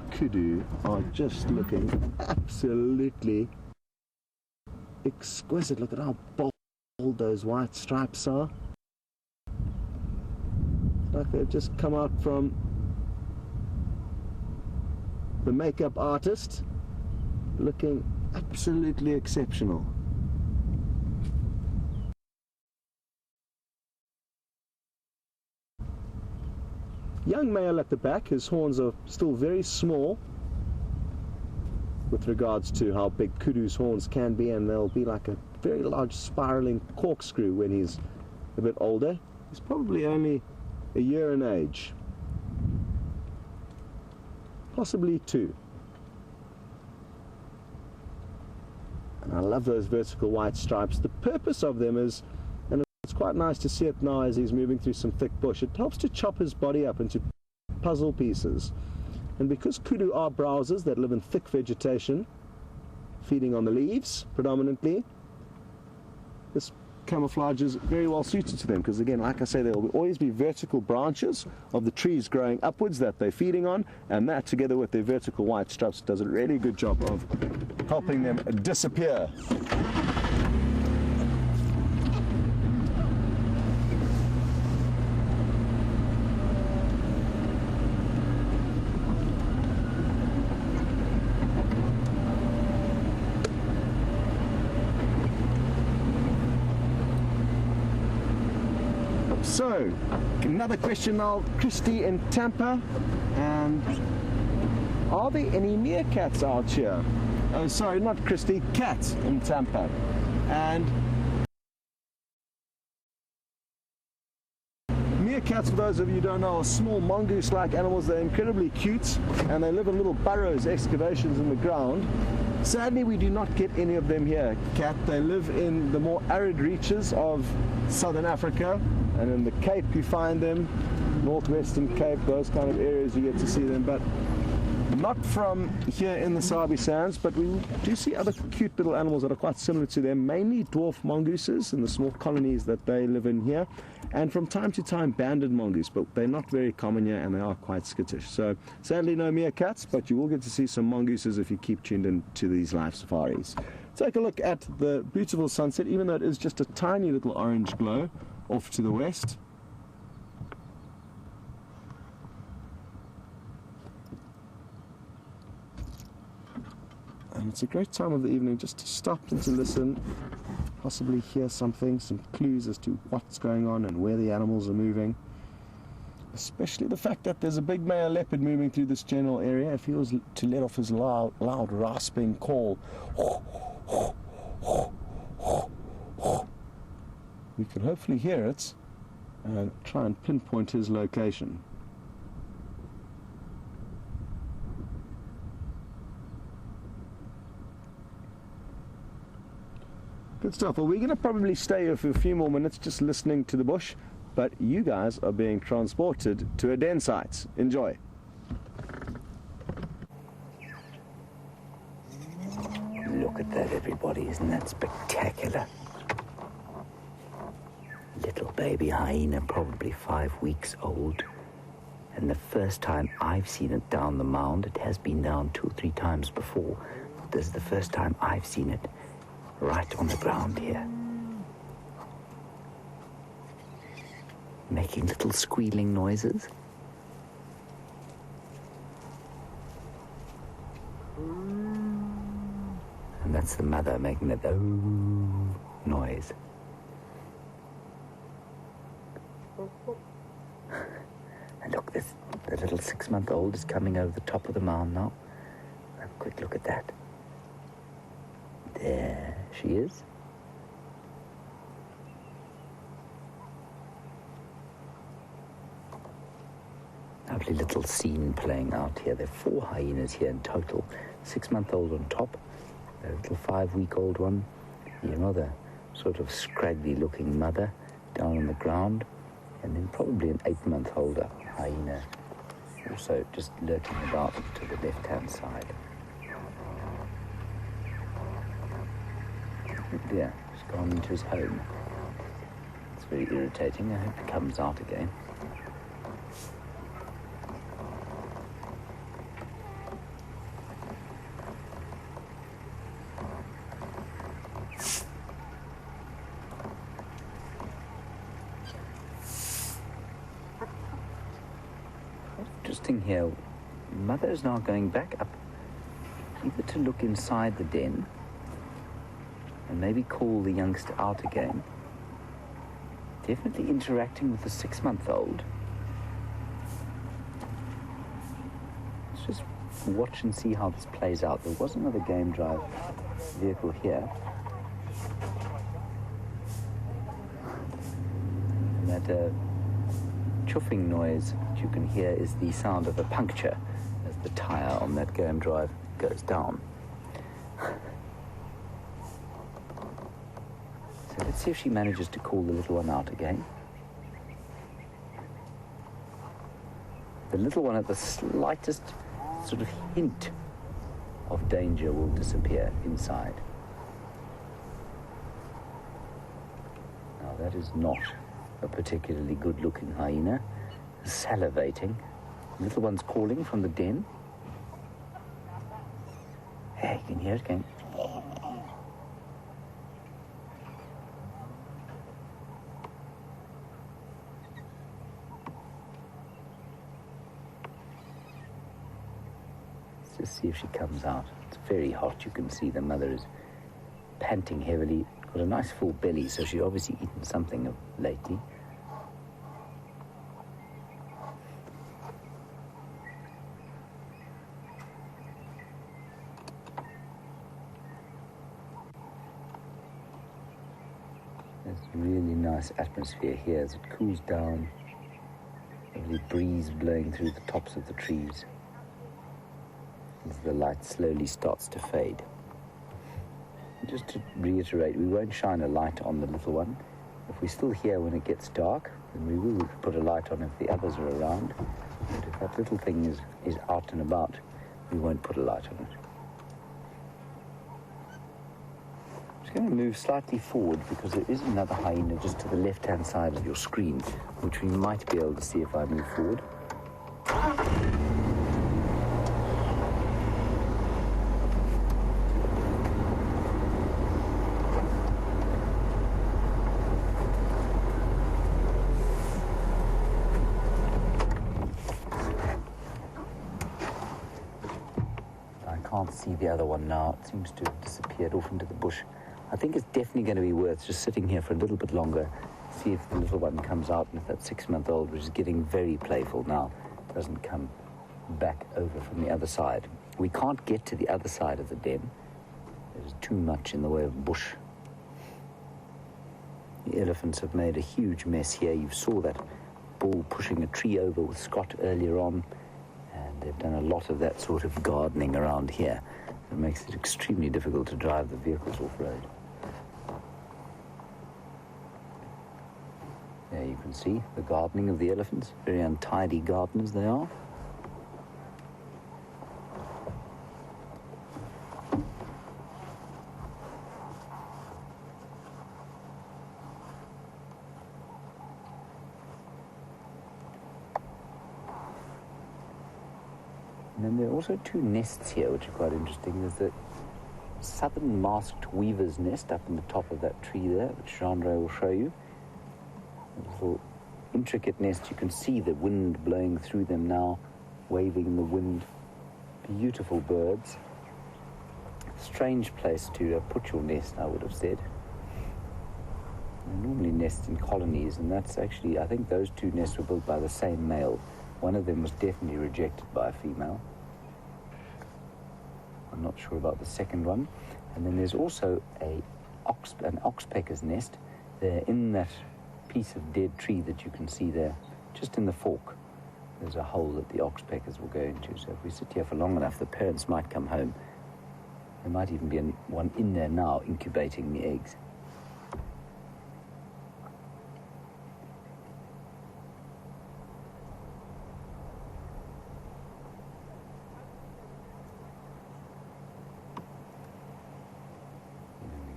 kudu are just looking absolutely exquisite. Look at how bold those white stripes are. It's like they've just come out from the makeup artist, looking absolutely exceptional. Young male at the back, his horns are still very small with regards to how big kudu's horns can be, and they'll be like a very large spiraling corkscrew when he's a bit older. He's probably only a year in age, possibly 2. And I love those vertical white stripes. The purpose of them is, and it's quite nice to see it now as he's moving through some thick bush, it helps to chop his body up into puzzle pieces. And because kudu are browsers that live in thick vegetation, feeding on the leaves predominantly, this camouflage is very well suited to them, because again, like I say, there will always be vertical branches of the trees growing upwards that they're feeding on, and that together with their vertical white stripes does a really good job of helping them disappear. So, another question now, Christy in Tampa, and are there any meerkats out here? Oh, sorry, not Christy, Cat in Tampa. And meerkats, for those of you who don't know, are small mongoose-like animals. They're incredibly cute, and they live in little burrows, excavations in the ground. Sadly, we do not get any of them here, Cat. They live in the more arid reaches of southern Africa, and in the Cape you find them, northwestern Cape, those kind of areas you get to see them, but not from here in the Sabi Sands. But we do see other cute little animals that are quite similar to them, mainly dwarf mongooses in the small colonies that they live in here, and from time to time banded mongoose, but they're not very common here and they are quite skittish. So sadly no meerkats, but you will get to see some mongooses if you keep tuned in to these live safaris. Take a look at the beautiful sunset, even though it is just a tiny little orange glow off to the west. And it's a great time of the evening just to stop and to listen possibly hear something, some clues as to what's going on and where the animals are moving. Especially the fact that there's a big male leopard moving through this general area. If he was to let off his loud rasping call, we could hopefully hear it and try and pinpoint his location. Good stuff. Well, we're going to probably stay here for a few more minutes just listening to the bush, but you guys are being transported to a den site. Enjoy. Look at that, everybody. Isn't that spectacular? Little baby hyena, probably 5 weeks old. And the first time I've seen it down the mound, it has been down 2 or 3 times before. This is the first time I've seen it right on the ground here. Making little squealing noises. And that's the mother making that ooh noise. And look, the little 6-month-old is coming over the top of the mound now. Have a quick look at that. There she is. Lovely little scene playing out here. There are 4 hyenas here in total. 6-month-old on top, a little 5-week-old one, the other sort of scraggly-looking mother down on the ground, and then probably an 8-month-old hyena also just lurking about to the left-hand side. Oh dear, he's gone into his home. It's very irritating. I hope he comes out again. Interesting here. Mother is now going back up, either to look inside the den and maybe call the youngster out again. Definitely interacting with the 6-month-old. Let's just watch and see how this plays out. There was another game drive vehicle here. And that chuffing noise that you can hear is the sound of a puncture as the tire on that game drive goes down. So let's see if she manages to call the little one out again. The little one, at the slightest sort of hint of danger, will disappear inside. Now that is not a particularly good-looking hyena, salivating. The little one's calling from the den. Hey, you can hear it again. Let's just see if she comes out. It's very hot. You can see the mother is panting heavily. Got a nice full belly, so she's obviously eaten something lately. There's a really nice atmosphere here as it cools down. Lovely breeze blowing through the tops of the trees as the light slowly starts to fade. Just to reiterate, we won't shine a light on the little one. If we're still here when it gets dark, then we will put a light on if the others are around. But if that little thing is out and about, we won't put a light on it. I'm just going to move slightly forward because there is another hyena just to the left-hand side of your screen, which we might be able to see if I move forward. Can't see the other one now. It seems to have disappeared off into the bush I think it's definitely going to be worth just sitting here for a little bit longer, see if the little one comes out, and if that 6-month-old, which is getting very playful now, doesn't come back over from the other side. We can't get to the other side of the den. There's too much in the way of bush. The elephants have made a huge mess here. You saw that bull pushing a tree over with Scott earlier on, and they've done a lot of that sort of gardening around here. It makes it extremely difficult to drive the vehicles off-road. There you can see the gardening of the elephants. Very untidy gardeners they are. And then there are also 2 nests here, which are quite interesting. There's the southern masked weaver's nest up in the top of that tree there, which Jeandre will show you. A little intricate nest. You can see the wind blowing through them now, waving in the wind. Beautiful birds. Strange place to put your nest, I would have said. They normally nest in colonies, and that's actually, I think those 2 nests were built by the same male. One of them was definitely rejected by a female. I'm not sure about the second one. And then there's also an oxpecker's nest there in that piece of dead tree that you can see there, just in the fork. There's a hole that the oxpeckers will go into. So if we sit here for long enough, the parents might come home. There might even be one in there now incubating the eggs.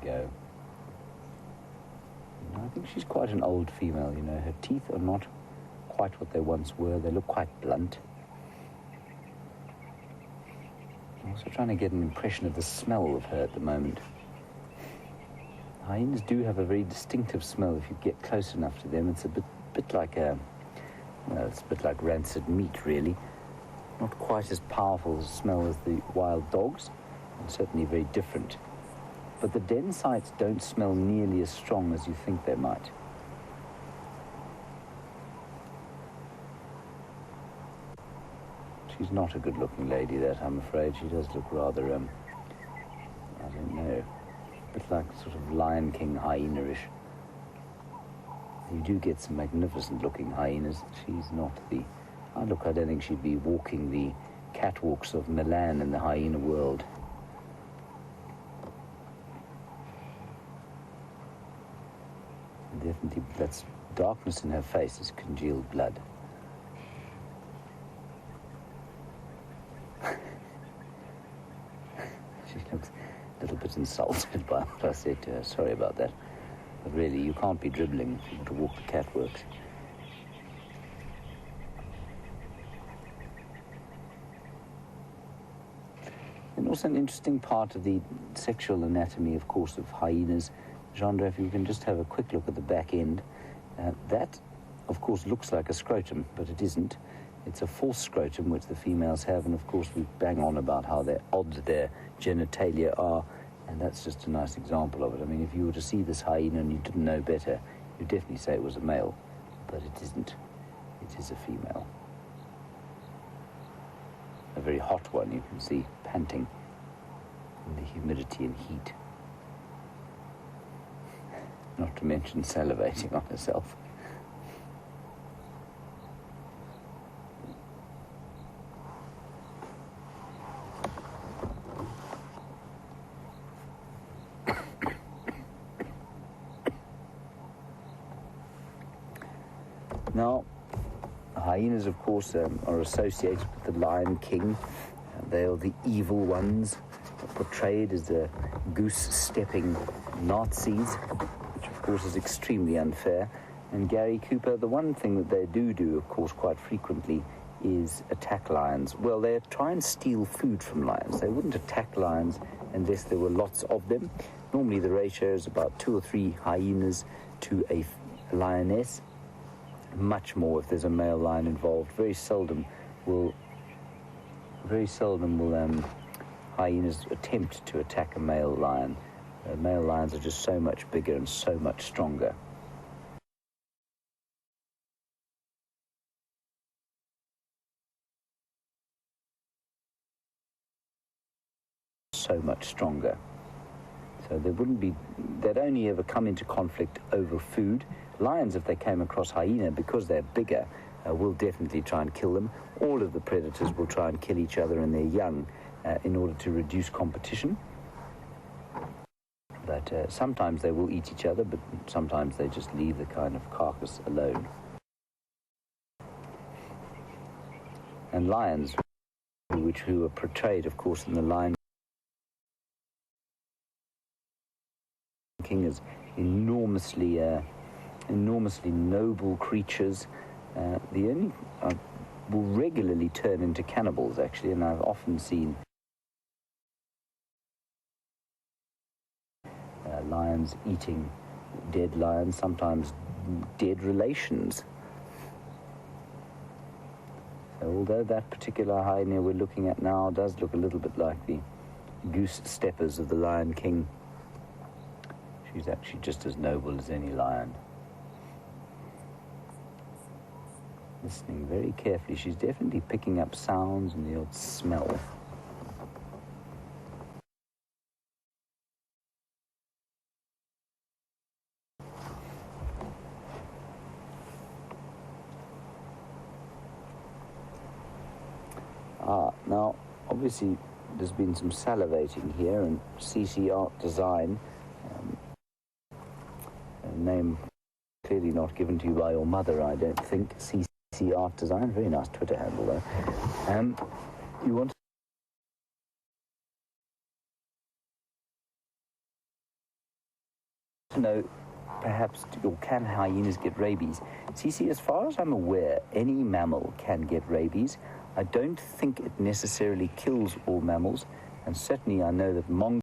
Go. I think she's quite an old female, you know. Her teeth are not quite what they once were. They look quite blunt. I'm also trying to get an impression of the smell of her at the moment. Hyenas do have a very distinctive smell if you get close enough to them. It's a bit like it's a bit like rancid meat, really. Not quite as powerful a smell as the wild dogs, and certainly very different. But the den sites don't smell nearly as strong as you think they might. She's not a good-looking lady, that, I'm afraid. She does look rather, I don't know, a bit like sort of Lion King hyena-ish. You do get some magnificent-looking hyenas. She's not the... I don't think she'd be walking the catwalks of Milan in the hyena world. Definitely, that's darkness in her face is congealed blood. She looks a little bit insulted by what I said to her. Sorry about that. But really, you can't be dribbling to walk the catwalks. And also an interesting part of the sexual anatomy, of course, of hyenas. Jeandre, if you can just have a quick look at the back end. That, of course, looks like a scrotum, but it isn't. It's a false scrotum, which the females have, and of course we bang on about how odd their genitalia are, and that's just a nice example of it. I mean, if you were to see this hyena and you didn't know better, you'd definitely say it was a male, but it isn't. It is a female. A very hot one, you can see, panting in the humidity and heat. Not to mention salivating on herself. Now, hyenas, of course, are associated with the Lion King. They are the evil ones, portrayed as the goose-stepping Nazis, which, of course, is extremely unfair. And Gary Cooper, the one thing that they do, of course, quite frequently is attack lions. Well, they try and steal food from lions. They wouldn't attack lions unless there were lots of them. Normally, the ratio is about 2 or 3 hyenas to a lioness. Much more if there's a male lion involved. Very seldom will hyenas attempt to attack a male lion. Male lions are just so much bigger and so much stronger. So much stronger. So they'd only ever come into conflict over food. Lions, if they came across hyena, because they're bigger, will definitely try and kill them. All of the predators will try and kill each other and their young in order to reduce competition. But sometimes they will eat each other, but sometimes they just leave the kind of carcass alone. And lions, who are portrayed, of course, in the Lion King as enormously noble creatures, will regularly turn into cannibals, actually, and I've often seen lions eating dead lions, sometimes dead relations. So although that particular hyena we're looking at now does look a little bit like the goose steppers of the Lion King, she's actually just as noble as any lion. Listening very carefully. She's definitely picking up sounds and the odd smell. Now, obviously, there's been some salivating here, and CC Art Design, a name clearly not given to you by your mother, I don't think. CC Art Design, very nice Twitter handle, though. You want to know, perhaps, or can hyenas get rabies? CC, as far as I'm aware, any mammal can get rabies. I don't think it necessarily kills all mammals, and certainly I know that mongoose,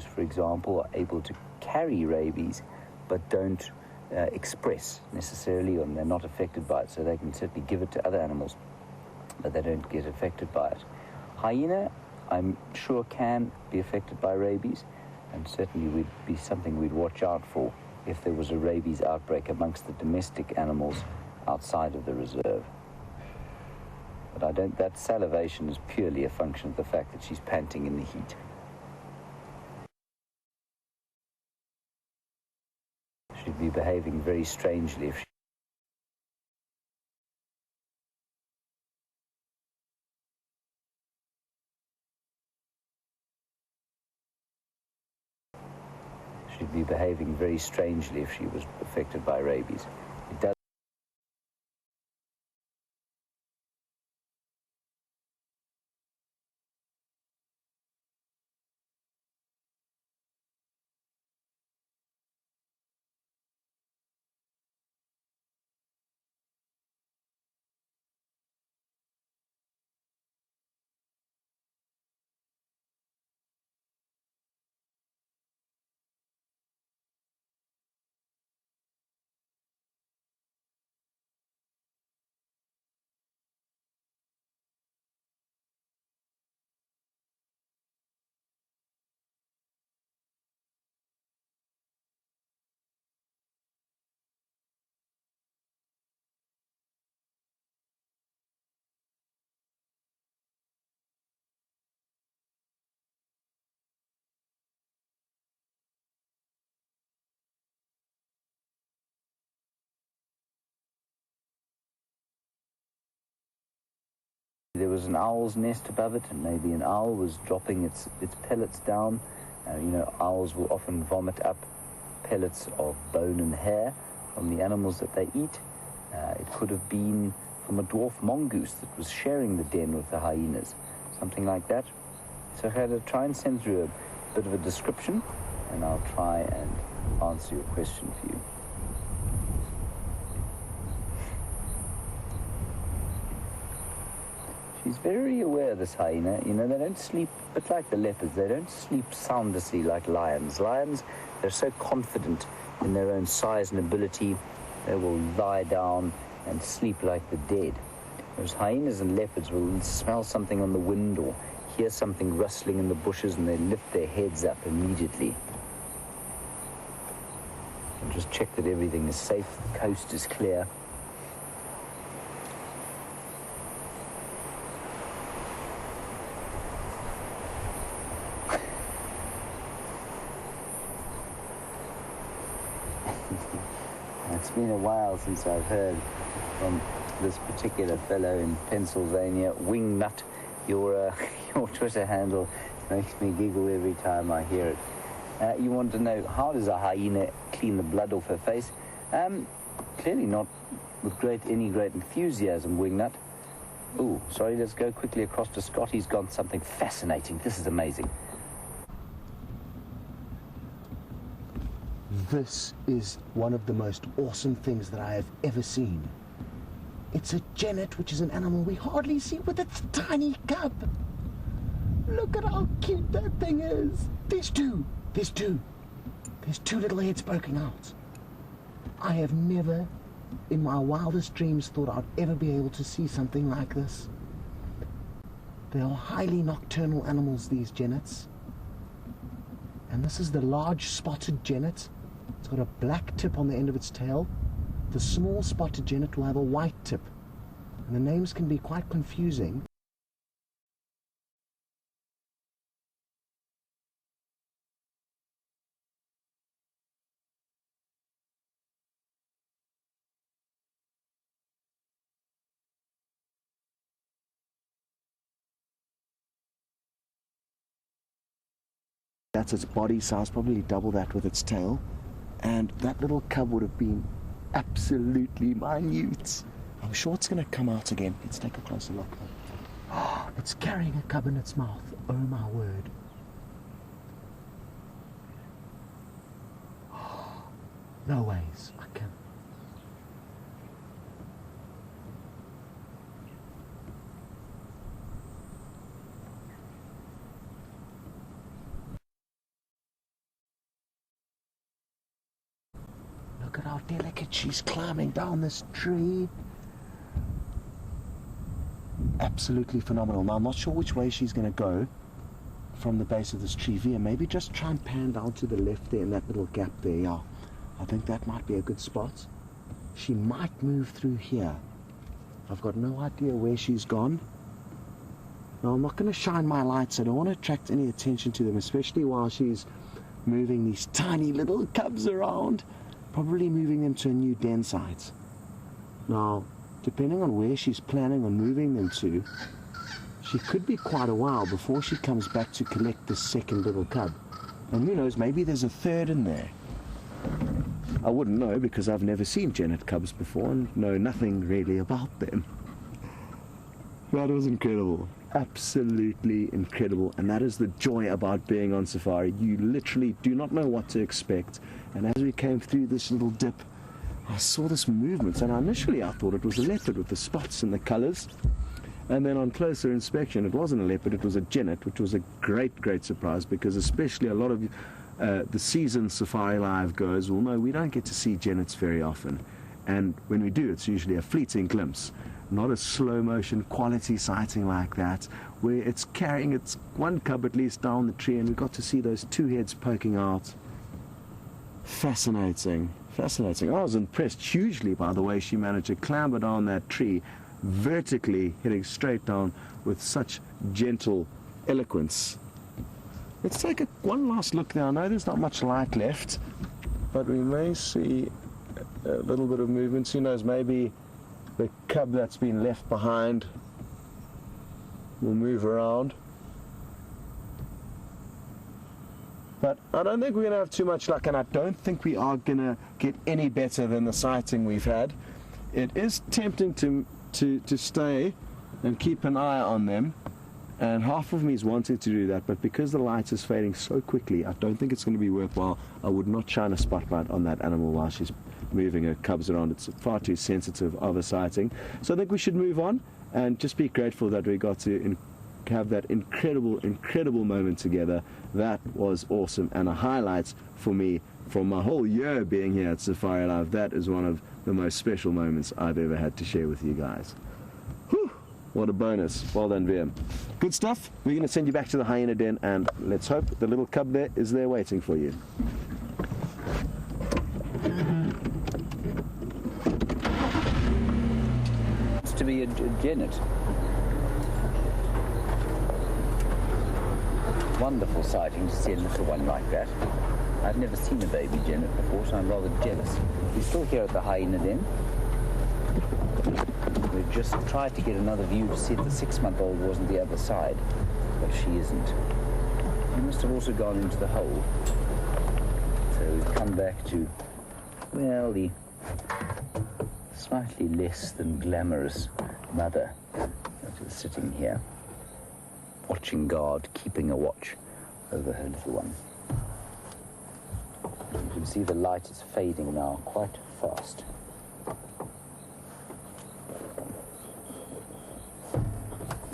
for example, are able to carry rabies, but don't express necessarily, and they're not affected by it, so they can certainly give it to other animals, but they don't get affected by it. Hyena, I'm sure, can be affected by rabies, and certainly would be something we'd watch out for if there was a rabies outbreak amongst the domestic animals outside of the reserve. But that salivation is purely a function of the fact that she's panting in the heat. She'd be behaving very strangely if she'd be behaving very strangely if she was affected by rabies. It does. There was an owl's nest above it, and maybe an owl was dropping its pellets down. Owls will often vomit up pellets of bone and hair from the animals that they eat. It could have been from a dwarf mongoose that was sharing the den with the hyenas, something like that. So I had to try and send through a bit of a description, and I'll try and answer your question for you. She's very aware, this hyena. They don't sleep, but like the leopards, they don't sleep soundlessly like lions. Lions, they're so confident in their own size and ability, they will lie down and sleep like the dead. Whereas hyenas and leopards will smell something on the wind or hear something rustling in the bushes and they lift their heads up immediately. And just check that everything is safe, the coast is clear. It's been a while since I've heard from this particular fellow in Pennsylvania, Wingnut. Your Twitter handle makes me giggle every time I hear it. You want to know, how does a hyena clean the blood off her face? Clearly not with any great enthusiasm, Wingnut. Ooh, sorry, let's go quickly across to Scott. He's got something fascinating. This is amazing. This is one of the most awesome things that I have ever seen. It's a genet, which is an animal we hardly see with its tiny cub. Look at how cute that thing is. There's two little heads poking out. I have never, in my wildest dreams, thought I'd ever be able to see something like this. They are highly nocturnal animals, these genets. And this is the large spotted genet. It's got a black tip on the end of its tail. The small spotted genet will have a white tip. And the names can be quite confusing. That's its body size, probably double that with its tail. And that little cub would have been absolutely minute. I'm sure it's going to come out again. Let's take a closer look. Oh, it's carrying a cub in its mouth. Oh my word. Oh, no ways. I can. Look at how delicate she's climbing down this tree. Absolutely phenomenal. Now, I'm not sure which way she's going to go from the base of this tree. Via, maybe just try and pan down to the left there in that little gap there. Yeah, I think that might be a good spot. She might move through here. I've got no idea where she's gone. Now, I'm not going to shine my lights. I don't want to attract any attention to them, especially while she's moving these tiny little cubs around. Probably moving them to a new den site. Now, depending on where she's planning on moving them to, she could be quite a while before she comes back to collect the second little cub. And who knows, maybe there's a third in there. I wouldn't know because I've never seen genet cubs before and know nothing really about them. That was incredible. Absolutely incredible. And that is the joy about being on safari. You literally do not know what to expect. And as we came through this little dip, I saw this movement, and initially I thought it was a leopard with the spots and the colors. And then on closer inspection, it wasn't a leopard, it was a genet, which was a great, great surprise, because especially a lot of the seasoned SafariLIVE goers will know we don't get to see genets very often. And when we do, it's usually a fleeting glimpse, not a slow motion quality sighting like that, where it's carrying its one cub at least down the tree, and we got to see those two heads poking out. Fascinating, fascinating. I was impressed hugely by the way she managed to clamber down that tree, vertically heading straight down with such gentle eloquence. Let's take one last look now. I know there's not much light left, but we may see a little bit of movement. Who knows, maybe the cub that's been left behind will move around. But I don't think we're going to have too much luck, and I don't think we are going to get any better than the sighting we've had. It is tempting to stay and keep an eye on them, and half of me is wanting to do that, but because the light is fading so quickly, I don't think it's going to be worthwhile. I would not shine a spotlight on that animal while she's moving her cubs around. It's far too sensitive of a sighting. So I think we should move on and just be grateful that we got to have that incredible moment together. That was awesome, and a highlight for me from my whole year being here at SafariLIVE. That is one of the most special moments I've ever had to share with you guys. Whew. What a bonus. Well done, Wium. Good stuff. We're going to send you back to the hyena den, and let's hope the little cub there is there waiting for you. It's to be a Genet. Wonderful sighting to see a little one like that. I've never seen a baby Genet before, so I'm rather jealous. We're still here at the hyena den. We've just tried to get another view to see if the 6-month-old wasn't the other side, but she isn't. She must have also gone into the hole. So we've come back to, well, the slightly less than glamorous mother that is sitting here, watching guard, keeping a watch over her little one. You can see the light is fading now quite fast.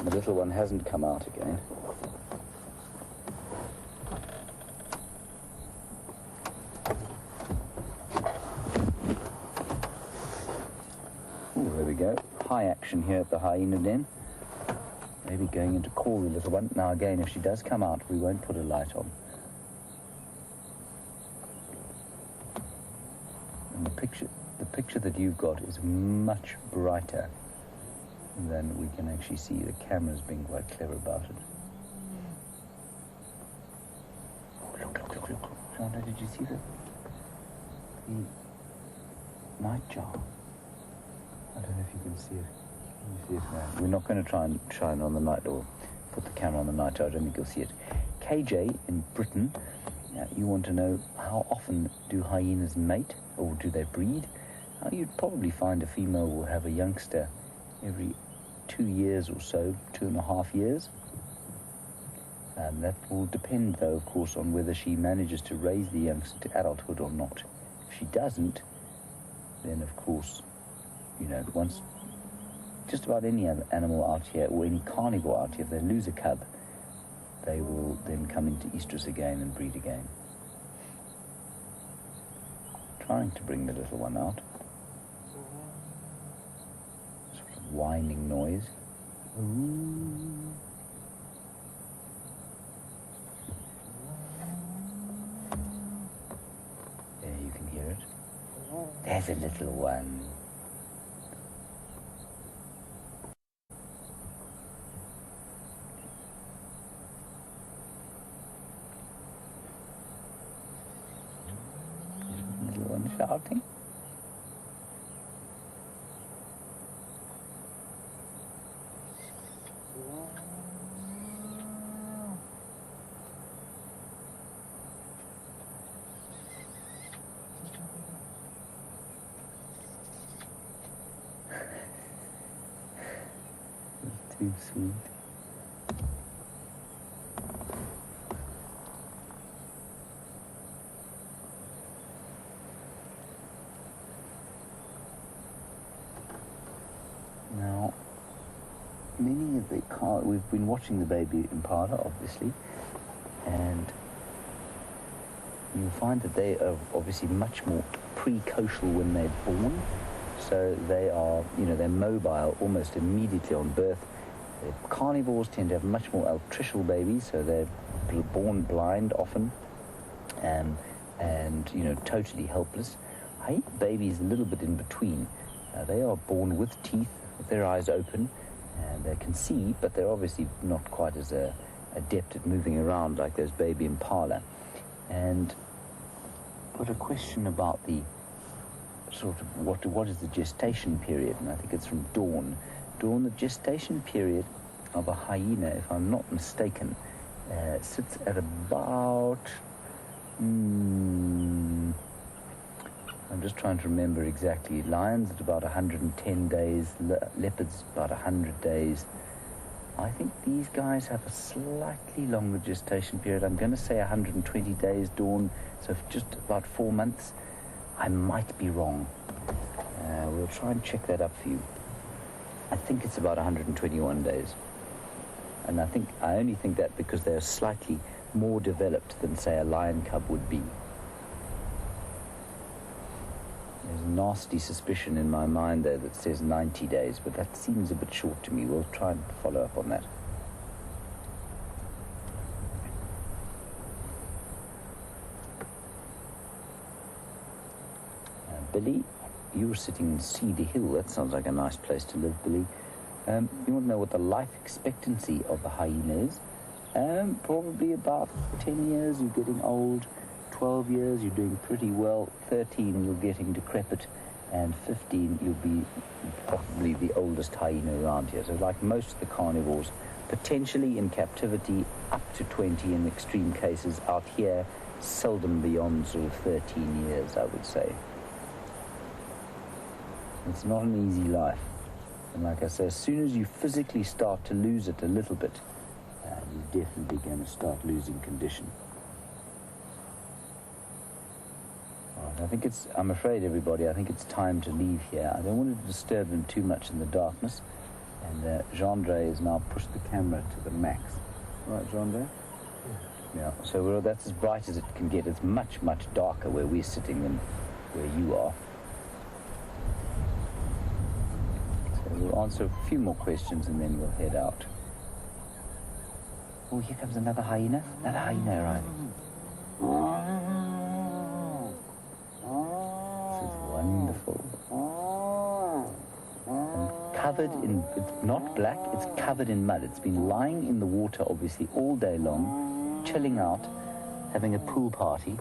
The little one hasn't come out again. Oh, there we go. High action here at the hyena den. Maybe going in to call the little one. Now again, if she does come out, we won't put a light on. And the picture that you've got is much brighter than we can actually see. The camera's being quite clever about it. Oh, look. Jeandre, did you see the nightjar? I don't know if you can see it. Can you see it now? We're not going to try and shine on the night or put the camera on the nightjar. I don't think you'll see it. KJ in Britain, you want to know how often do hyenas mate, or do they breed? You'd probably find a female will have a youngster every 2 years or so, 2.5 years. And that will depend, though, of course, on whether she manages to raise the youngster to adulthood or not. If she doesn't, then, of course, once just about any other animal out here, or any carnivore out here, if they lose a cub, they will then come into estrus again and breed again. Trying to bring the little one out. Sort of whining noise. Ooh. There, you can hear it. There's a little one. Little one shouting. Too sweet. Now, many of the we've been watching the baby impala, obviously, and you'll find that they are obviously much more precocial when they're born. So they are, they're mobile almost immediately on birth. The carnivores tend to have much more altricial babies, so they're born blind often, and totally helpless. Hyena babies a little bit in between. They are born with teeth, with their eyes open, and they can see, but they're obviously not quite as adept at moving around like those baby impala. And got a question about the sort of what is the gestation period, and I think it's from Dawn. Dawn, the gestation period of a hyena, if I'm not mistaken, sits at about... I'm just trying to remember exactly. Lions at about 110 days, leopards about 100 days. I think these guys have a slightly longer gestation period. I'm going to say 120 days, Dawn, so just about 4 months. I might be wrong. We'll try and check that up for you. I think it's about 121 days. And I only think that because they're slightly more developed than, say, a lion cub would be. There's nasty suspicion in my mind there that says 90 days, but that seems a bit short to me. We'll try and follow up on that. Billy, you were sitting in Cedar Hill. That sounds like a nice place to live, Billy. You want to know what the life expectancy of the hyena is? Probably about 10 years, you're getting old. 12 years, you're doing pretty well. 13, you're getting decrepit. And 15, you'll be probably the oldest hyena around here. So like most of the carnivores, potentially in captivity up to 20 in extreme cases. Out here, seldom beyond sort of 13 years, I would say. It's not an easy life. And like I say, as soon as you physically start to lose it a little bit, you're definitely going to start losing condition. Right, I'm afraid, everybody, I think it's time to leave here. I don't want to disturb them too much in the darkness. And Jeandre has now pushed the camera to the max. Right, Jeandre? Yeah. So that's as bright as it can get. It's much, much darker where we're sitting than where you are. So we'll answer a few more questions and then we'll head out. Oh, here comes another hyena. Another hyena arriving. This is wonderful. And covered in, it's not black, it's covered in mud. It's been lying in the water, obviously, all day long, chilling out, having a pool party.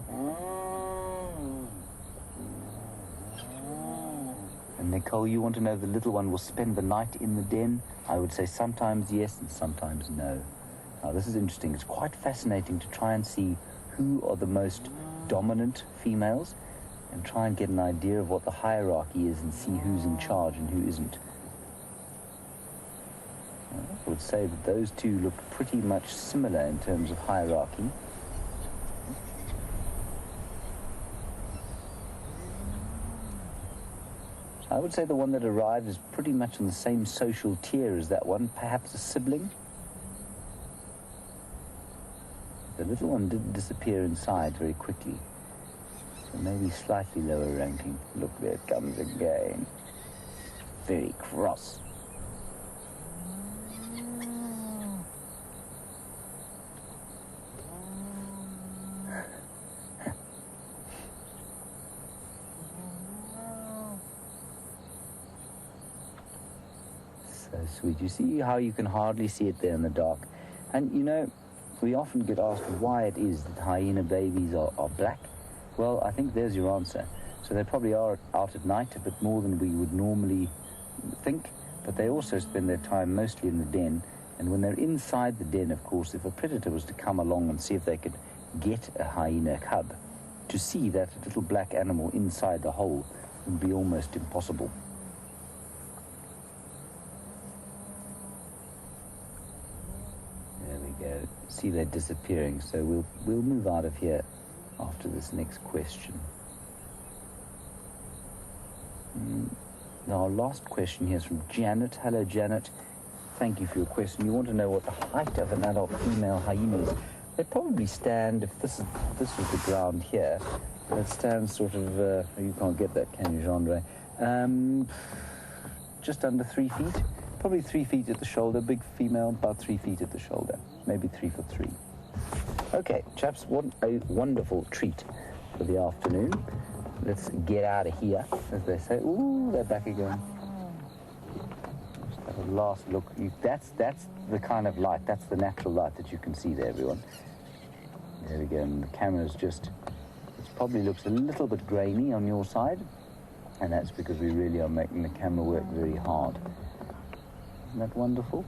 And Nicole, you want to know if the little one will spend the night in the den? I would say sometimes yes and sometimes no. Now, this is interesting. It's quite fascinating to try and see who are the most dominant females and try and get an idea of what the hierarchy is and see who's in charge and who isn't. I would say that those two look pretty much similar in terms of hierarchy. So I would say the one that arrived is pretty much on the same social tier as that one, perhaps a sibling. The little one didn't disappear inside very quickly, so maybe slightly lower ranking. Look, there it comes again. Very cross. So sweet. You see how you can hardly see it there in the dark? And you know, we often get asked why it is that hyena babies are black. Well, I think there's your answer. So they probably are out at night a bit more than we would normally think, but they also spend their time mostly in the den. And when they're inside the den, of course, if a predator was to come along and see if they could get a hyena cub, to see that little black animal inside the hole would be almost impossible. See, they're disappearing, so we'll move out of here after this next question. Our last question here is from Janet. Hello, Janet. Thank you for your question. You want to know what the height of an adult female hyena is. They probably stand, if this was the ground here, it stands sort of, you can't get that, can you, Jeandre? Just under 3 feet. Probably 3 feet at the shoulder. Big female, about 3 feet at the shoulder. Maybe 3'3". Okay, chaps, what a wonderful treat for the afternoon. Let's get out of here, as they say. Ooh, they're back again. Just have a last look. That's the kind of light, that's the natural light that you can see there, everyone. There we go, and the camera's just, it probably looks a little bit grainy on your side, and that's because we really are making the camera work very hard. Isn't that wonderful?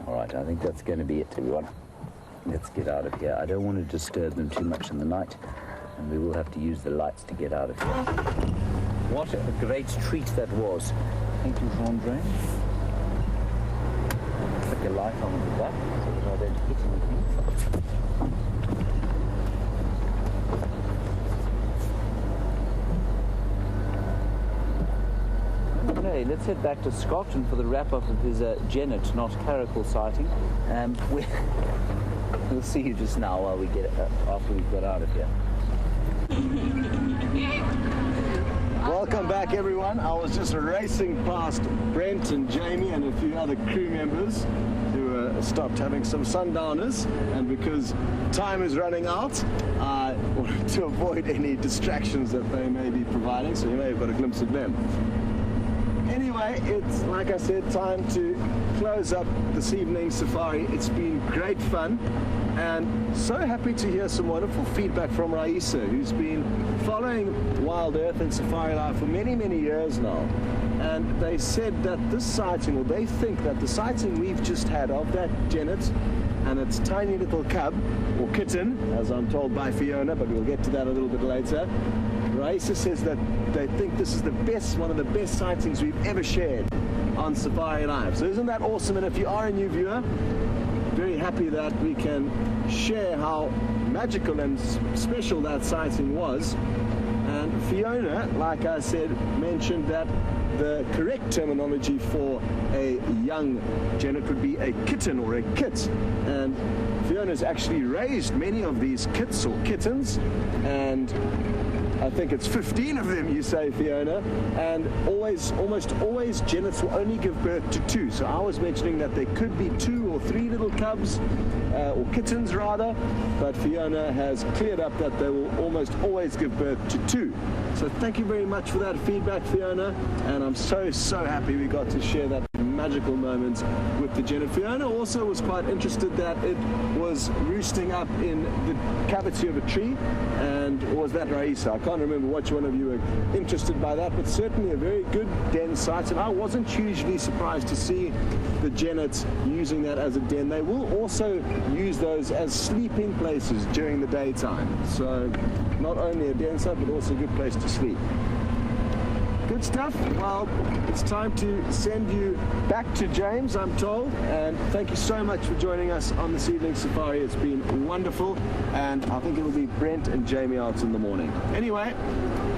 All right, I think that's going to be it, everyone. Let's get out of here. I don't want to disturb them too much in the night, and we will have to use the lights to get out of here. What a great treat that was. Thank you, Jeandre. Put your light on the back so that I don't hit anything. Okay, let's head back to Scott and for the wrap-up of his Genet, not Caracal sighting. We'll see you just now while we get after we've got out of here. Welcome back, everyone. I was just racing past Brent and Jamie and a few other crew members who stopped having some sundowners, and because time is running out, I wanted to avoid any distractions that they may be providing, so you may have got a glimpse of them. Anyway, it's, like I said, time to close up this evening's safari. It's been great fun, and so happy to hear some wonderful feedback from Raisa, who's been following WildEarth and SafariLIVE for many, many years now. And they said that this sighting, or they think that the sighting we've just had of that Genet and its tiny little cub, or kitten, as I'm told by Fiona, but we'll get to that a little bit later. Raisa says that they think this is the best, one of the best sightings we've ever shared on SafariLIVE. So isn't that awesome? And if you are a new viewer, very happy that we can share how magical and special that sighting was. And Fiona, like I said, mentioned that the correct terminology for a young Genet would be a kitten or a kit. And Fiona's actually raised many of these kits or kittens, and I think it's 15 of them, you say, Fiona, and almost always Genets will only give birth to 2. So I was mentioning that there could be 2 or 3 little cubs, or kittens rather, but Fiona has cleared up that they will almost always give birth to 2. So thank you very much for that feedback, Fiona, and I'm so happy we got to share that magical moment with the Genet. Fiona also was quite interested that it was roosting up in the cavity of a tree, and or was that Raisa? I can't remember which one of you were interested by that, but certainly a very good den site, and I wasn't hugely surprised to see the Genets using that as a den. They will also use those as sleeping places during the daytime, so not only a den site but also a good place to sleep. Good stuff. Well, it's time to send you back to James, I'm told, and thank you so much for joining us on this evening's safari. It's been wonderful, and I think it will be Brent and Jamie out in the morning. Anyway,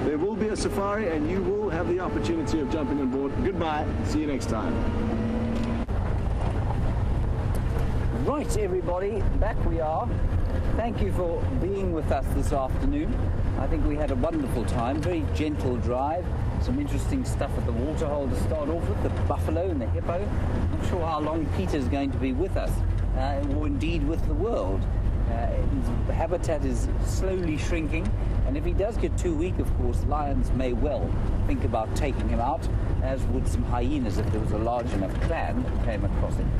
there will be a safari and you will have the opportunity of jumping on board. Goodbye. See you next time. Right, everybody, back we are. Thank you for being with us this afternoon. I think we had a wonderful time, very gentle drive, some interesting stuff at the waterhole to start off with, the buffalo and the hippo. Not sure how long Peter's going to be with us, or indeed with the world. His habitat is slowly shrinking, and if he does get too weak, of course, lions may well think about taking him out, as would some hyenas if there was a large enough clan that came across him.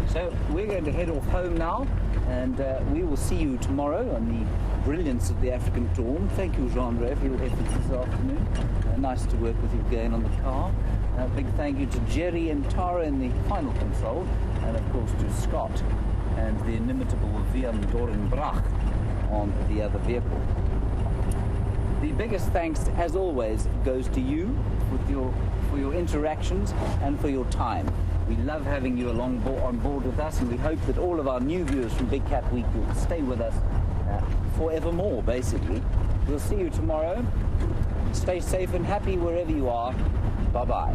So we're going to head off home now, and we will see you tomorrow on the brilliance of the African dawn. Thank you, Jeandre, for your efforts this afternoon. Nice to work with you again on the car. Big thank you to Jerry and Tara in the final control, and of course to Scott and the inimitable Wium on the other vehicle. The biggest thanks, as always, goes to you for your interactions and for your time. We love having you on board with us, and we hope that all of our new viewers from Big Cat Week will stay with us forevermore, basically. We'll see you tomorrow. Stay safe and happy wherever you are. Bye-bye.